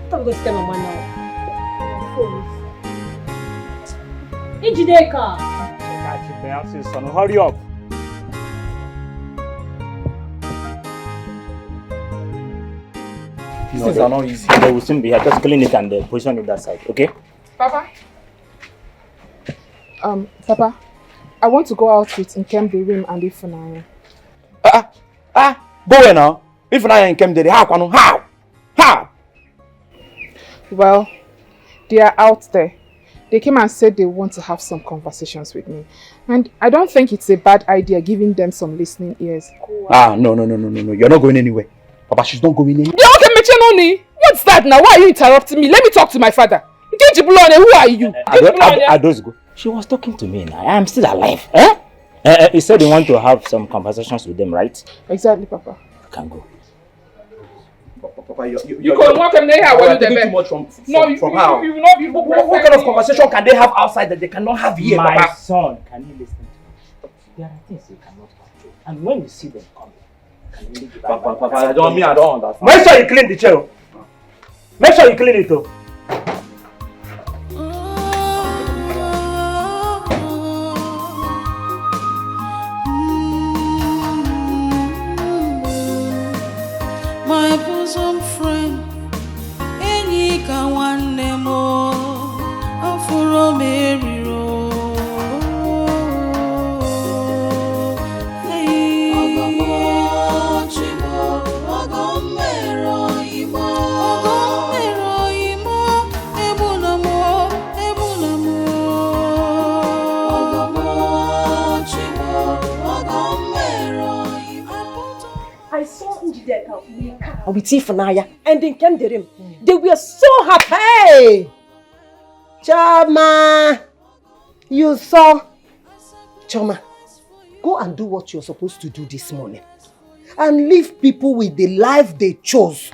thought we were going to tell Mama now. Dikeh! Hurry up! Things are not easy. They will soon be here. Just clean it and position it that side, okay? Papa? Papa, I want to go out with Nkemdirim and Ifunanya. Go away now. Ifunanya and Nkemdirim, how? Well, they are out there. They came and said they want to have some conversations with me. And I don't think it's a bad idea giving them some listening ears. No. You're not going anywhere. Papa, she's not going anywhere. What's that now? Why are you interrupting me? Let me talk to my father. Who are you? She was talking to me now. I am still alive. He said he want to have some conversations with them, right? Exactly, Papa. You can go. Papa, you can walk them there. You're taking too much from how? You will not be. What kind of conversation can they have outside that they cannot have here, My Papa? son, can you listen to me? There are things you cannot control. And when you see them coming, can you leave Papa, I don't understand. Make sure you clean the chair. Make sure you clean it too. My bosom friend, any can one more, I'm for Mary. With Ifunanya and then Nkemdirim. They were so happy. Hey! Choma! You saw? Choma, go and do what you're supposed to do this morning. And leave people with the life they chose.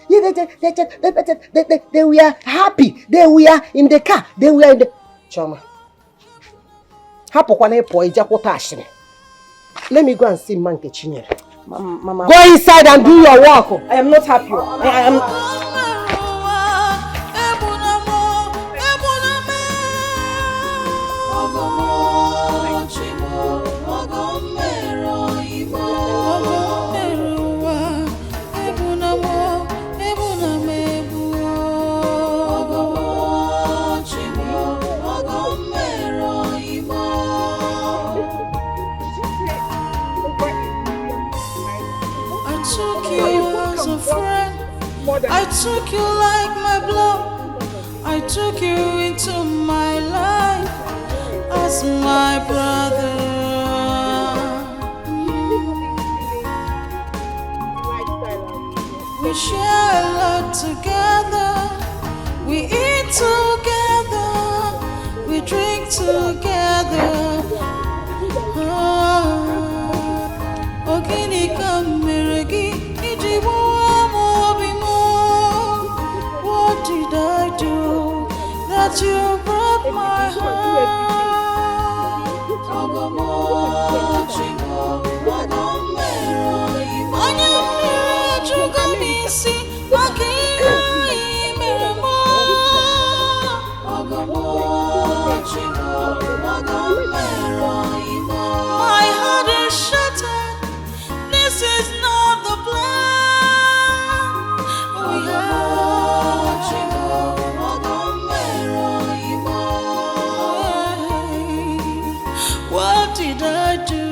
Yeah, they were happy. They were in the car. They were in the... Choma. Let me go and see Manke Chinyere. Mama. Go inside and do your work. I am not happy. I am... I took you like my blood. I took you into my life as my brother. together, we drink together. Ogini kameregi, ijibu amobimo. What did I do that you brought my heart? Ogamo, chingo, ogamero, onyamire chugamisi, makia imeremo. Ogamo, chingo, ogamero, my heart is shattered. This is not the plan. We have chingo, ogamero, what did I do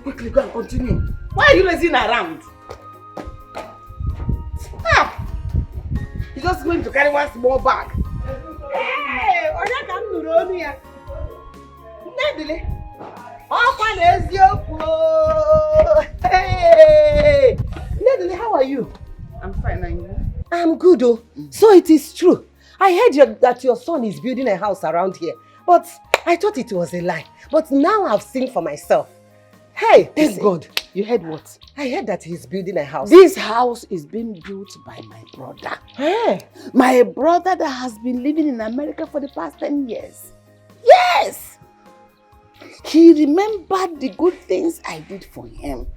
quickly go and continue. Why are you lazing around? Ah! You're just going to carry one small bag. Hey! Oya ka m nụrụ onu ya. Nnedile. Ọkwa n'eziokwu. Hey! Nnedile, how are you? I'm fine, and you? I'm good, oh. So it is true. I heard that your son is building a house around here. But I thought it was a lie. But now I've seen for myself. Hey, thank God. You heard what? I heard that he's building a house. This house is being built by my brother. Hey. My brother that has been living in America for the past 10 years. Yes! He remembered the good things I did for him.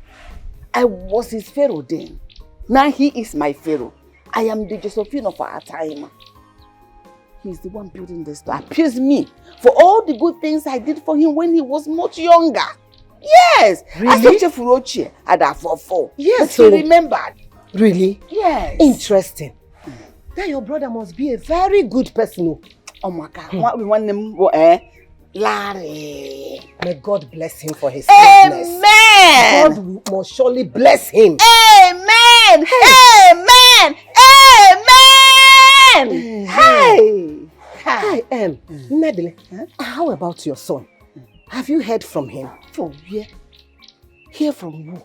I was his pharaoh then. Now he is my pharaoh. I am the Josephine of our time. He's the one building this to appease me for all the good things I did for him when he was much younger. Yes! Really? As such a furochi at a 4-4. Yes, but so he remembered. Really? Yes. Interesting. Then your brother must be a very good person. Oh my God. What we want them Larry. May God bless him for his Amen. goodness. God must surely bless him. Amen. Hey. Amen. Amen. Hey. Hi, Nadine, how about your son? Have you heard from him? From where? Hear from who?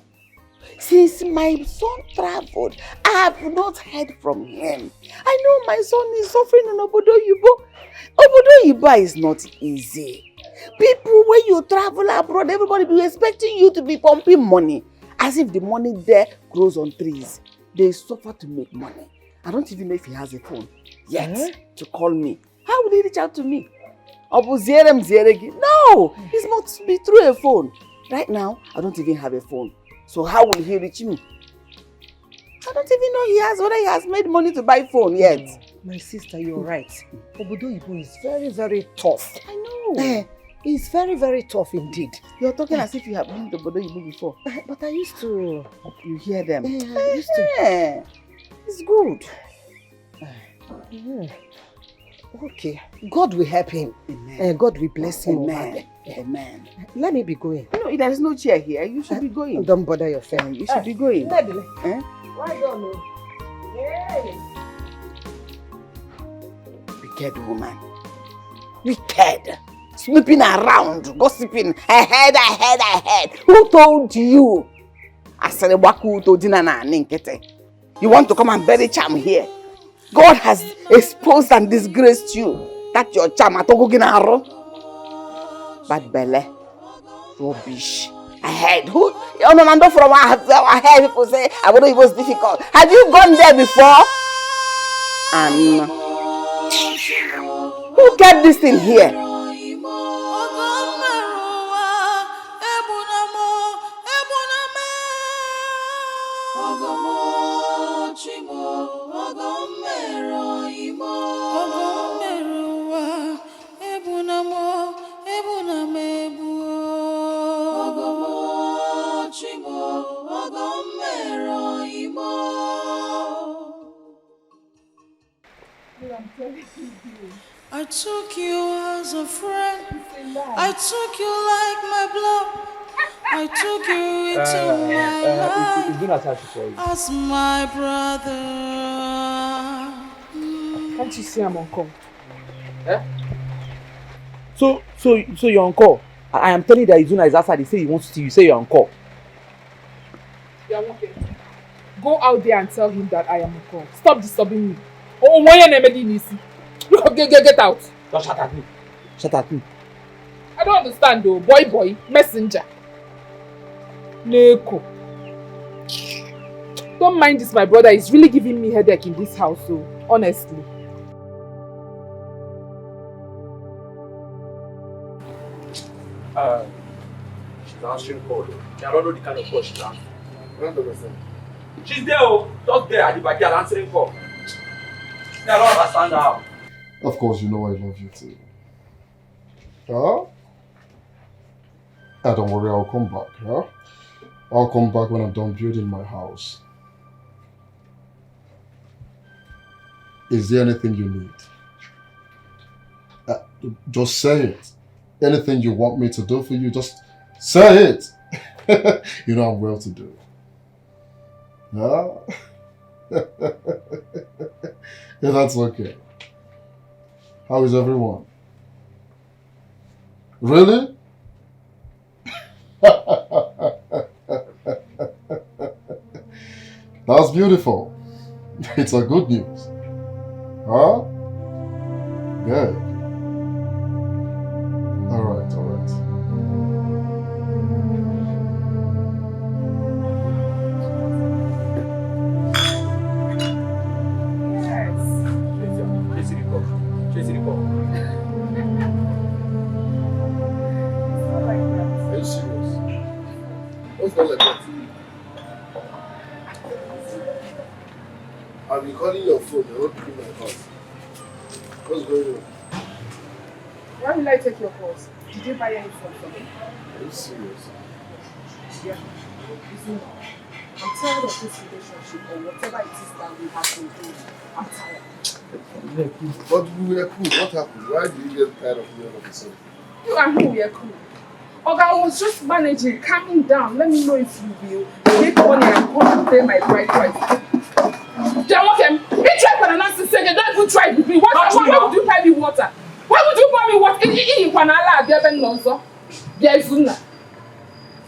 Since my son traveled, I have not heard from him. I know my son is suffering in Obodo Yibo. Obodo Yibo is not easy. People, when you travel abroad, everybody be expecting you to be pumping money. As if the money there grows on trees. They suffer to make money. I don't even know if he has a phone yet to call me. How will he reach out to me? No, it must be through a phone. Right now, I don't even have a phone. So how will he reach me? I don't even know whether he has made money to buy phone yet. My sister, you're right. Obodo Yibo is very, very tough. I know. It's very, very tough indeed. You're talking as if you have been to Obodo Yibo before. But I used to. You hear them? I used to. It's good. Okay. God will help him. Amen. God will bless him. Amen. Amen. Let me be going. No, there is no chair here. You should be going. Don't bother your friend. You should be going. Why don't you? Wicked woman. Wicked. Snooping around, gossiping. I heard. Who told you? I said, you want to come and bury charm here? God has exposed and disgraced you. That's your charm. Bad belly. Rubbish. I heard. Who? No, from I heard people say, I wonder it was difficult. Have you gone there before? And who kept this thing here? I took you as a friend. I took you like my blood. I took you into my life as my brother. Can't you see I'm on call? So you're on call. I am telling you that Izuna is outside. He say he wants to see you. Say you're on call. Yeah, okay. Go out there and tell him that I am on call. Stop disturbing me. Oh, why you look, get out. Don't shout at me. Shout at me. I don't understand though. Boy, messenger. Neko. Don't mind this, my brother. He's really giving me headache in this house, so honestly. She's answering call. I don't know the kind of call she's answering. I don't understand. She's there, just there at the backyard answering call. I don't understand how. Of course, you know I love you too. Huh? Don't worry, I'll come back, huh? I'll come back when I'm done building my house. Is there anything you need? Just say it. Anything you want me to do for you, just say it. You know I'm well to do. No? Yeah, that's okay. How is everyone? Really? That's beautiful. It's a good news. Huh? Good. Alright, alright. Are you serious? What's not like that? I've been calling your phone, I won't pick my calls. What's going on? Why will I take your calls? Did you buy any phone from me? Are you serious? Yeah. Listen, I'm tired of this relationship or whatever it is that we have been doing. I'm tired. But we were cool. What happened? Why did you get tired of me all of a sudden? You and him were cool. Oga, I was just managing, calming down. Let me know if you will make money and come to pay my bride price. He tried for the nonsense saying, don't even try with me. Why would you buy me water? Why would you buy me water?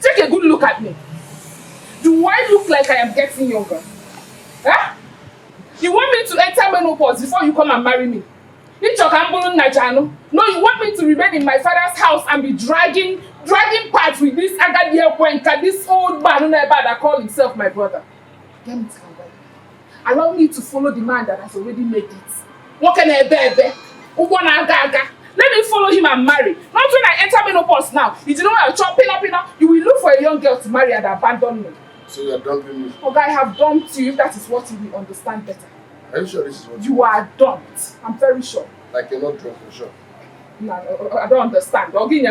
Take a good look at me. Do I look like I am getting younger? Huh? You want me to enter menopause before you come and marry me? No, you want me to remain in my father's house and be dragging parts with this Agadia Cuenca, this old man that call himself my brother. Get me to allow me to follow the man that has already made it. What can I bear? Let me follow him and marry. Not when I enter menopause now. You know what I'm chopping up now? You will look for a young girl to marry and abandon me. So you are dumping me? Okay, I have dumped you if that is what you will understand better. Are you sure this is what you are dumped? I'm very sure. Like you're not drunk for sure? No, I don't understand. Okay.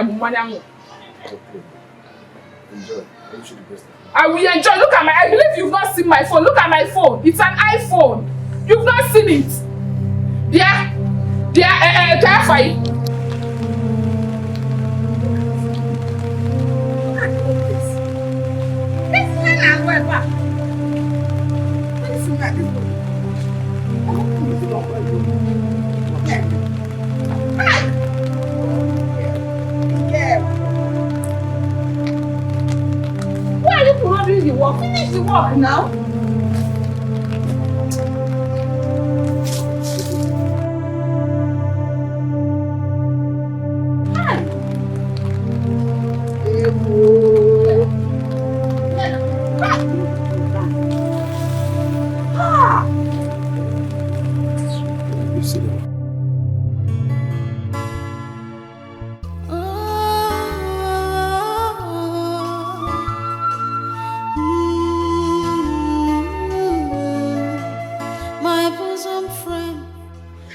Enjoy. I wish you the best. I will enjoy. Look at I believe you've not seen my phone. Look at my phone. It's an iPhone. You've not seen it. There, fine. Why are you not doing the work? Finish the work now.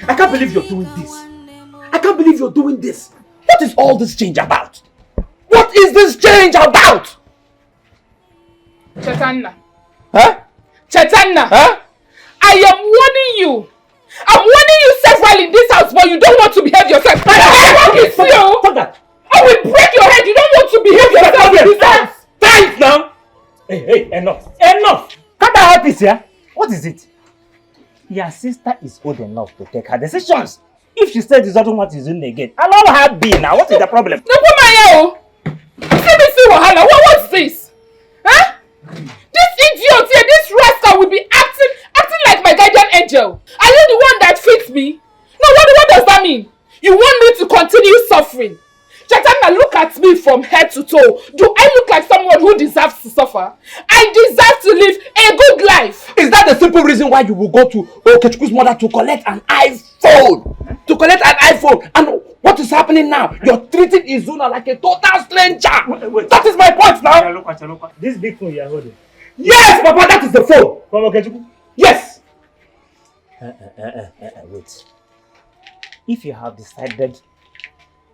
I can't believe you're doing this. I can't believe you're doing this. What is all this change about? What is this change about? Chaitanya. Huh? Chaitanya. Huh? I am warning you. I'm warning you several in this house, but you don't want to behave yourself. Stop that. I will break your head. You don't want to behave yourself in this house. Time now. Hey, enough. Enough. Can't I help this here? What is it? Your sister is old enough to take her decisions. If she said she doesn't want his own again, allow her be now. What is the problem? See wahala. What's this? Huh? This idiot here, this rascal will be acting like my guardian angel. Are you the one that fits me? No, what does that mean? You want me to continue suffering? Chaitanya, look at me from head to toe. Do I look like someone who deserves to suffer? I deserve to live a good life. Is that the simple reason why you will go to Okechukwu's mother to collect an iPhone? To collect an iPhone? And what is happening now? You're treating Izuna like a total stranger. Wait. That is my point now. This big phone you're holding. Yes, Papa, that is the phone. From Okechukwu? Yes. Wait. If you have decided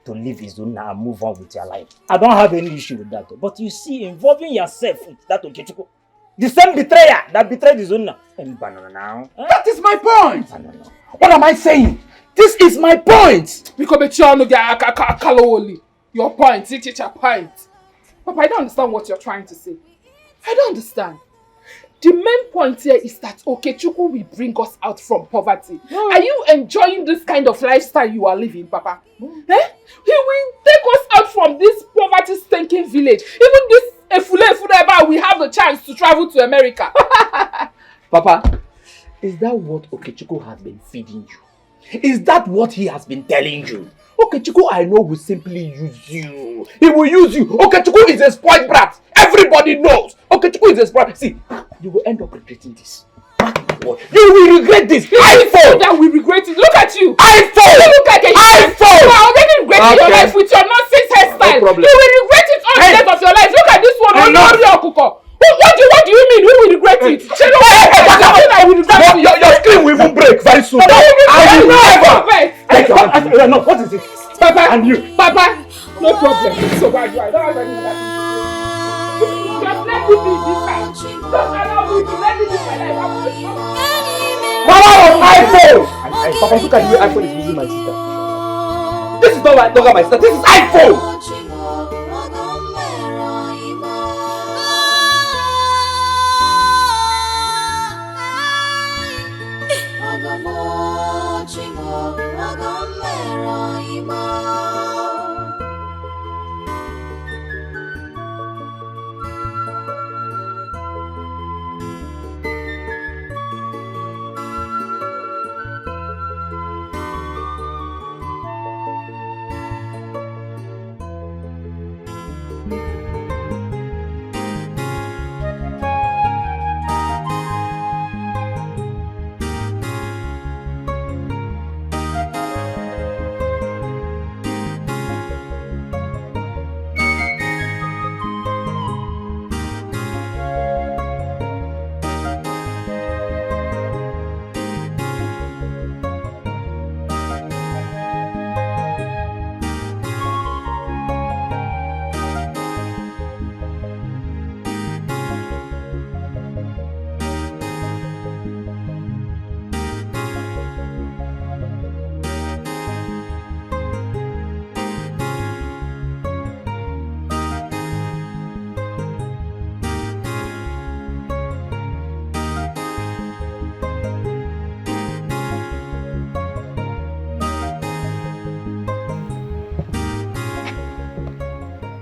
to leave Izuna and move on with your life, I don't have any issue with that. But you see, involving yourself with that Okechukwu, the same betrayer that betrayed Izuna. Now. That is my point. What am I saying? This is my point. Your point, it's your point. Papa, I don't understand what you're trying to say. I don't understand. The main point here is that Okechukwu will bring us out from poverty. Are you enjoying this kind of lifestyle you are living, Papa? Eh? He will take us out from this poverty-stinking village. Even this Efule we have the chance to travel to America. Papa, is that what Okechukwu has been feeding you? Is that what he has been telling you? Okechukwu, I know, will simply use you. He will use you. Okechukwu is a spoiled brat. Everybody knows. Okechukwu is a spoiled. See, you will end up regretting this. You will regret this. iPhone! That we regret it. Look at you. iPhone! Look at it. iPhone! You are already regretting your life with your nonsense hairstyle. No problem. You will regret it all the rest of your life. Look at this one. What do you mean? Who will regret it? I will regret it. Your screen will even break very soon. I will never. No, what is it? Papa, and you. Papa, no problem. So why do I don't have anything that just let me be this time. Just allow me to let me live my life. Power of iPhone! Papa, look at the way iPhone is using my sister. This is not longer my sister. This is iPhone!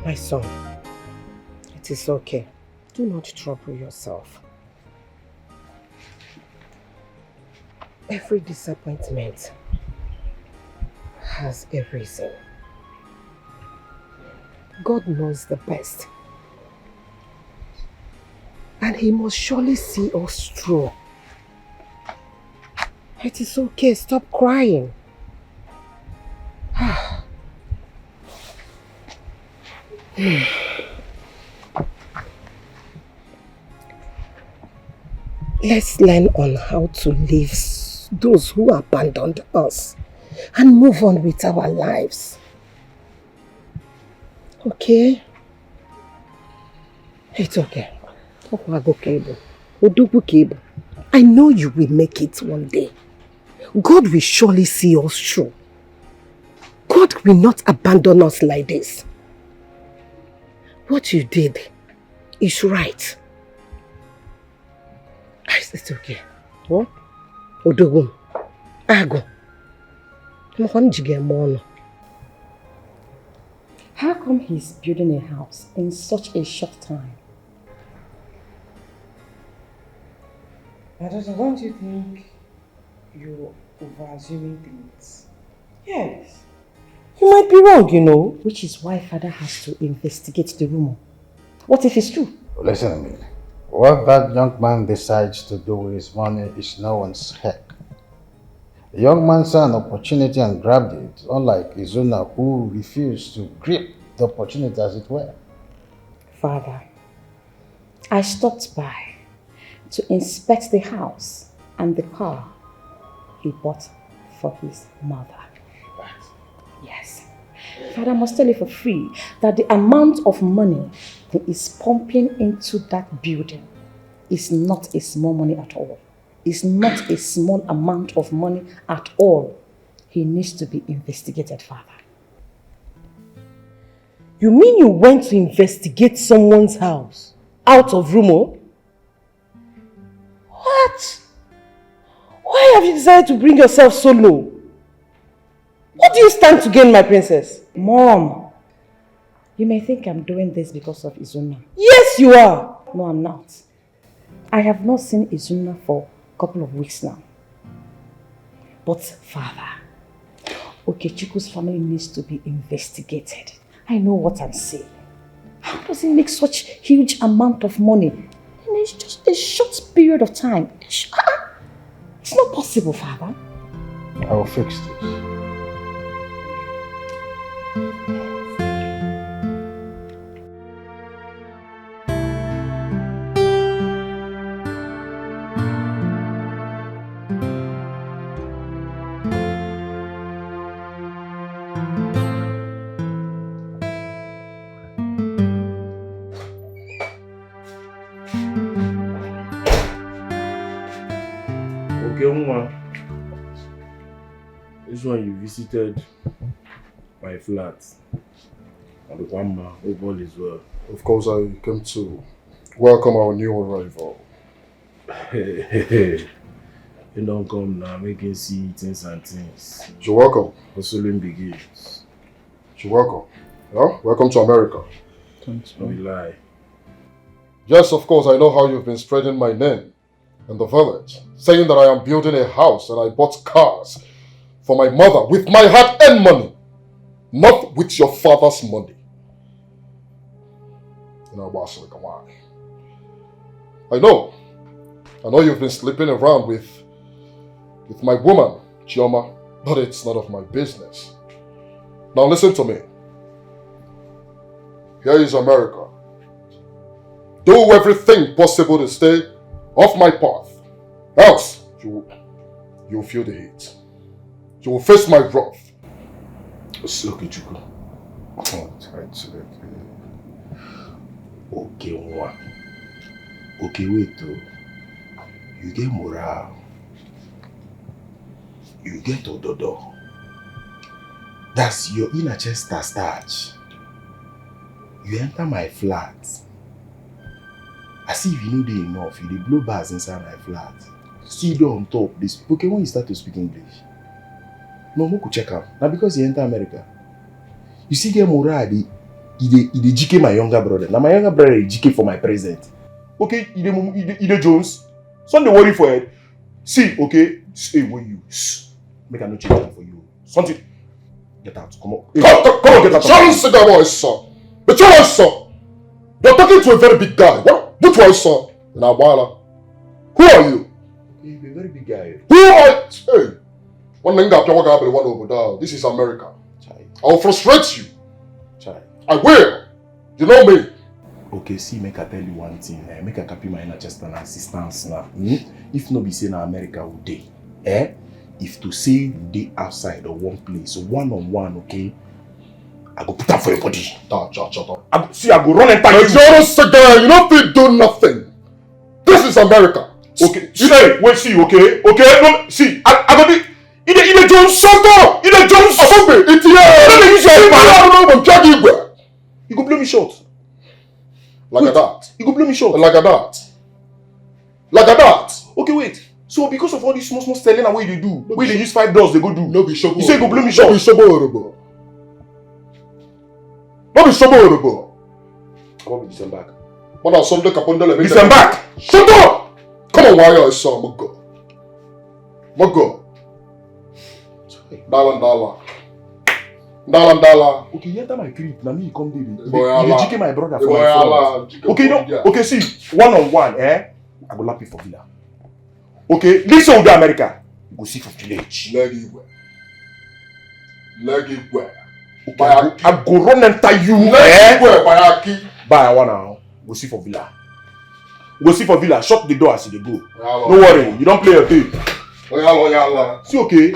My son, it is okay. Do not trouble yourself. Every disappointment has a reason. God knows the best. And He must surely see us through. It is okay. Stop crying. Let's learn on how to leave those who abandoned us and move on with our lives. Okay? It's okay. I know you will make it one day. God will surely see us through. God will not abandon us like this. What you did is right. It's okay. What? Odogum. Ago. How come he's building a house in such a short time? Don't you think you're over-assuming things? Yes. You might be wrong, you know. Which is why father has to investigate the rumor. What if it's true? Listen to me. What that young man decides to do with his money is no one's heck. The young man saw an opportunity and grabbed it, unlike Izuna, who refused to grip the opportunity as it were. Father, I stopped by to inspect the house and the car he bought for his mother. Yes. Father, I must tell you for free that the amount of money he is pumping into that building is not a small money at all. It's not a small amount of money at all. He needs to be investigated, Father. You mean you went to investigate someone's house out of rumor? What? Why have you decided to bring yourself so low? What do you stand to gain, my princess? Mom, you may think I'm doing this because of Izuna. Yes, you are. No, I'm not. I have not seen Izuna for a couple of weeks now. But father, Okechukwu's family needs to be investigated. I know what I'm saying. How does he make such huge amount of money in just a short period of time? It's not possible, father. I will fix this. This one you visited my flat. And the one man, all is well. Of course, I came to welcome our new arrival. You don't come now, making see things and things. You're welcome. Hustling begins. You're welcome. Yeah? Welcome to America. Thanks, no lie. Yes, of course, I know how you've been spreading my name in the village, saying that I am building a house and I bought cars for my mother with my hard-earned money, not with your father's money. You know, boss, like, come on. I know you've been sleeping around with my woman, Chioma, but it's none of my business. Now listen to me. Here is America. Do everything possible to stay off my path. Else, you'll feel the heat. You will face my wrath. Okay, Chuku. Okay, one. Okay, wait though. You get morale. You get ododo. That's your inner chest starch. You enter my flat. As if you know they enough, you blow bars inside my flat. See you on top. This okay when you start to speak English. No, I could check out. Now because you enter America. You see get morale, he GK my younger brother. Now my younger brother is GK for my present. Okay, he Jones. Something worry for it. See, okay, stay where you. Make a no change for you. Something. Get out. Come on. Come on, get out. Don't say that voice, son. But your voice, son. You're talking to a very big guy. Which one, son? Now, who are you? You're a very big guy. Who are you? Hey. One thing that one over there. This is America. I will frustrate you. I will. You know me. Okay, see, make I tell you one thing. Make I copy my inner chest and assistance now. If no be say na America would day. If to say you day outside or one place, one-on-one, okay, I go put up for your body. Shut up. See, I go run and tell you. You know if you do nothing. This is America. Okay, wait, see, okay? Okay, no, see, I go be. Ine Jones, shut up! Ine Jones! It's here! Let me use your power! You go blow me short. Like that. You go blow me short. Like that. Like that. Okay, wait. So because of all these small selling and what they do, where they use $5 they go do. No be shobo. You say you go blow me short. No be shobo. No be shobo. I want to disembark. What are some capondole? Disembark! Shut up! Come on, why are you so Mogo. Dollar. Okay, you enter my crib. Now me you come there. You GK my brother for my front. Okay, no. Okay, see, one-on-one, I go lap you for villa. Okay, listen to America. You go see for village. Leg it where? Okay, I go run and tie you. Buy one now. Go see for villa. Go see for villa. Shut the door as you go. No worry, you don't play your thing. See okay.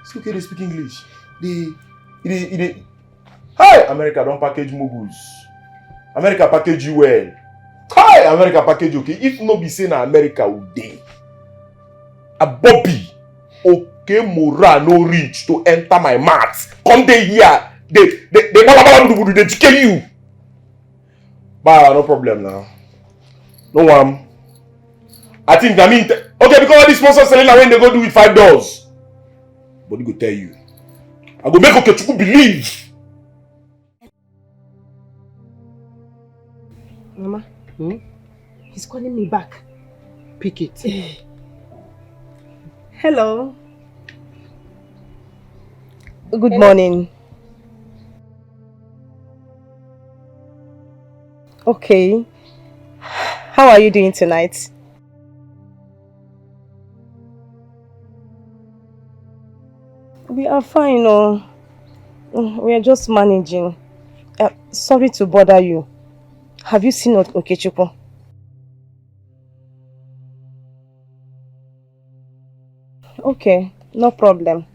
See okay, they speak English. They Hi, America don't package moguls. America package you well. Hi, America package okay. If no be say na America would day. A Bobby, okay, moral no reach to enter my mouth. Come day here, they kill you. But no problem now. No one. I think okay, because all these sponsors selling when they go do with $5. But he go tell you. I go make Okechukwu believe. Mama, he's calling me back. Pick it. Hello. Good morning. Okay. How are you doing tonight? We are fine, we are just managing. Sorry to bother you. Have you seen Okechukwu? Okay, no problem.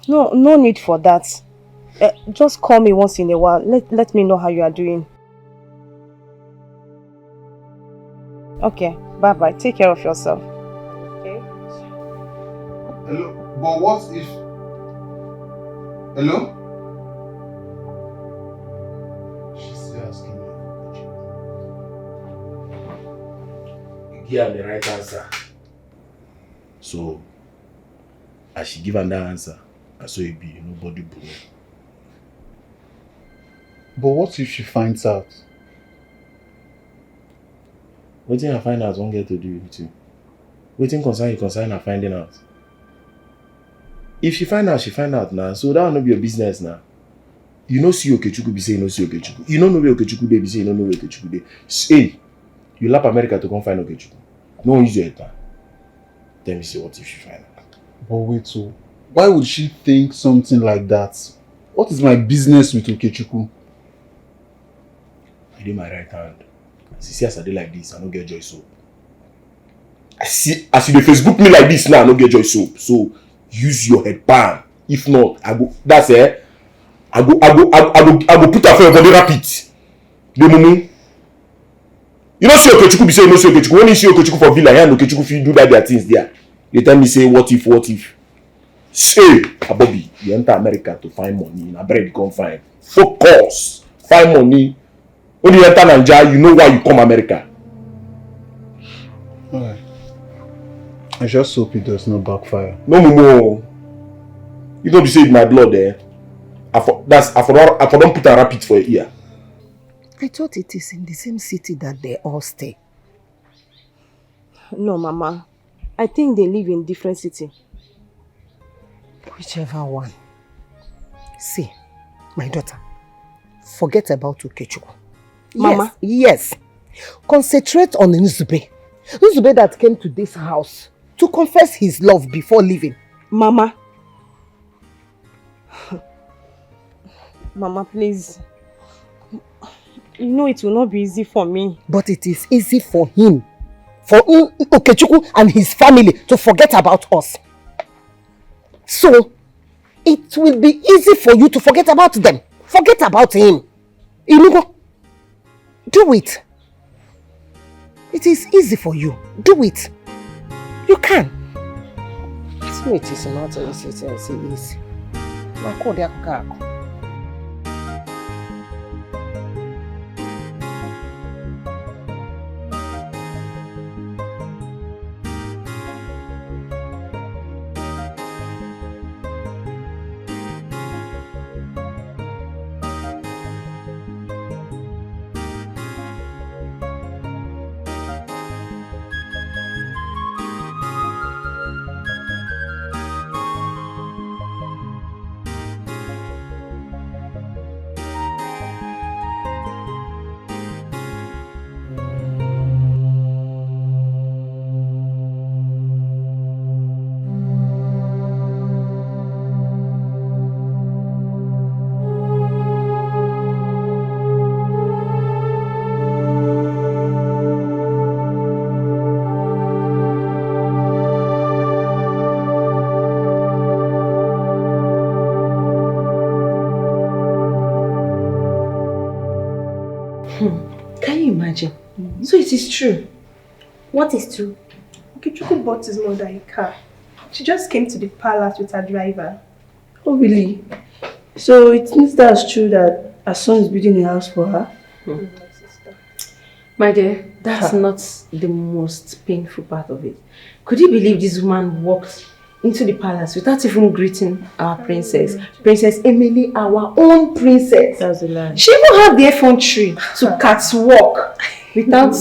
No need for that. Just call me once in a while. Let me know how you are doing. Okay, bye-bye. Take care of yourself. Okay. Hello, but what if... Hello? She's still asking me. You give her the right answer. So, as she give her that answer, I saw it be nobody bro. But what if she finds out? What thing I find out won't get to do with you. What thing concern her finding out. If she find out, she find out now. So that will not be your business now. You know see Okechukwu be say you know see Okechukwu. You don't know where Okechukwu dey be say you don't know where Okechukwu dey. Hey, you lap America to come find Okechukwu. No one use your head now. Tell me say what if she find out. But wait, so why would she think something like that? What is my business with Okechukwu? I did my right hand. As I did like this, I don't get joy soap. As you dey Facebook me like this now, I don't get joy soap. So use your head pan. If not, I go. That's it. I go put her for your body rapid. The mumu. You don't see Okechukwu be say you don't see Okechukwu. When you see Okechukwu for villa, and Okechukwu fit do that their things there. They tell me say what if. Say, Bobby, you enter America to find money. Na bread you come find. Focus. Find money. When you enter Nigeria, you know why you come America. Alright. I just hope it does not backfire. No more. You don't be saying my blood there. I for don't put a rapid for your ear. I thought it is in the same city that they all stay. No, Mama. I think they live in different city. Whichever one. See, my daughter, forget about Okechukwu. Mama? Yes. Concentrate on Nzube. Nzube that came to this house to confess his love before leaving. Mama. Mama, please. You know it will not be easy for me. But it is easy for him. For Okechukwu and his family to forget about us. So, it will be easy for you to forget about them. Forget about him. Inugo, do it. It is easy for you. Do it. You can. So it is not easy. Can you imagine? So it is true. What is true? Okechukwu bought his mother a car. She just came to the palace with her driver. Oh, really? So it means that's true that her son is building a house for her? My dear, that's not the most painful part of it. Could you believe this woman walked into the palace without even greeting our princess? Princess Emily, our own princess. That's a lie. She even had the effrontery to catwalk without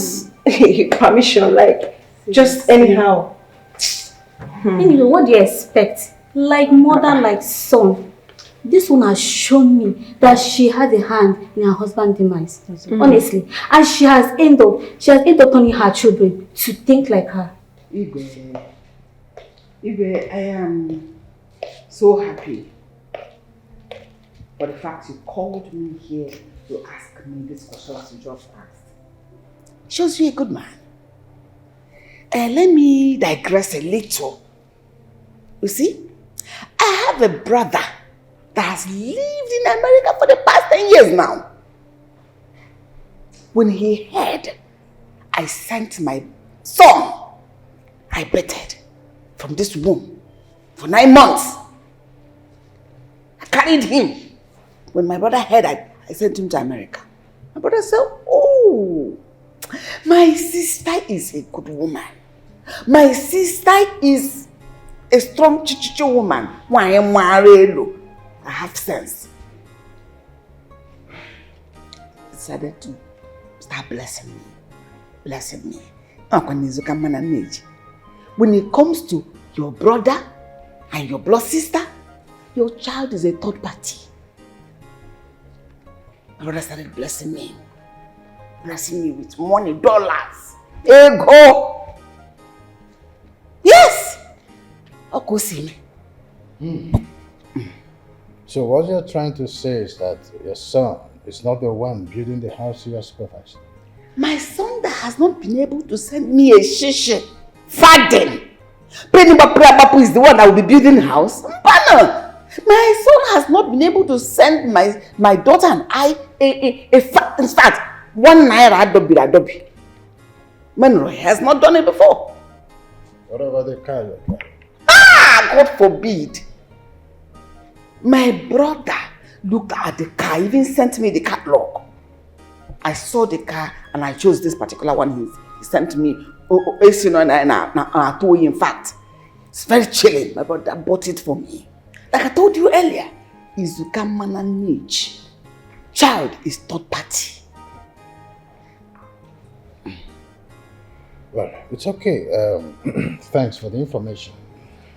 permission, like just anyhow. Anyway, what do you expect? Like mother, like son. This one has shown me that she had a hand in her husband's demise. Honestly. And she has ended up turning her children to think like her. Ibe, I am so happy for the fact you called me here to ask me this question you just asked. Shows you a good man. Let me digress a little. You see, I have a brother that has lived in America for the past 10 years now. When he heard I sent my son, I betted from this womb for 9 months. I carried him. When my brother heard I sent him to America, my brother said, oh, my sister is a good woman. My sister is a strong chichicho woman. Why am I have sense. He decided to start blessing me. Blessing me. When it comes to your brother and your blood sister, your child is a third party. My brother started blessing me. Blessing me with money, dollars. Ego. Yes! Go see me. So what you're trying to say is that your son is not the one building the house you are supervising? My son that has not been able to send me a shishi, Faden. Penny Bapu is the one that will be building the house. Mpana. My son has not been able to send my daughter and I in fact, 1 naira adobe. Menroy has not done it before. What about the car you're driving? God forbid. My brother looked at the car, even sent me the catalog. I saw the car and I chose this particular one he sent me. In fact, it's very chilling. My brother bought it for me. Like I told you earlier, Izuka Mananich. Child is third party. Well, it's okay. Thanks for the information.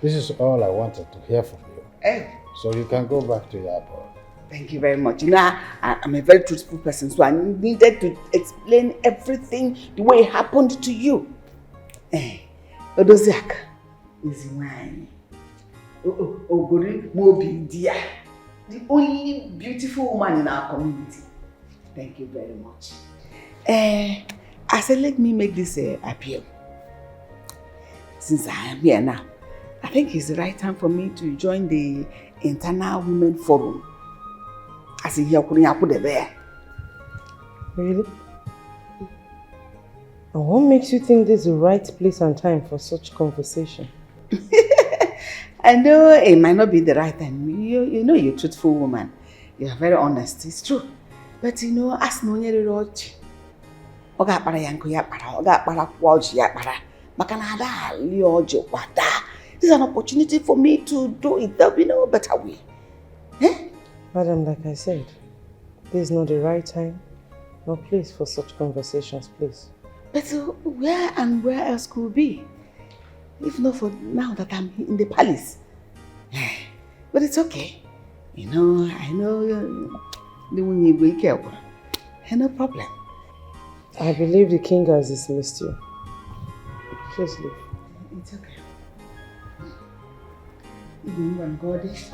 This is all I wanted to hear from you. Hey. So you can go back to your abroad. Thank you very much. You know, I'm a very truthful person, so I needed to explain everything the way it happened to you. Odoziak is mine. Ogori Mobi dear, the only beautiful woman in our community. Thank you very much. I said, let me make this appeal. Since I am here now, I think it's the right time for me to join the Internal Women Forum. As in here, I put it there. Really? And what makes you think this is the right place and time for such conversation? I know it might not be the right time. You know you're a truthful woman. You're very honest. It's true. But you know, as no nyere roch. Oga para yanko ya para, oga para kwaji ya para. Makana da li ojo wada. This is an opportunity for me to do it. There'll be no better way. Eh? Madam, like I said, this is not the right time nor place for such conversations, please. But where and where else could it be? If not for now that I'm in the palace. But it's okay. You know, I know the one you wake up. No problem. I believe the king has dismissed you. Please leave. It's okay. Even when God is.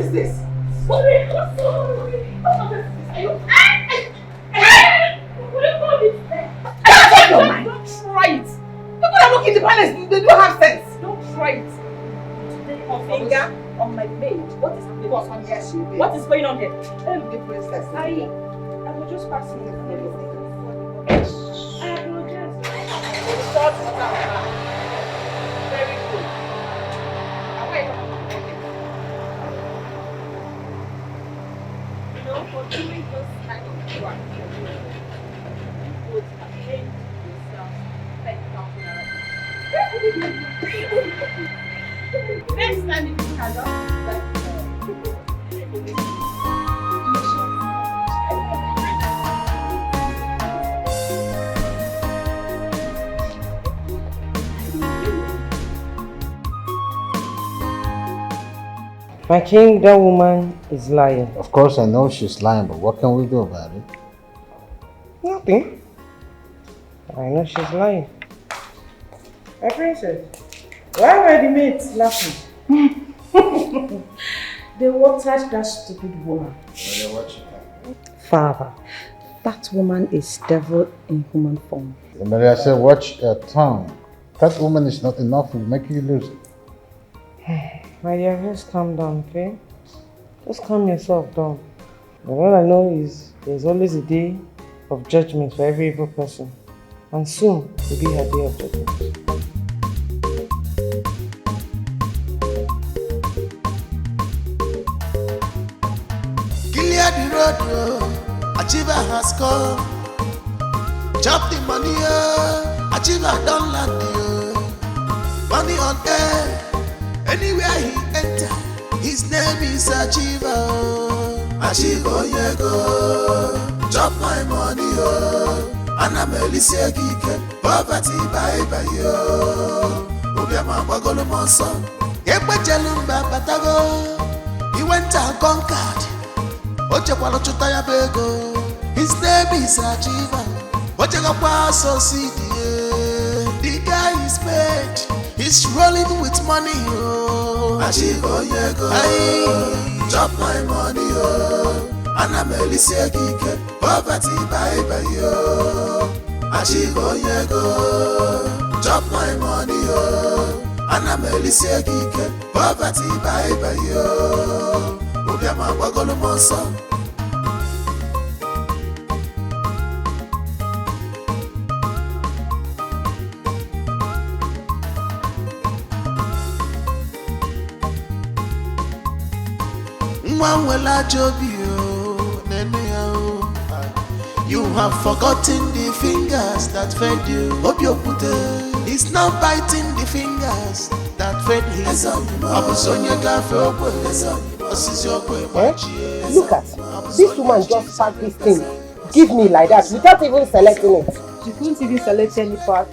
is this? Sorry, I'm sorry. Your mind. Don't try it. People that look in the palace, they don't have sense. Don't try it. Today, finger on my maid. What is happening? What is going on here? Let me give princess. I was just passing the phone. I apologize. Shut it down. Very good. You know, for doing this kind of work, you would have paid yourself 10,000 naira. Next time if you can just My king, that woman is lying. Of course I know she's lying, but what can we do about it? Nothing. I know she's lying. My princess, why were the maids laughing? They watered that stupid woman. Father, that woman is devil in human form. Mary, I said, watch your tongue. That woman is not enough to make you lose it. My dear, just calm down, okay? Just calm yourself down. And all I know is there's always a day of judgment for every evil person. And soon will be her day of judgment. Clear the road, Achiever has come. Chop the money, Achiever don't land you. Money on air, anywhere he enter, his name is Achiever. Achiever, yeah, go. Chop my money, and I'm Alicia Dikeh. Poverty, bye, yo. Obiama, Bagolo, Monson. Yekwe Chelumba, Batago. He went and conquered. His name is Achiever. The guy is paid. He's rolling with money. Achiever, yeah, go. Chop my money, and I'm Alicia Dikeh. Poverty, bye, yo. Achiever, yeah, go. Chop my money, and I'm Alicia Dikeh. Poverty, bye, yo. Obiama, Bagolo, Monson. You have forgotten the fingers that fed you. Obio is now biting the fingers that fed him. Look at this woman just packed this thing. Give me like that without even selecting it. She couldn't even select any part.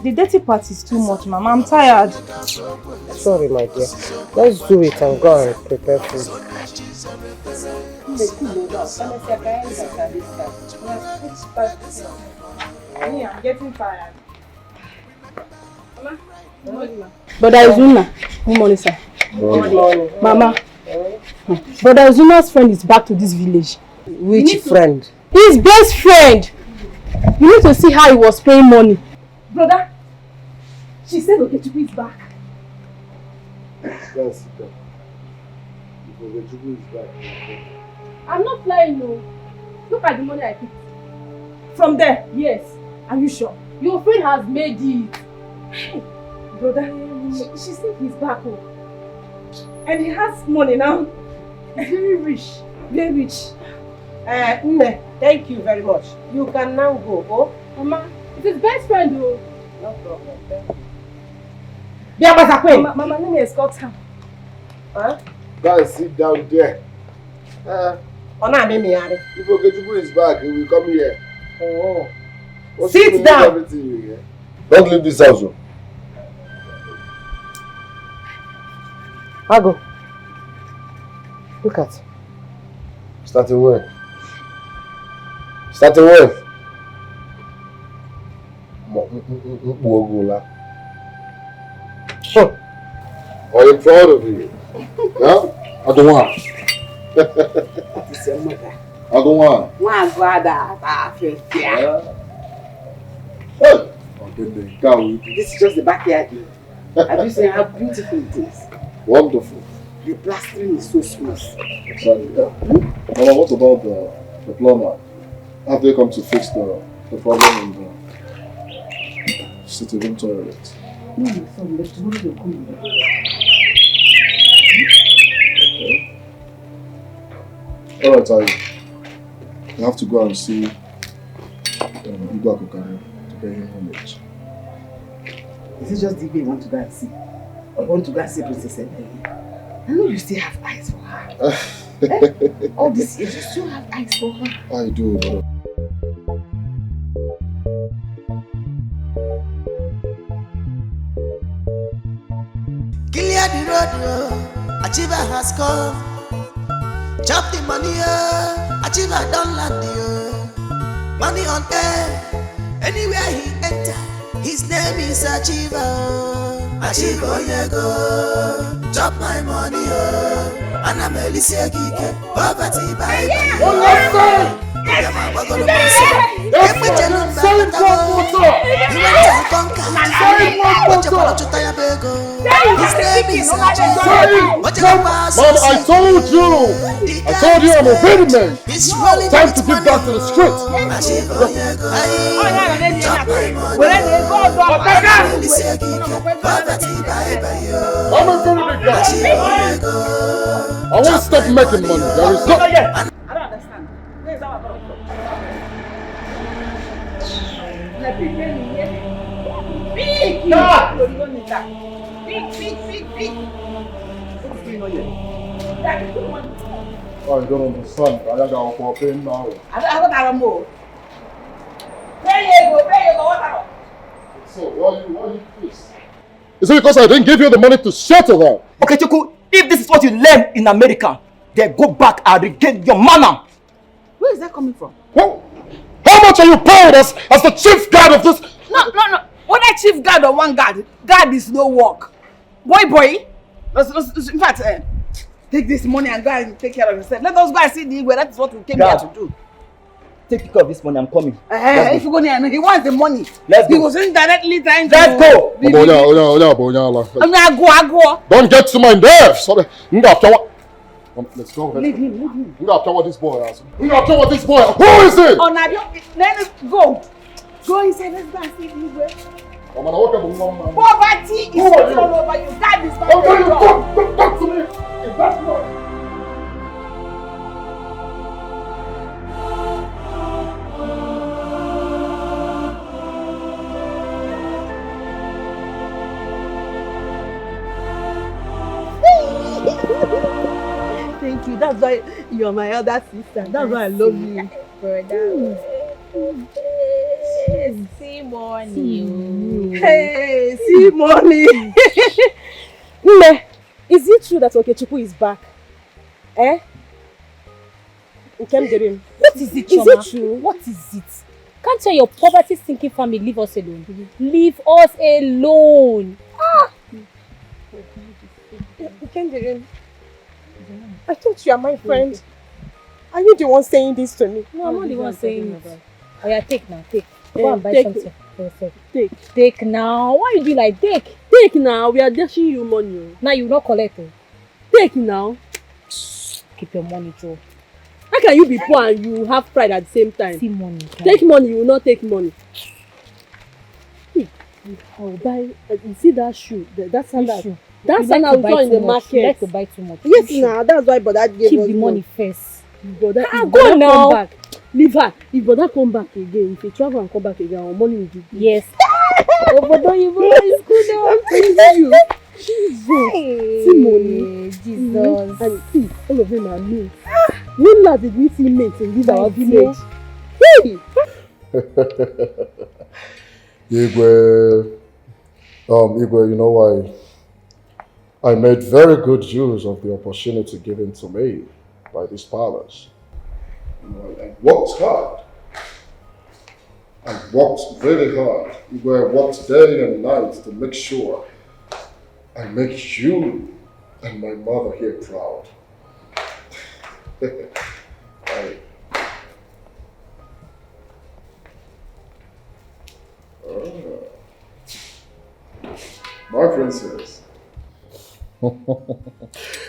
The dirty part is too much, Mama. I'm tired. Sorry, my dear. Let's do it and go and prepare food. I'm getting tired. Brother Izuna. Good morning, sir. Good morning. Mama. Brother Izuna's friend is back to this village. Which friend? His best friend. You need to see how he was paying money. Brother, she said Okechukwu is back. I'm not flying, no. Look at the money I picked. From there? Yes. Are you sure? Your friend has made it. Hey, brother, she said he's back home. And he has money now. Very rich. Very rich. Nne, thank you very much. You can now go, oh? Mama, it's his best friend, though. No problem, thank you. Mama, let me escort her. Huh? Go and sit down there. If Okechukwu is back, he will come here. Oh. Sit down. Everything you hear. Don't leave this house. Ago. Look at. Starting where? Starting where? Or in front of you. Huh? I don't want. What is your mother? I don't want. My brother, this is just the backyard. Have you seen how beautiful it is? Wonderful. The plastering is so smooth. Exactly. Mama, what about the plumber? Have they come to fix the problem in the city room toilet? No, son, but tomorrow they'll come in. Okay. Alright, I have to go and see Igwe Akokare to pay him homage. Is it just Dikeh you want to go and see? Or want to go and see Princess Ebele? I know you still have eyes for her. All these years, you still have eyes for her. I do, but... Clear the road, achiever has come. Chop the money, achiever don't land. Money on air, anywhere he enter, his name is Achiever. Achiever, yeah, go. Chop my money, and I'm a Lysia Dikeh. Poverty, bye bye. Mom, I told you I'm a ready man. Time to get back to the street. I'm a very big guy. I won't stop making money. There is no... I don't understand. Where is our brother from? Oh, you don't understand. I got to walk in now. I don't know. Where you go, what are you? So, why you please? Is it because I didn't give you the money to settle that? Okay, Chuku, if this is what you learn in America, then go back and regain your manner. Where is that coming from? Well, how much are you paid as the chief guard of this? No. Whether chief guard or one guard is no work. Boy. In fact, take this money and go and take care of yourself. Let us go and see the Igwe. That is what we came here to do. Take care of this money, I'm coming. If you go there, he wants the money. Let's go. He was indirectly trying to... Let's go! Don't get to my nerves! Let's go. Leave him. You gotta tell what this boy has. You gotta tell what this boy has. Who is it? Oh, now, let us go. Go inside, let's go and see the Igwe. Poverty is all over you. That is not your job. Don't talk to me. If that's not... Thank you. That's why you're my elder sister. That's why I love you. Brother. See money. Hey, see money. Mme, is it true that Okechukwu is back? Eh? What is it, Choma? Is it true? What is it? Can't your poverty-sinking family leave us alone? Leave us alone. I thought you are my friend. Are you the one saying this to me? No, I'm not the one saying it. Oh yeah, take now, take. Go Yeah, and buy take something for yourself. Take now. Why you do like take? Take now. We are dashing you money. Now you not collect it. Take now. Keep your money, Joe. How can you be poor and you have pride at the same time? See money. Take money, you will not take money. I will buy. You see that shoe? That sandal. That sandal we saw in the market. You like to buy too much. Yes, now that's why Boda gave us. Keep the money first. Brother, if go Boda now. come back, leave her. If Boda come back again, if he travel and come back again, our money will be good. Yes. Oh, Boda, you is good. I'm telling you. Jesus. See money. Jesus. And see, all of them are mates. When last did we see mates in this our village? Hey! Igwe, you know why? I made very good use of the opportunity given to me by these powers. I worked hard. I worked very hard. I worked day and night to make sure I make you and my mother here proud. Right. Oh. My princess.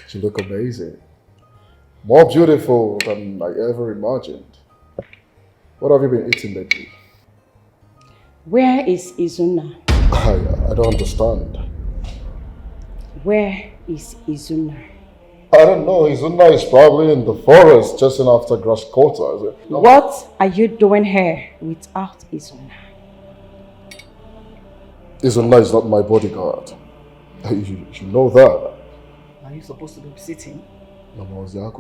She look amazing. More beautiful than I ever imagined. What have you been eating lately? Where is Izuna? I don't understand. Where is Izuna? I don't know. Izuna is probably in the forest chasing after grass cutters. What are you doing here without Izuna? Izuna is not my bodyguard. You know that. Are you supposed to be sitting? Yeah?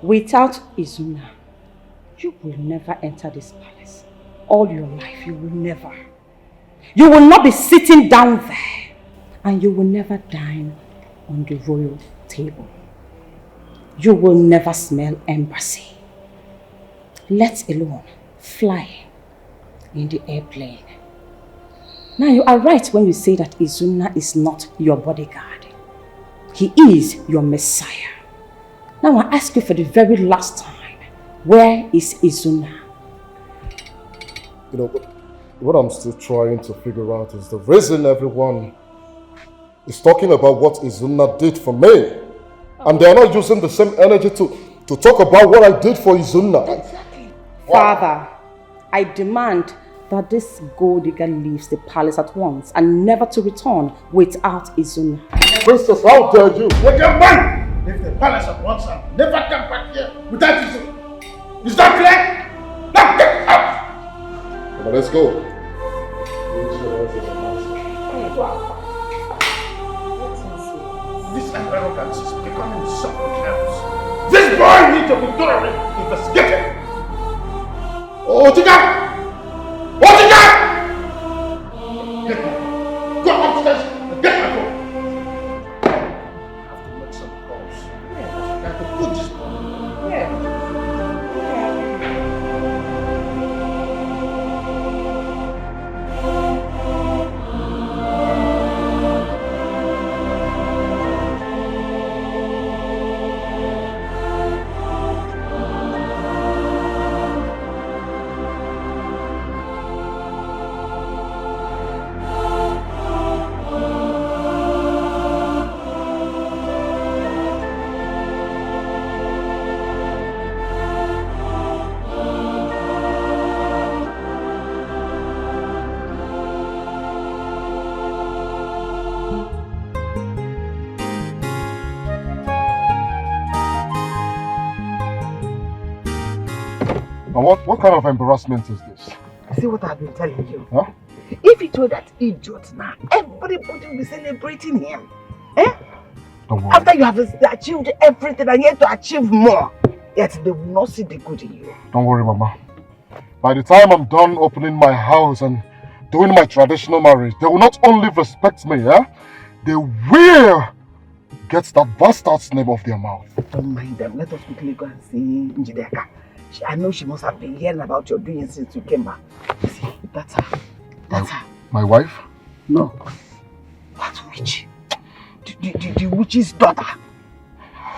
Without Izuna, you will never enter this palace. All your life, you will never. You will not be sitting down there. And you will never dine on the royal table. You will never smell embassy. Let alone fly in the airplane. Now you are right when you say that Izuna is not your bodyguard. He is your messiah. Now I ask you for the very last time, where is Izuna? You know, what I'm still trying to figure out is the reason everyone is talking about what Izuna did for me. And they are not using the same energy to talk about what I did for Izuna. Exactly. Father, I demand that this gold digger leaves the palace at once and never to return without Izuna. Princess, how dare you? Let your man leave the palace at once and never come back here without Izuna. Is that clear? Now get out! Come on, let's go. This arrogance is becoming something else. This boy needs to be thoroughly investigated. Oh, Dikeh! Oh, Dikeh! Go upstairs and get my phone. I have to make some calls. I have to put this phone. Now what kind of embarrassment is this? See what I've been telling you? Huh? If it were that idiot now, everybody will be celebrating him. Eh? Don't worry. After you have achieved everything and yet to achieve more, yet they will not see the good in you. Don't worry, Mama. By the time I'm done opening my house and doing my traditional marriage, they will not only respect me, they will get that bastard's name off their mouth. Don't mind them. Let us quickly go and see Njideka. I know she must have been hearing about your doing since you came back. See, that's her. That's her. My wife? No. That witch. The witch's daughter.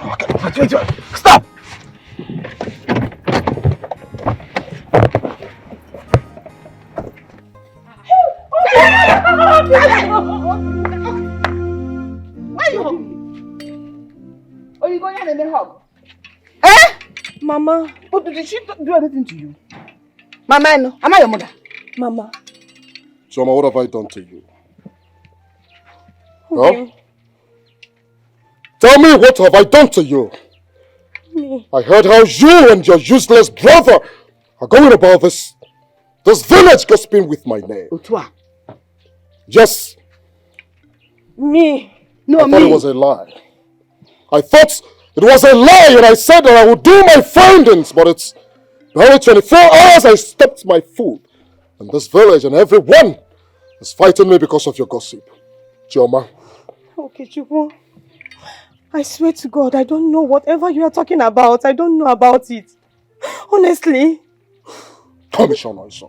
Okay, wait. Stop! Why are you hugging? Are you going in and then hug? Eh? Mama. But did she do anything to you? Mama, no. Am I your mother? Mama. Choma, what have I done to you? Okay. Huh? Tell me, what have I done to you? Me. I heard how you and your useless brother are going about this village gossiping with my name. Utua. Yes. Me. No, I thought it was a lie. I thought it was a lie, and I said that I would do my findings, but it's only 24 hours I stopped my food. And this village and everyone is fighting me because of your gossip. Chioma. Okay, Chukwu. I swear to God, I don't know whatever you are talking about. I don't know about it. Honestly. Come on, son.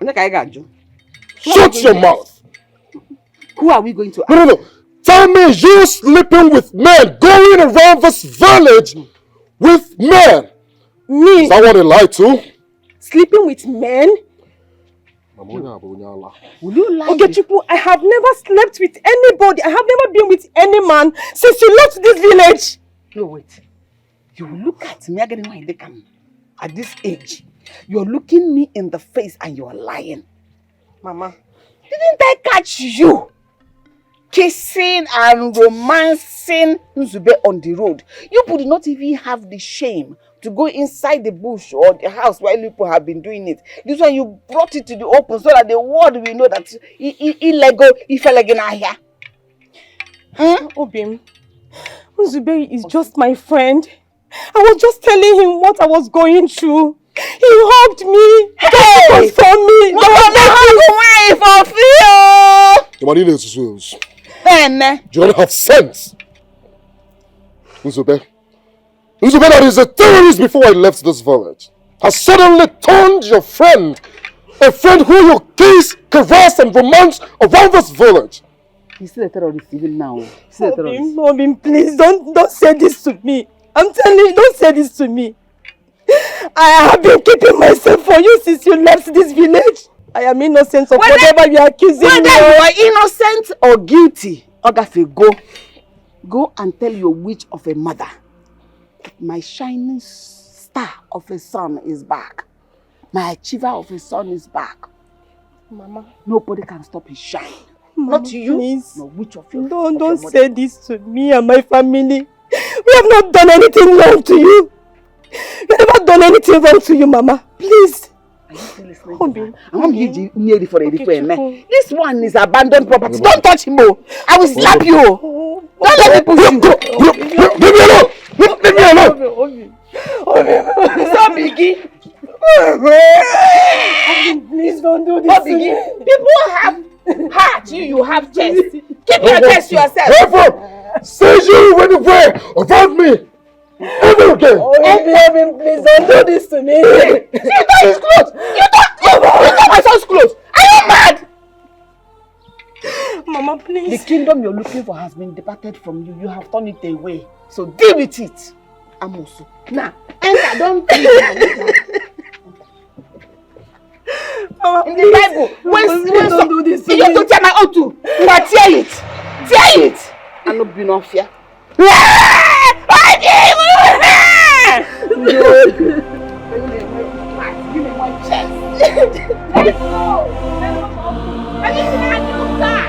Shut your mouth. Who are we going to ask? No. tell me you sleeping with men, going around this village with men? Me? Is that what they lie to? Sleeping with men? Will you lie? Okay, Chiku, I have never slept with anybody. I have never been with any man since you left this village. No, wait. You look at me again at this age. You're looking me in the face and you're lying. Mama. Didn't I catch you kissing and romancing Nzube on the road? You would not even have the shame to go inside the bush or the house where people have been doing it. This one you brought it to the open so that the world will know that illegal, here. Obim, Nzube is just my friend. I was just telling him what I was going through. He hugged me. Hey! For me. Do you not have sense? Nzube, that is a terrorist before I left this village, has suddenly turned your friend, a friend who you kiss, caress and romance around this village. He's still a terrorist even now. Obim, please don't say this to me. I'm telling you, don't say this to me. I have been keeping myself for you since you left this village. I am innocent of whatever you are accusing me. Whether you are innocent or guilty, Ogafe, go and tell your witch of a mother. My shining star of a son is back. My achiever of a son is back. Mama. Nobody can stop his shine. Mama, not you, please. no witch of your Don't say this to me and my family. We have not done anything wrong to you. We have never done anything wrong to you, Mama. Please. Are you still listening to her? This one is abandoned property. Don't touch him, oh. I will slap you. Don't let me push you. Leave me alone. Leave me alone. Stop, Biggie. Please don't do this. Biggie. People have heart. You have chest. Keep your chest to yourself. Never say you went away around me. Ever again. Obim, please don't do this to me. You thought his clothes. You thought my son's clothes. Are you mad? Mama, please. The kingdom you're looking for has been departed from you. You have turned it away. So deal with it. Amosu. Now, enter. Don't please. Mama, in the Bible, when don't do this to me. You have to tear my oath too. Now tear it. Tear it. And not be no fear. Give me one chest. Let's go. I need to have your car.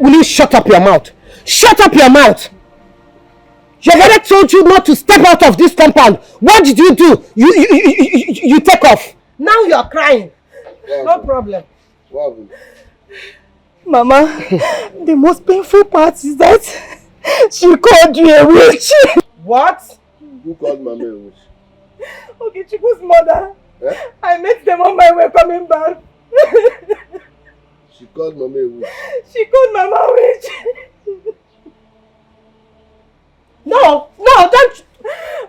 Will you shut up your mouth? Shut up your mouth! Your mother told you not to step out of this compound. What did you do? You take off. Now you are crying. No problem. Mama, the most painful part is that she called you a witch. What? Who called Mama a witch? Okay, Chiku's mother. Eh? I met them on my way coming back. She called Mama a witch. She called Mama a witch. No, don't.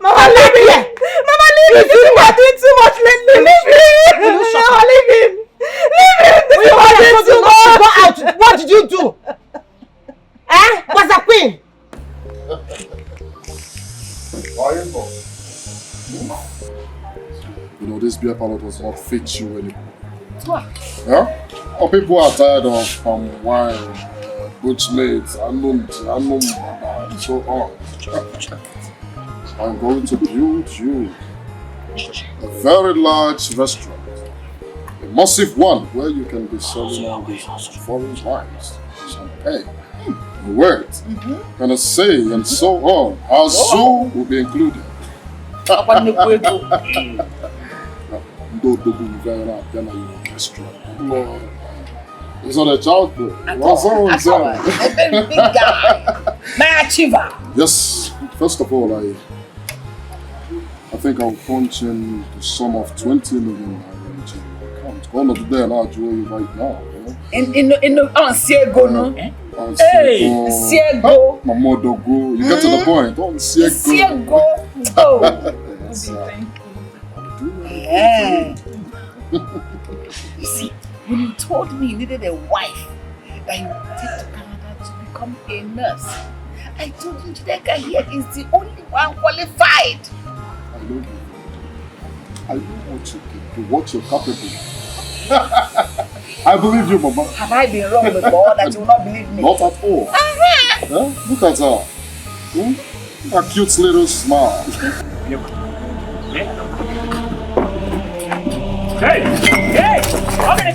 Mama, leave me. Mama, leave me. You are doing too much. Leave me. Mama, leave him. Leave him. This is what I told you not to go out. What did you do? What's the queen? You know, this beer parlor does not fit you anymore. Yeah? Or people are tired of wine, butchmates, and so on. I'm going to build you a very large restaurant. A massive one where you can be serving all these foreign wines, champagne, word, and a say, and so on. Our zoo will be included. It's not a child play. That's all right. A very big guy. My achiever. Yes, first of all, I think I'll punch in the sum of 20 million into your account. Go not today and I'll do you right now. In the on Siego, no? Hey, Siego. Mamodogo. You get to the point. On Siego. Oh. Yeah. You see, when you told me you needed a wife that you would take to Canada to become a nurse, I told you that guy here is the only one qualified. I know you. I know what you can do, what you're capable of. I believe you, Mama. Have I been wrong before that you will not believe me? Not at all. Look at her. A cute little smile. Hey! Okay!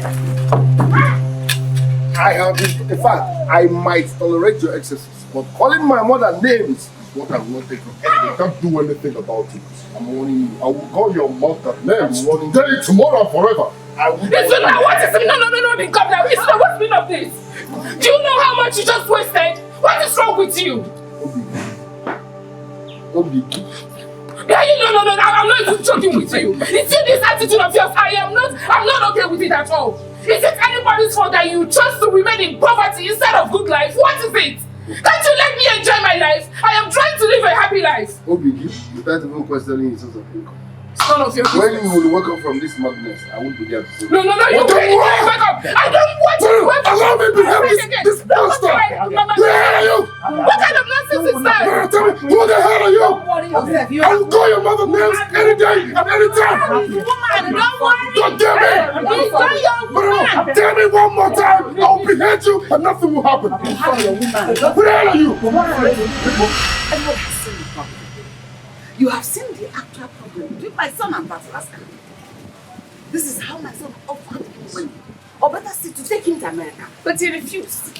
I have been, in fact, I might tolerate your excesses, but calling my mother names is what I will not take from anything. You can't do anything about it. I'm warning you. I will call your mother names today, tomorrow, and forever. Listen now, what is it? No, come now. Listen, what's been of this? Do you know how much you just wasted? What is wrong with you? Don't be Yeah, no, I'm not even joking with you. It's in this attitude of yours. I'm not okay with it at all. Is it anybody's fault that you chose to remain in poverty instead of good life? What is it? Can't you let me enjoy my life? I am trying to live a happy life. Obi, without even questioning his source of income. It's none of your business. When you will wake up from this madness, I won't be there to say. No, you wake up. I don't want you to wake up. Allow me to have this monster. Where are you? What kind of nonsense is that? Tell me, who the hell are you? Don't worry yourself. I will call your mother names any day and any time. Don't worry. Don't tell me. Tell me one more time. I will behead you and nothing will happen. Who the hell are you? Everyone has seen the problem. You have seen the actual problem between my son and Batalaska. This is how my son offered him money. Or better still, to take him to America. But he refused.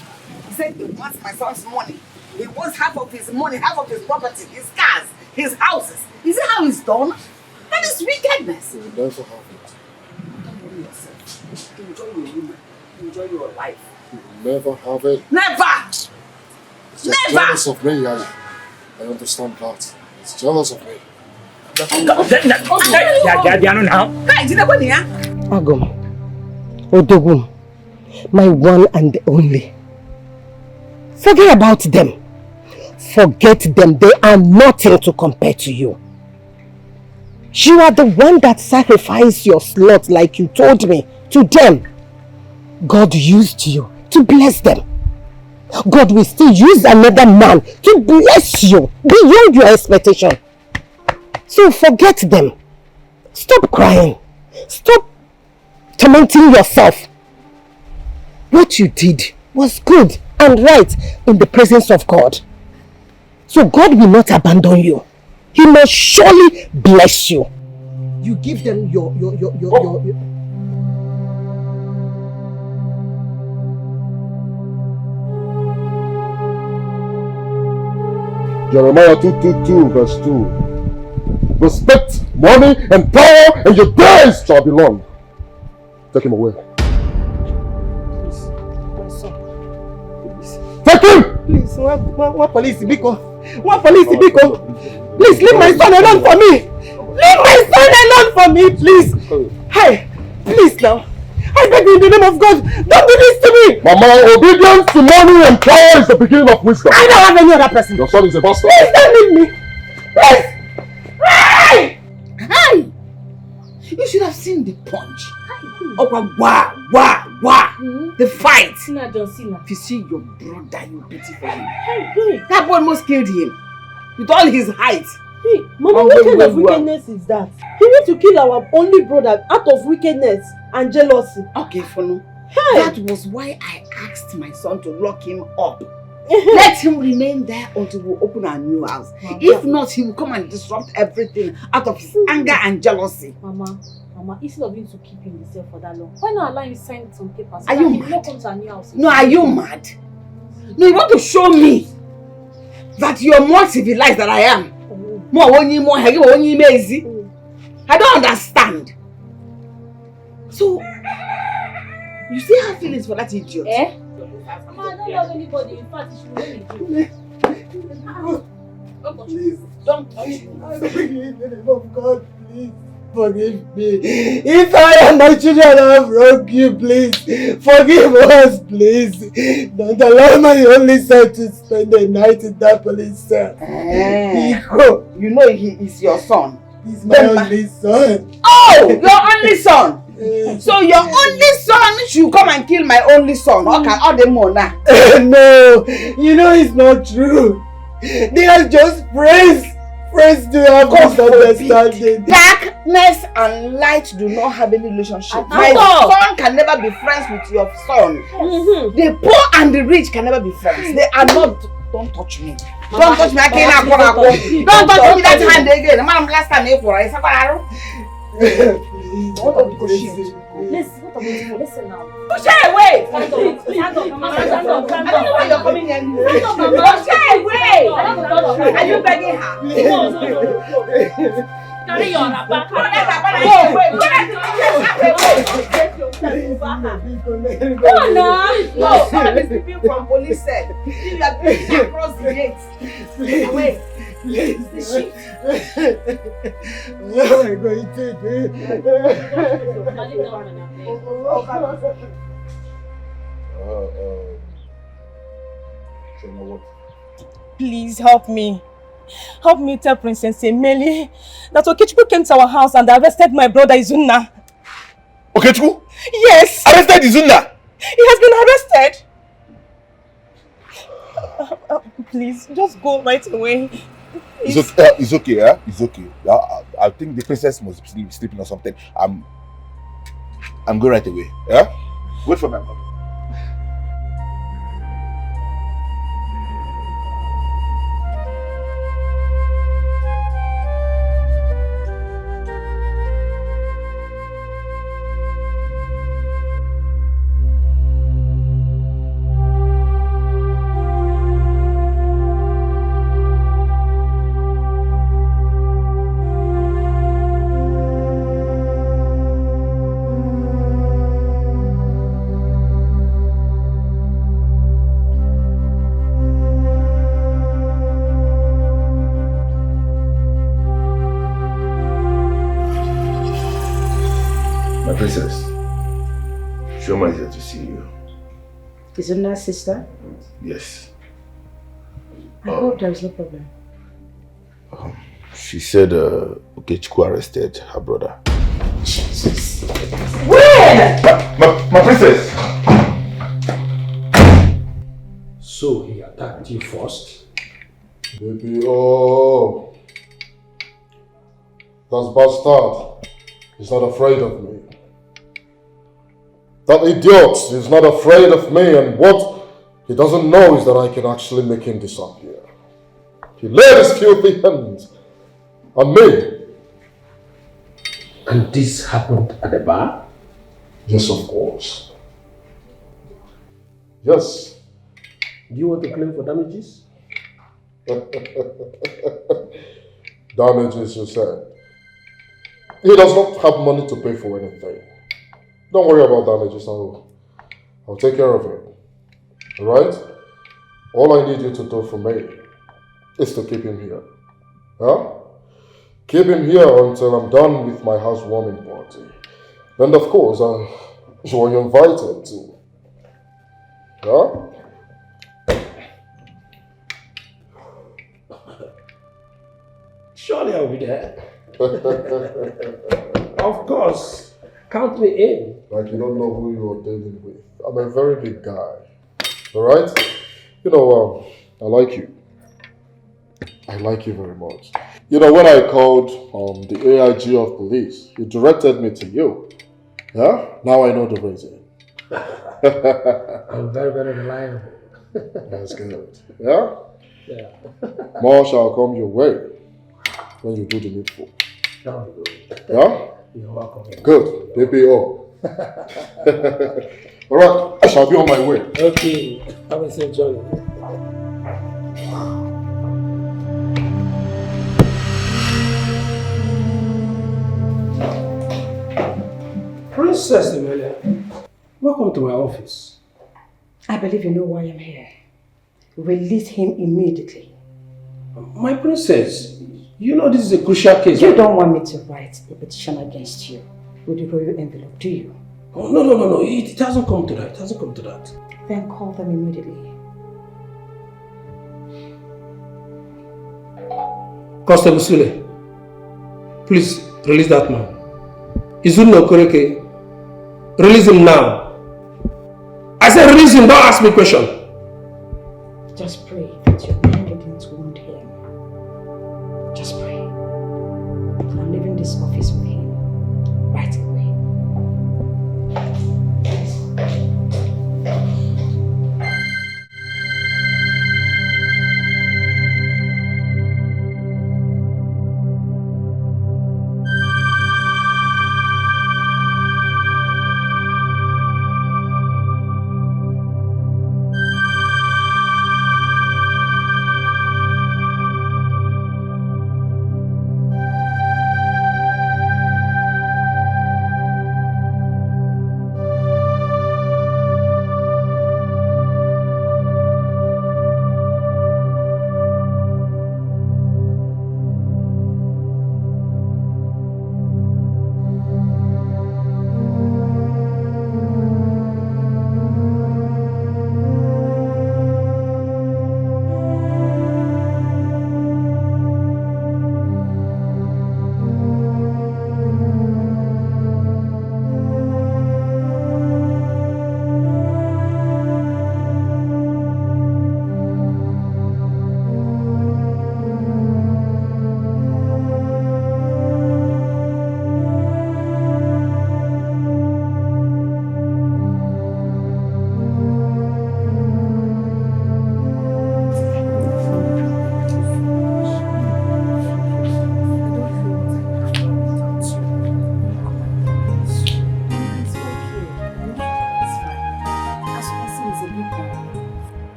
He said he wants my son's money. He wants half of his money, half of his property, his cars, his houses. You see how he's done? That is wickedness. You will never have it. Don't worry yourself. Enjoy your woman. Enjoy your life. You will never have it. Never! You're jealous of me, I understand that. It's jealous of me. Agum, Odogum, my one and only. Forget about them. Forget them. They are nothing to compare to you. You are the one that sacrificed your slot, like you told me, to them. God used you to bless them. God will still use another man to bless you beyond your expectation. So forget them. Stop crying. Stop tormenting yourself. What you did was good and right in the presence of God. So God will not abandon you. He must surely bless you. You give them your Jeremiah 2:22 verse 2. Respect, money, and power, and your days shall be long. Take him away. Please, my son. Please. Take him! Please, what police, Biko? What police, Biko? Please, leave my son alone for me! Leave my son alone for me, please! Hey, please now. I beg you in the name of God, don't do this to me! Mama, obedience to money and power is the beginning of wisdom. I don't have any other person. Your son is a bastard. Please don't leave me! Please! Hey! Hey! You should have seen the punch. Oh, wow. The fight. If you see your brother, you pity for him. That boy almost killed him. With all his height. Hey, Mama, what kind of wickedness is that? He wants to kill our only brother out of wickedness and jealousy. Okay, Funu. Hey. That was why I asked my son to lock him up. Let him remain there until we open our new house. If not, he will come and disrupt everything out of his anger and jealousy. Mama, instead of you to keep him in the cell for that long, why not allow him sign some papers? Are you mad? Come to our new house. No, are you mad? No, you want to show me that you're more civilized than I am. I don't understand. So, you still have feelings for that idiot? Eh? Mama, I don't love anybody. In fact, you should really do. Please, don't touch me. I beg you in the name of God, please. Forgive me. If I and my children have wronged you, please forgive us, please. Don't allow my only son to spend the night in that police cell. You know he is your son. He's my only son. Oh, your only son. So your only son should come and kill my only son. Okay, all the more now. No, you know it's not true. They are just friends. Friends do have misunderstanding. Darkness and light do not have any relationship. My son can never be friends with your son. The poor and the rich can never be friends. They are not. Don't touch me. Don't touch me. I can't. Don't touch me that hand again. I'm last time here for Listen now. Push her away! Stand up, Mama. Stand up. I don't know why you're coming here. Stand up, Mama. Push her away! Are you begging her? No. Carry your wrapper. Go on now. No, some of these people from police said, you are going across the gate. Away. The sheet. What am I going to do? Please help me. Help me tell Princess Emily that Okechukwu came to our house and arrested my brother Izunna. Okechukwu? Yes. Arrested Izunna? He has been arrested. Please, just go right away. It's okay, yeah? It's okay. I think the princess must be sleeping or something. I'm going right away, yeah? Wait for me. Princess, Shoma is here to see you. Isn't that sister? Yes. I hope there is no problem. She said Okechukwu arrested her brother. Jesus. When? My princess! So he attacked you first? Baby, oh. That bastard is not afraid of me. That idiot is not afraid of me, and what he doesn't know is that I can actually make him disappear. He laid his filthy hands on me. And this happened at the bar? Yes, of course. Yes. Do you want to claim for damages? Damages, you said. He does not have money to pay for anything. Don't worry about damages, I'll take care of it. Alright? All I need you to do for me is to keep him here. Huh? Keep him here until I'm done with my housewarming party. Then of course, you are invited to. Huh? Surely I'll be there. Of course. Count me in. Like you don't know who you're dealing with. I'm a very big guy. Alright? You know, I like you. I like you very much. You know, when I called the AIG of police, he directed me to you. Yeah? Now I know the reason. I'm very, very reliable. That's good. Yeah? Yeah. More shall come your way when you do the needful. Yeah? You're welcome. Good. BPO. Alright, I shall be on my way. Okay. Have a safe journey. Princess Emilia, welcome to my office. I believe you know why I'm here. Release him immediately. My princess, you know this is a crucial case. You don't want me to write a petition against you with the royal envelope, do you? Oh, no. It hasn't come to that. It hasn't come to that. Then call them immediately. Constable Sule, please release that man. Izuna Okoreke, release him now. I said release him, don't ask me a question. Just pray that your man didn't wound him. Just pray. I'm leaving this office with him right away.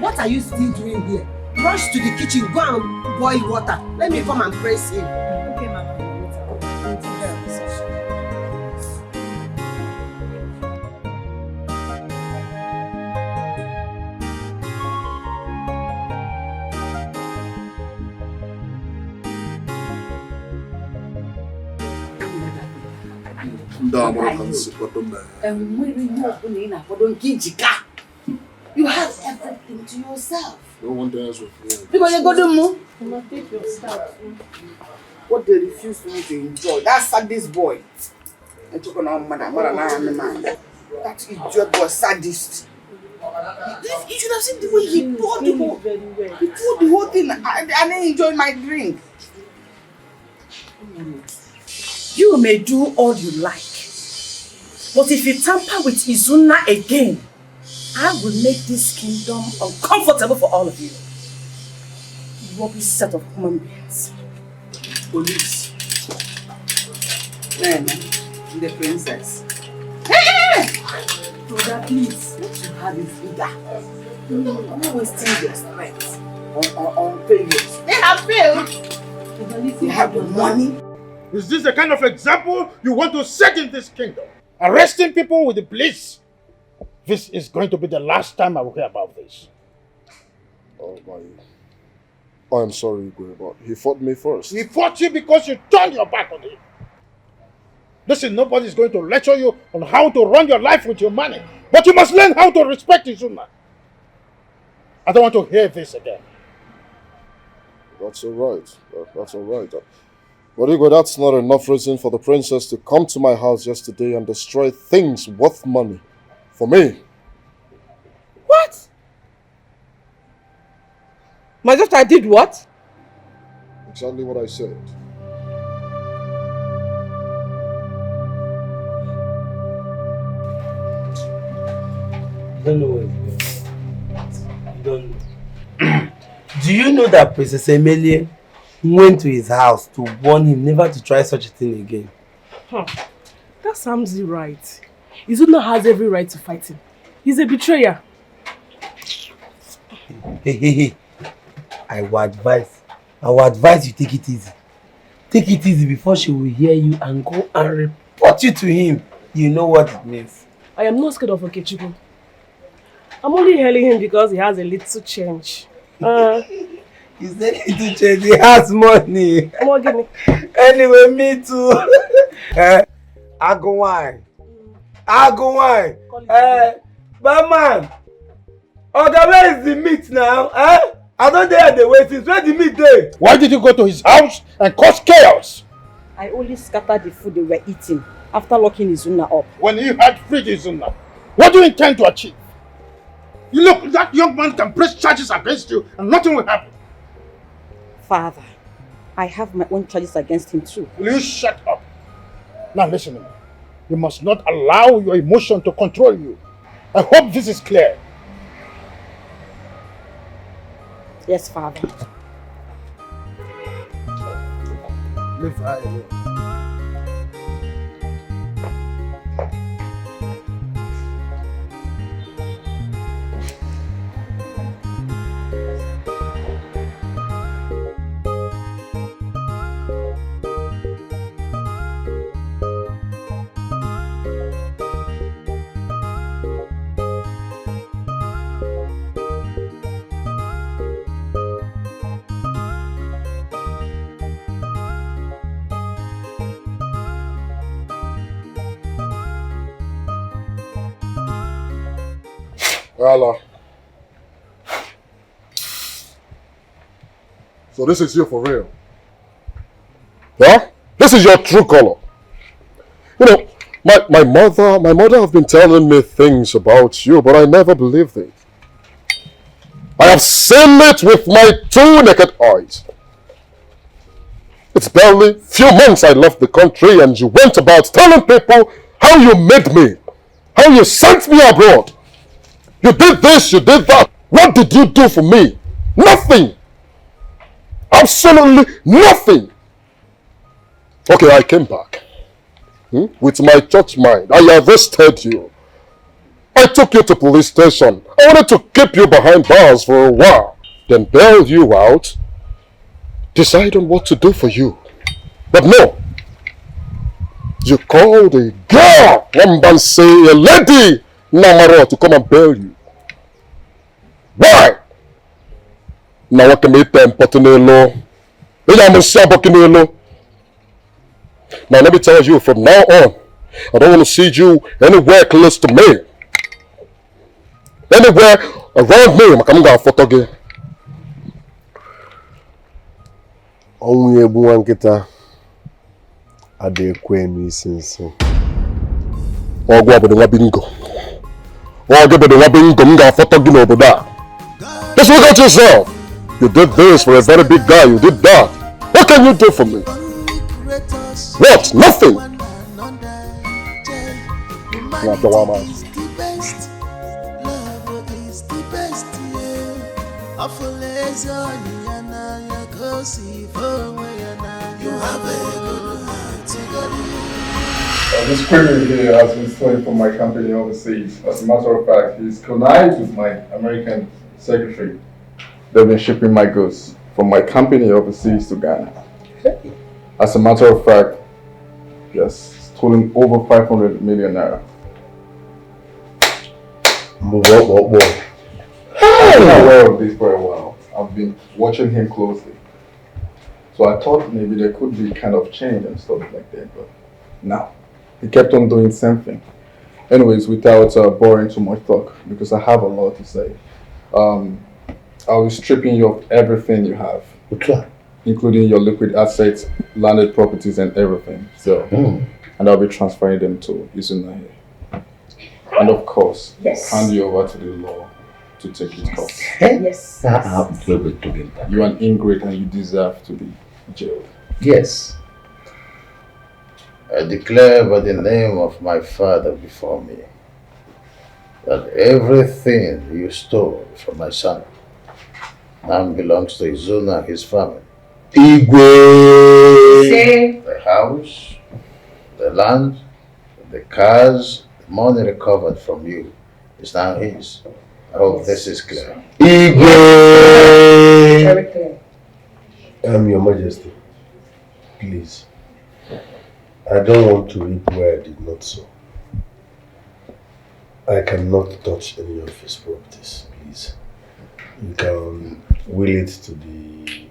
What are you still doing here? Rush to the kitchen, go and boil water. Let me come and praise him. Okay, Mama. You have everything to yourself. No one dance with you. Because you go to move. Take your stuff. What they refuse to enjoy. That's sadist boy. I took on man. That idiot was sadist. You should have seen the way he poured the whole. He poured the whole thing. I didn't enjoy my drink. You may do all you like, but if you tamper with Izuna again, I will make this kingdom uncomfortable for all of you. Rubbish set of human beings. Police. Man, the princess. Hey! Brother, please. What you have is bigger. You're wasting your strength on failures. They have failed. They have the money. Is this the kind of example you want to set in this kingdom? Arresting people with the police? This is going to be the last time I will hear about this. Oh my... I'm sorry, Igwe, but he fought me first. He fought you because you turned your back on him. Listen, nobody is going to lecture you on how to run your life with your money. But you must learn how to respect Izuna. I don't want to hear this again. That's alright. That's alright. But Igwe, that's not enough reason for the princess to come to my house yesterday and destroy things worth money. For me. What? My daughter did what? Exactly what I said. You don't know what it's doing. You don't know. Do you know that Princess Emilie went to his house to warn him never to try such a thing again? Huh. That sounds right. Izuna has every right to fight him. He's a betrayer. Hey. I will advise you take it easy. Take it easy before she will hear you and go and report you to him. You know what it means. I am not scared of Okechukwu. I'm only hailing him because he has a little change. He said little change, he has money. More give me. Anyway, me too. I go wine. Barman. Where is the meat now? I don't dare the waiting. Where the meat there? Why did you go to his house and cause chaos? I only scattered the food they were eating after locking Izuna up. When you had freed Izuna, what do you intend to achieve? You look, that young man can press charges against you and nothing will happen. Father, I have my own charges against him too. Will you shut up? Now listen to me. You must not allow your emotion to control you. I hope this is clear. Yes, Father. Leave I alone. Allah. So this is you for real? Yeah? This is your true color. You know, my mother have been telling me things about you, but I never believed it. I have seen it with my 2 naked eyes. It's barely few months I left the country and you went about telling people how you made me, how you sent me abroad. You did this, you did that. What did you do for me? Nothing. Absolutely nothing. Okay, I came back. With my church mind, I arrested you. I took you to police station. I wanted to keep you behind bars for a while. Then bail you out. Decide on what to do for you. But no. You called a girl, a lady, Namaro, to come and bail you. Why? Now what can make them Potinello? Now let me tell you, from now on, I don't want to see you anywhere close to me. Anywhere around me, I'm going to photo again. Only a buwan kita ade kwenu isinso. Ogwa obodo nwa bingo. Ogwa obodo nwa bingo mga photo gino obodo. Just look at yourself. You did this for a very big guy. You did that. What can you do for me? What? Nothing. This criminal here has been stolen from my company overseas. As a matter of fact, he's connived with my American secretary. They've been shipping my goods from my company overseas to Ghana. As a matter of fact, he has stolen over 500 million naira. Whoa. I've been aware of this for a while. I've been watching him closely. So I thought maybe there could be kind of change and stuff like that, but no. He kept on doing something. Anyways, without boring too much talk, because I have a lot to say. I'll be stripping you of everything you have. Including your liquid assets, landed properties and everything. So, and I'll be transferring them to Izuna here. And of course, hand you over to the law to take it off. Yes. You're an ingrate and you deserve to be jailed. Yes. I declare by the name of my father before me that everything you stole from my son now belongs to Izuna and his family. Igwe! The house, the land, the cars, the money recovered from you is now his. I hope this is clear. Igwe! Very clear. Your Majesty, please. I don't want to reap where I did not sow. I cannot touch any of his properties, please. You can will it to the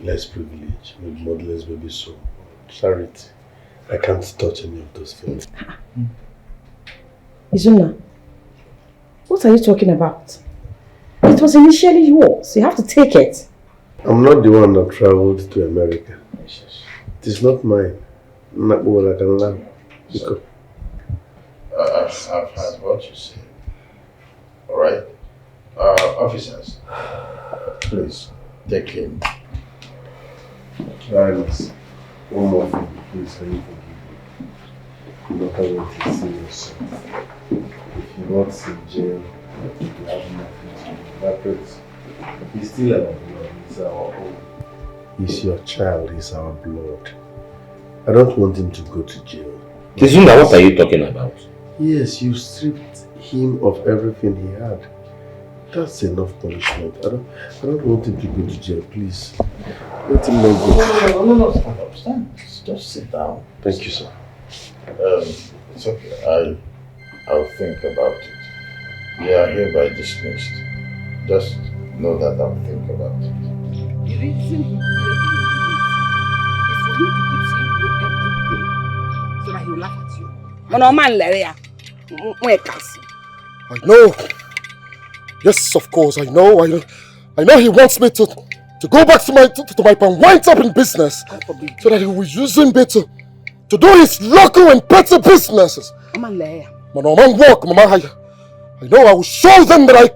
less privileged, maybe motherless, maybe so. Charity. I can't touch any of those things. Izuna, what are you talking about? It was initially yours. You have to take it. I'm not the one that traveled to America. It is not mine. Not what I can learn. I've heard what you said. Alright? Officers, please take him. Silence. One more thing, please, can you forgive me? No matter what you see yourself. If you're not in jail, you have nothing to do. That prince, he's still our blood, he's our own. He's your child, he's our blood. I don't want him to go to jail. Izuna, what are you talking about? Yes, you stripped him of everything he had. That's enough punishment. I don't want him to go to jail, please. Let him not go. No, stand. Just sit down. Thank you, sir. It's okay. I'll think about it. You are hereby dismissed. Just know that I'll think about it. The reason he is for him to keep saying you every day so that he will laugh at you. I know. Yes, of course, I know. I know he wants me to go back to my wind up in business so that he will use him better to do his local and better businesses. Man, work, Mama. I know I will show them that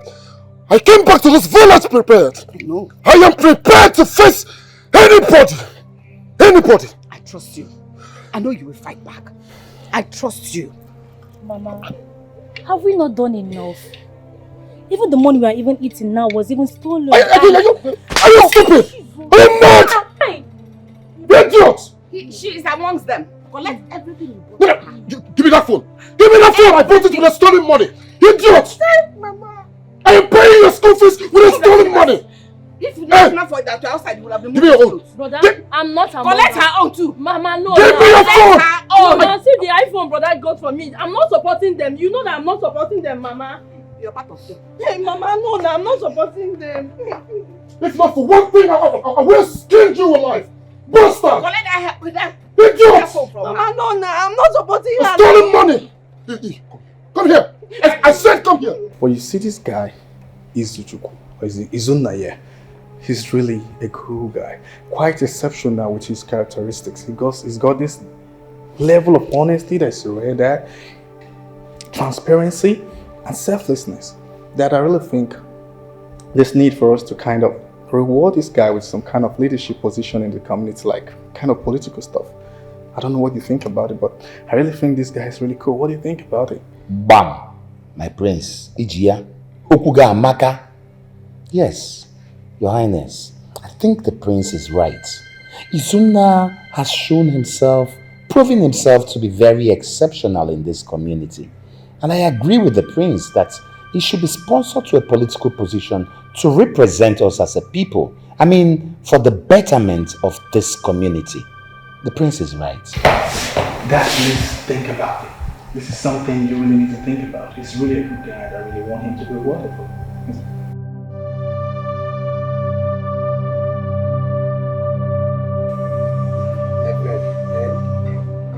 I came back to this village prepared. No. I am prepared to face anybody. Anybody. I trust you. I know you will fight back. I trust you. Mama, have we not done enough? Even the money we are even eating now was even stolen. Are you stupid? Are you mad? Idiot! She is amongst them. Collect everything you bought. Give me that phone. Give me that phone. I bought it with the stolen money. Idiot! Mama. I am paying your school fees with the stolen money. If you did not for that to outside, you would have been moving. Give me your own. Brother, I'm not a collect her own too. Mama, no. Give me your phone. Mama, see the iPhone brother got for me. I'm not supporting them. You know that I'm not supporting them, Mama. You're part of them. Hey, Mama, no, I'm not supporting them. If not for one thing, I will have skinned you alive. Bastard! Collect that with them. Idiot! Mama, no, I'm not supporting her. Stolen money! Come here! I said come here! Well, you see this guy, Izuna. He's really a cool guy. Quite exceptional with his characteristics. He's got this level of honesty that's rare there, transparency, and selflessness that I really think there's need for us to kind of reward this guy with some kind of leadership position in the community, like kind of political stuff. I don't know what you think about it, but I really think this guy is really cool. What do you think about it? Bam! My prince, Ijia, Okuga Amaka. Yes, Your Highness, I think the prince is right. Izuna has shown himself, proven himself to be very exceptional in this community. And I agree with the prince that he should be sponsored to a political position to represent us as a people. I mean, for the betterment of this community. The prince is right. Dad, please think about it. This is something you really need to think about. He's really a good guy. I really want him to be wonderful.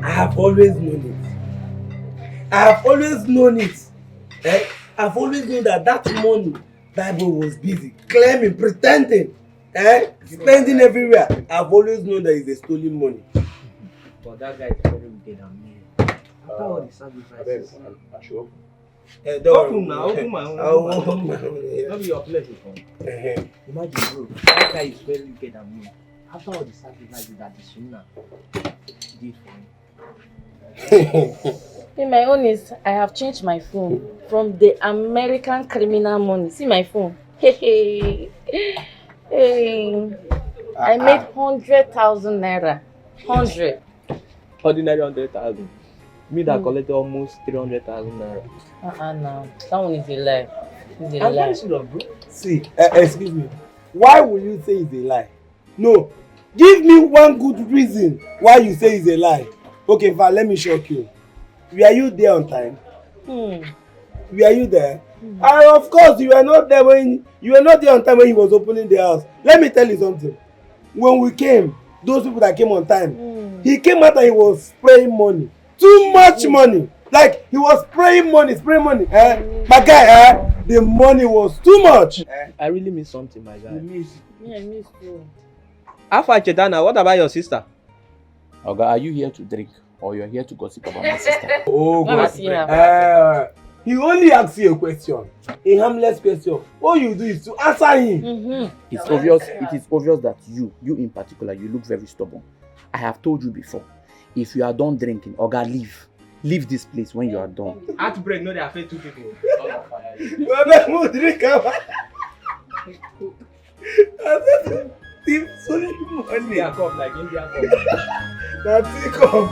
I have always known it. I have always known it. I've always known that money, Bible was busy, claiming, pretending, spending everywhere. I've always known that it's a stolen money. But that guy is very wicked and mean. After all the sacrifices. Open now, open my own. Maybe your place is on. Imagine, bro, that guy is very wicked than me. After all the sacrifices that the Sunna did for me. My own is I have changed my phone from the American criminal money. See my phone. Hey. I made 100,000 naira. 100. Ordinary 100,000. Me that collected almost 300,000 naira. No. That one is a lie. It's a I'm lie. very serious, bro. See, excuse me. Why will you say it's a lie? No. Give me one good reason why you say it's a lie. Okay, Val, let me shock you. Were you there on time? Were you there? And of course, you were not there on time when he was opening the house. Let me tell you something. When we came, those people that came on time, he came out and he was spraying money. Too much money. Like he was spraying money. My guy, the money was too much. I really miss something, my guy. I miss you. Alpha Chetana, what about your sister? Oga, are you here to drink or you're here to gossip about my sister? Oh, God. He only asks you a question, a harmless question. All you do is to answer him. It is obvious that you in particular, you look very stubborn. I have told you before, if you are done drinking, Oga, leave. Leave this place when you are done. At break, no, they affect two people. It's only money. India cup, like India cup. That's it, cup.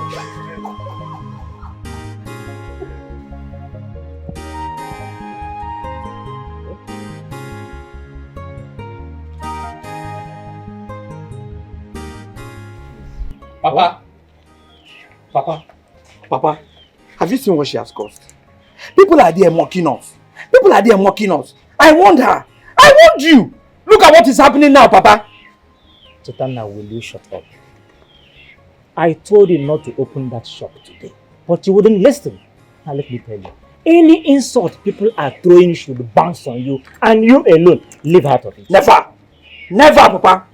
Papa, have you seen what she has caused? People are there mocking us. I warned her. I warned you. Look at what is happening now, Papa. Chitana, will you shut up? I told you not to open that shop today, but you wouldn't listen. Now let me tell you, any insult people are throwing should bounce on you, and you alone live out of it. Never, Papa.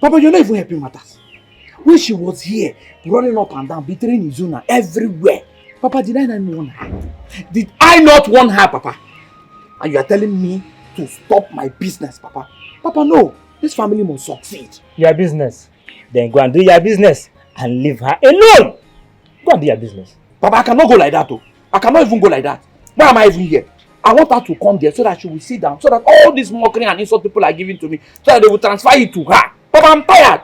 Papa, you're not even helping matters. When she was here, running up and down, betraying Izuna everywhere. Papa, did I not warn her? Did I not warn her, Papa? And you are telling me to stop my business, Papa? Papa, no. This family must succeed. Your business. Then go and do your business and leave her alone. Go and do your business. Papa, I cannot go like that, though. I cannot even go like that. Why am I even here? I want her to come there so that she will sit down, so that all this mockery and insult people are giving to me, so that they will transfer it to her. Papa, I'm tired.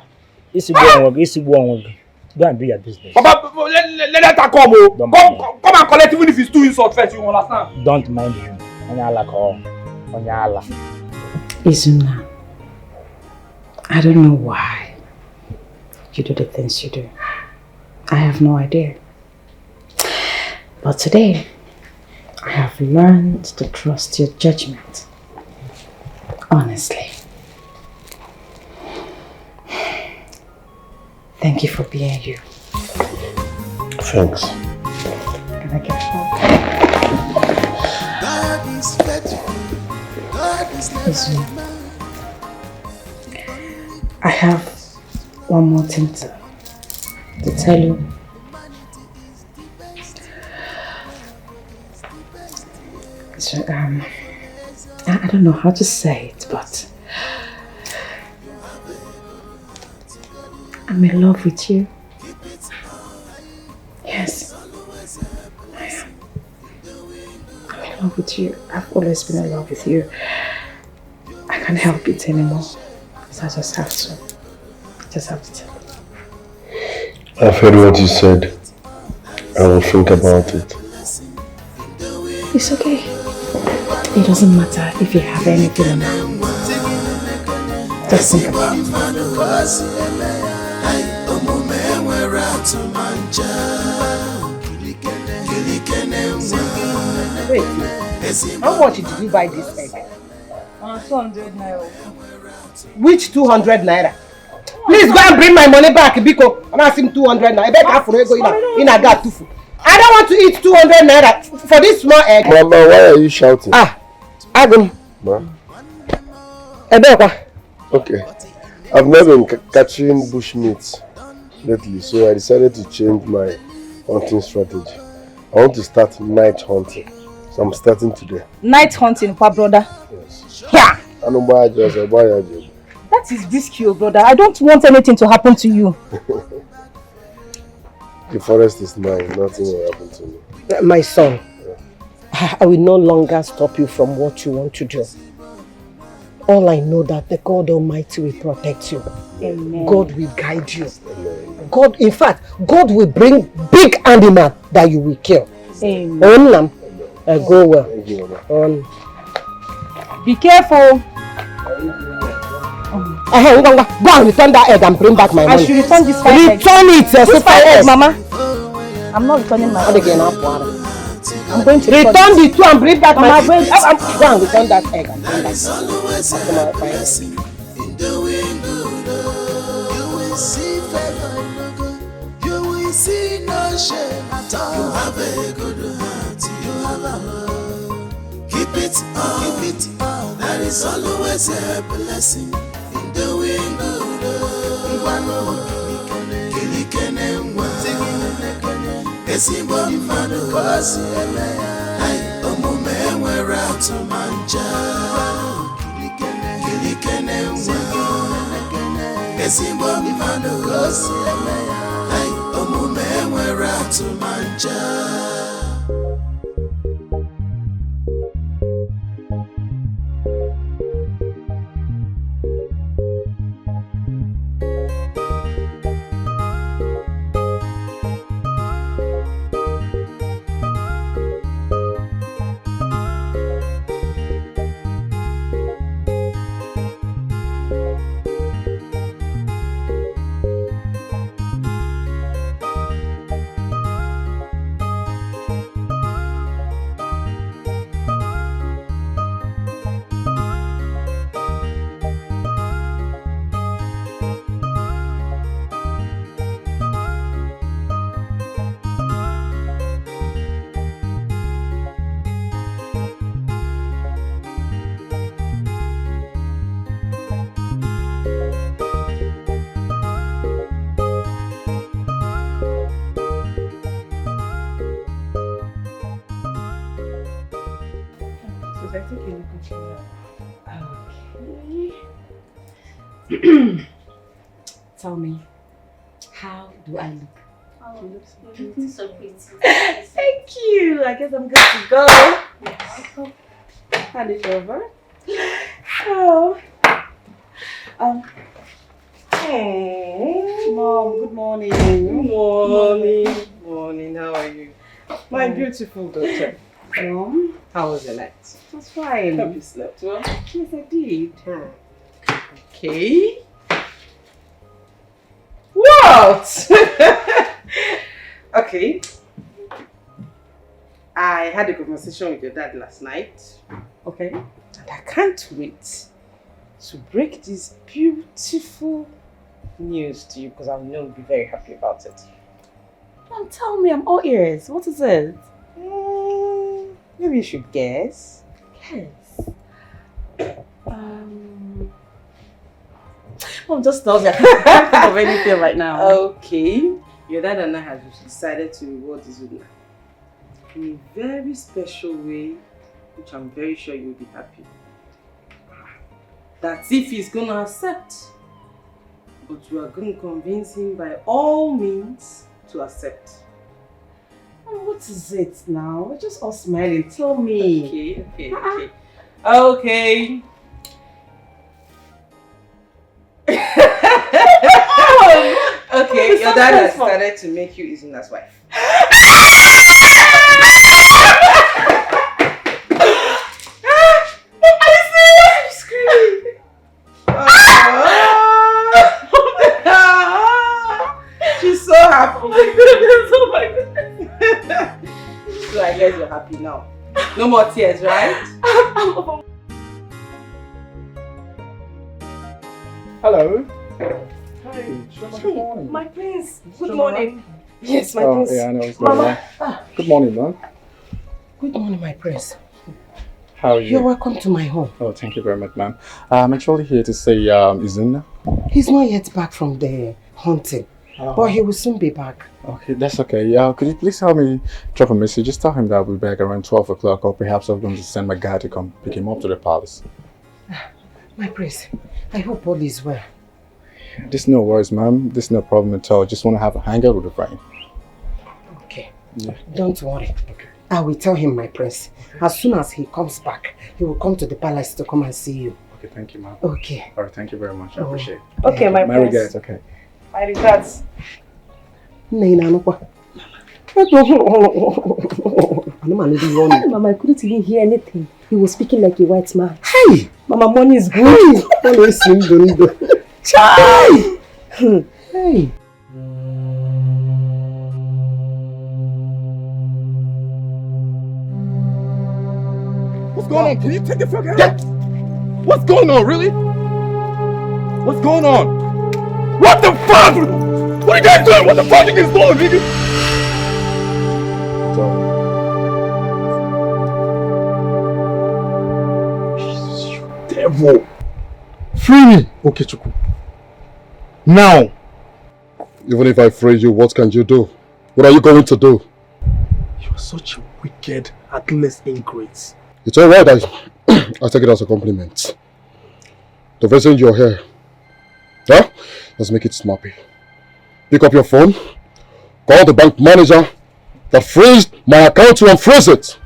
Go and do your business. Papa, let her come. Come and collect, even if it's too insult first, you understand? Don't mind him. Izuna, I don't know why you do the things you do. I have no idea. But today, I have learned to trust your judgment. Honestly. Thank you for being you. Thanks. Can I get help? Izuna, I have one more thing to tell you. So, I don't know how to say it, but I'm in love with you. Yes, I am. I'm in love with you. I've always been in love with you. I can't help it anymore. So I just have to. Tell you. I've heard what you said. I will think about it. It's okay. It doesn't matter if you have anything now. Just think about it. Wait, how much did you buy this egg? 200 naira. Which 200 naira? Please go and bring my money back, Biko. I'm asking 200 naira. I bet I for go in a gat tufu. I don't want to eat 200 naira for this small egg. Mama, why are you shouting? Adam. Ma? Ebekwa. Okay. I've never been catching bushmeat lately, so I decided to change my hunting strategy. I want to start night hunting. So I'm starting today. Night hunting, brother. Yes. Yeah. I don't buy a dress, I buy a job. That is risky, brother. I don't want anything to happen to you. The forest is mine, nothing will happen to me. My son, I will no longer stop you from what you want to do. All I know that the God Almighty will protect you. Amen. God will guide you. God, in fact, God will bring big animal that you will kill. Amen. Go well. Thank you, Mama. Be careful. Go and return that egg and bring back my money. I should return this 5 eggs. Return it, This 5 eggs, Mama. I'm not returning my egg. I'm going to return the 2 and bring back my money. Go and return that egg and bring back my egg. You will see no shame at all. You have a good heart, you have a love. Keep it up, there is always a blessing in doing good. Esimbo mmadụ kosi eme ya omume nwere atụmanja kilikene nwa esimbo mmadụ kosi eme ya omume nwere atụmanja. Tell me, how do I look? Oh, you look so pretty. Thank you. I guess I'm good to go. Hand it over. Oh. Hey. Mom, good morning. Good morning. Good morning. How are you? My beautiful daughter. Mom, how was your night? It was fine. Hope you slept well. Yes, I did. Okay. What? Okay. I had a conversation with your dad last night. Okay. And I can't wait to break this beautiful news to you because I know you'll be very happy about it. Mom, tell me, I'm all ears. What is it? Maybe you should guess. Guess. Mom, just tell me. I can't think of anything right now. Okay. Your dad and I have decided to reward Zuna in a very special way, which I'm very sure you'll be happy. That's if he's going to accept. But we are going to convince him by all means to accept. What is it now? We're just all smiling. Tell me. Okay. Okay. Okay, your dad has decided to make you Izuna's wife. I'm screaming. She's so happy. Oh my goodness. So I guess you're happy now. No more tears, right? Hello. Hey, my prince. Good morning. Yes, my Oh, prince. yeah, I know what's going on. Good morning, man. Good morning, my prince. How are you? You're welcome to my home. Oh, thank you very much, man. I'm actually here to say, Izuna. He's not yet back from the hunting. But he will soon be back. Okay, that's okay. Yeah, could you please help me drop a message? Just tell him that I'll be back around 12 o'clock, or perhaps I'm going to send my guy to come pick him up to the palace. My prince, I hope all is well. There's no worries, ma'am. There's no problem at all. Just want to have a hangout with a friend. Okay. Yeah. Don't worry. Okay. I will tell him, my prince. As soon as he comes back, he will come to the palace to come and see you. Okay, thank you, ma'am. Okay. All right, thank you very much. I appreciate it. Okay, my My prince. regards, okay. My regards. Mama, I couldn't even hear anything. He was speaking like a white man. Hey! Mama, money is good. Chai! Hey! What's going on? Can you take the fuck out? What's going on, really? What's going on? What the fuck? What are you guys doing? What the fuck are you guys doing, nigga? Jesus, you devil. Free me, Okechukwu. Now. Even if I free you, what can you do? What are you going to do? You are such a wicked, heartless ingrate. It's alright, I take it as a compliment. The reason you're here, huh? Let's make it snappy. Pick up your phone, call the bank manager that freezed my account to unfreeze it.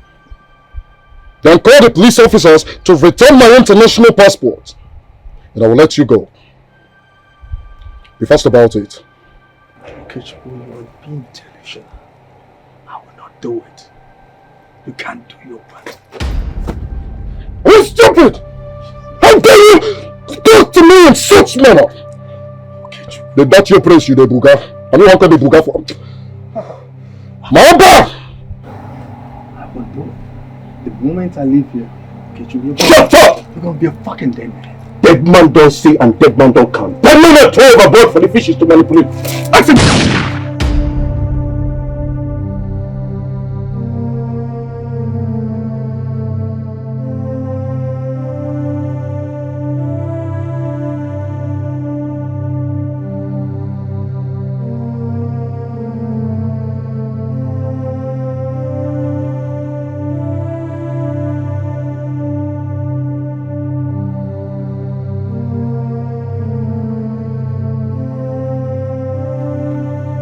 Then call the police officers to return my international passport. And I will let you go. Be fast about it. Okay, you are being delusional. I will not do it. You can't do your part. Are you stupid? How dare you talk to me in such manner? The that your place, you the buga. I know how can the buga for. Mamba! I will do it. The moment I leave here, shut up! You're gonna be a fucking dead man. Dead man don't see and dead man don't count. Dead man not throw overboard for the fishes to manipulate. I said.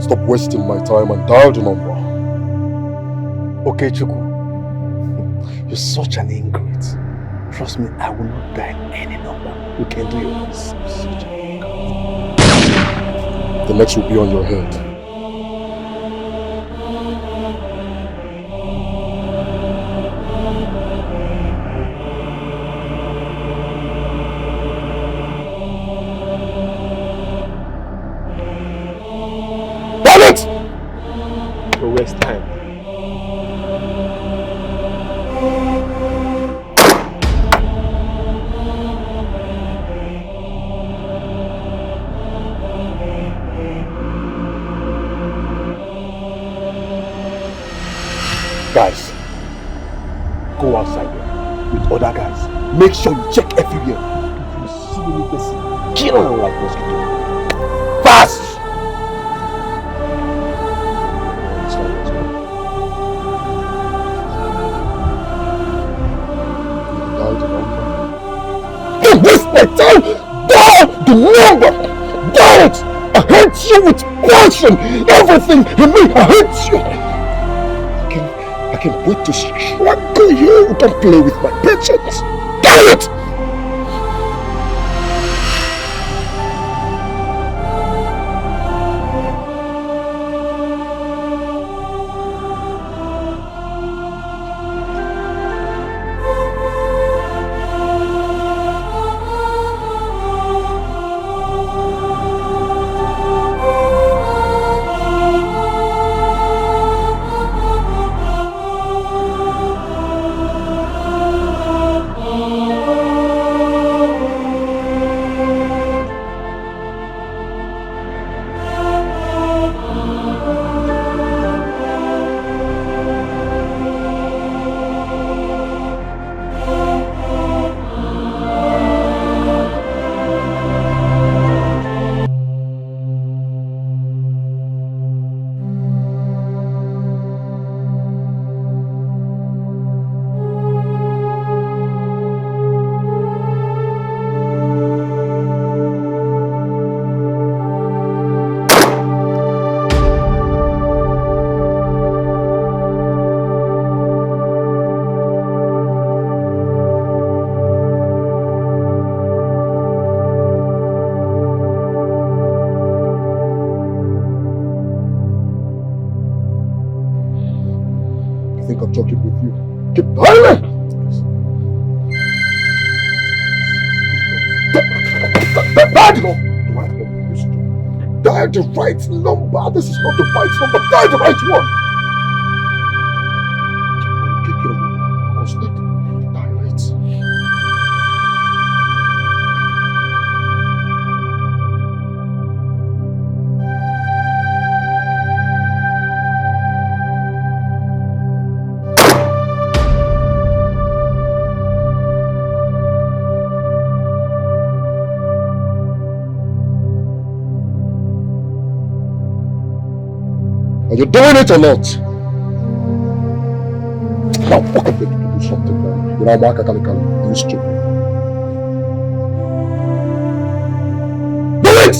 Stop wasting my time and dial the number. Okay, Chukwu. You're such an ingrate. Trust me, I will not dial any number. You can do your best. Such an ingrate. The next will be on your head. Don't waste time. Guys, go outside there with other guys. Make sure you check everywhere. If you see any person, kill them like mosquito. Fast! Don't waste my time! Dial the number! Dial it! I hate you with passion! Everything in me, I hate you! I can wait to strangle you! Don't play with my patience! Dial it! Dial it! Dial the right number. This is not the right number. Dial the right one. Take your dial it. Are you doing it or not? Now, fuck up, to do something, man. You know, Mark, you stupid. Do it!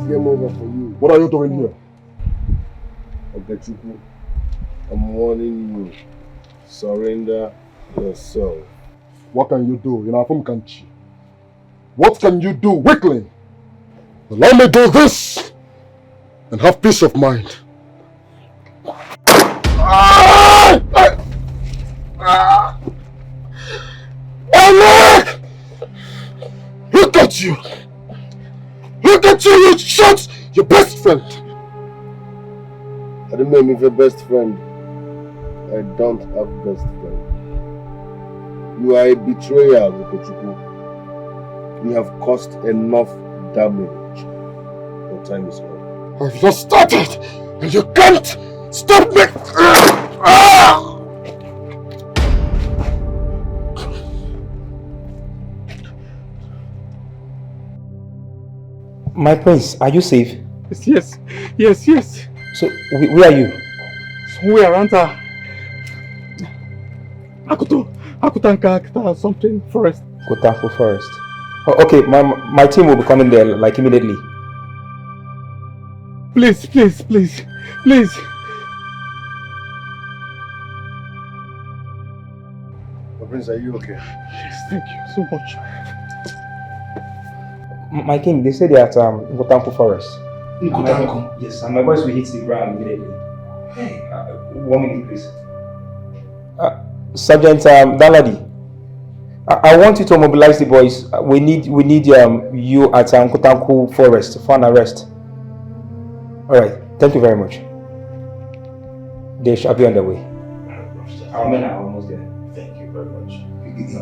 Game over for you. What are you doing here? Ogechuku, I'm warning you. Surrender yourself. What can you do? You know, from country. What can you do, weakling? Allow me to do this and have peace of mind. Look at you! Look at you! You shot your best friend! I don't know if your best friend. I don't have best friend. You are a betrayal, Ogechuku. You have caused enough damage. Your time is up. I've just started and you can't stop me! My prince, are you safe? Yes. So, where are you? Somewhere around Akutanka something forest. Kotanko Forest. Oh, okay, my team will be coming there like immediately. Please. Prince, are you okay? Yes, thank you so much. My king, they say they are at Kotanko Forest. Kotanko? Yes, and my voice will hit the ground immediately. Hey, 1 minute, please. Sergeant Daladi, I want you to mobilize the boys. We need you at Kotanko Forest for an arrest. All right, thank you very much. They shall be on their way. Our men are almost there. Thank you very much. Is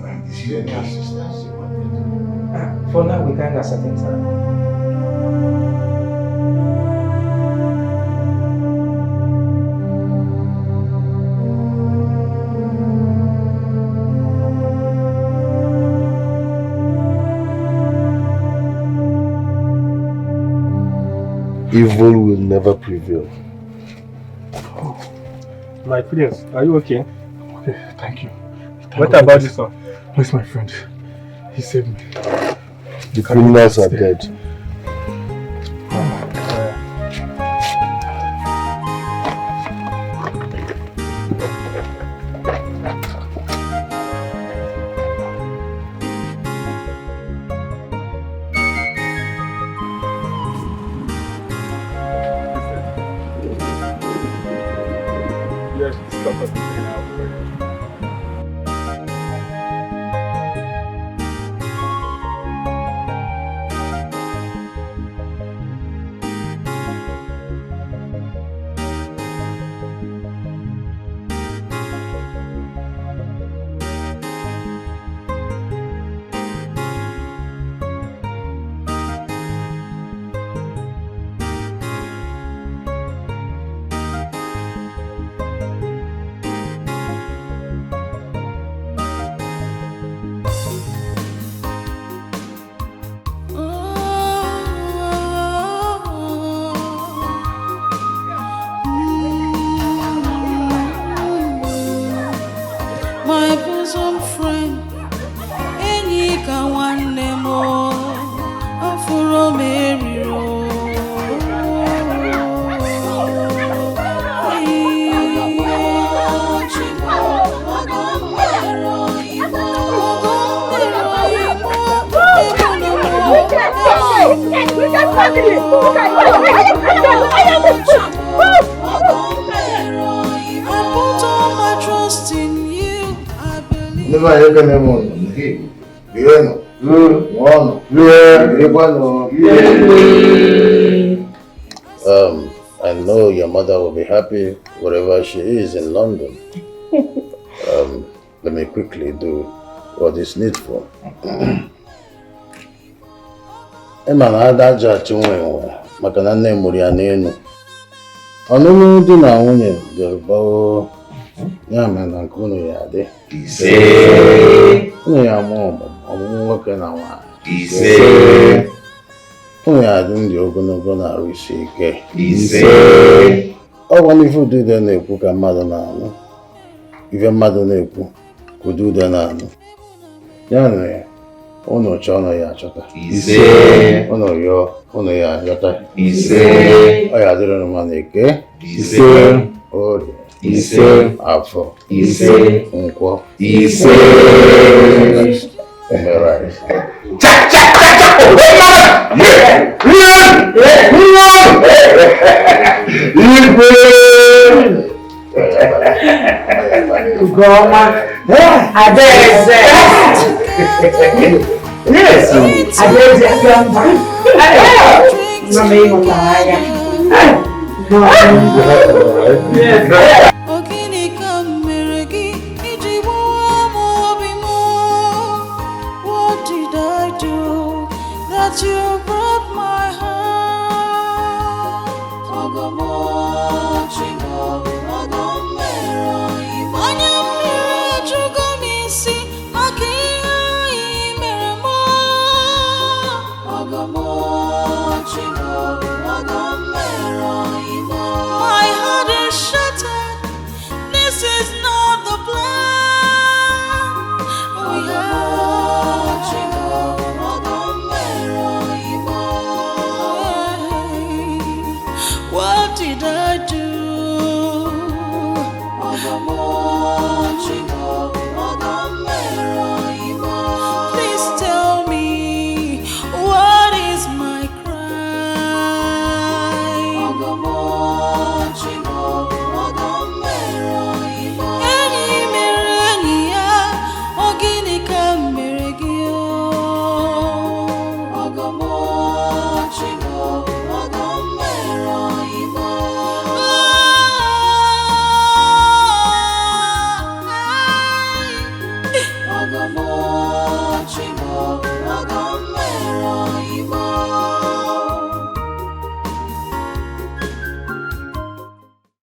there any assistance you want? For now, we can't ascertain time. Evil will never prevail. My prince, are you okay? Okay, thank you. What about this one? Where's my friend? He saved me. The criminals are dead. put all my trust in you. I believe. Never ever know. I know your mother will be happy wherever she is in London. Let me quickly do what is needful. Emma na adaja chinwe maka na nne mụrụ ya n'elu. Ọnụnụ di na nwunye Yoruba ya mere na nke unu ya dị. Unu ya ọmụmụ nwoke na nwaanyị. Unu ya dị ndị ogologo na-arụ isi ike. Ọ gwa n'ife udude na-ekwu ka mmadụ na-anụ. Ife mmadụ na-ekwu ka udude na-anụ. Ya mere unu chọọ ọnụ ya achọta. Unu yọọ unu ya achọta. Ọ ya dịrị unu mma Eke. Orie. Afọ. Nkwọ. Right. Goma. Adese. Yes. Adese gamba. Mami motaya. What did I do that you broke my heart? My heart is shattered. This is not the plan. What did I do? Please tell me, what is my crime? Any merenia, organica meregio.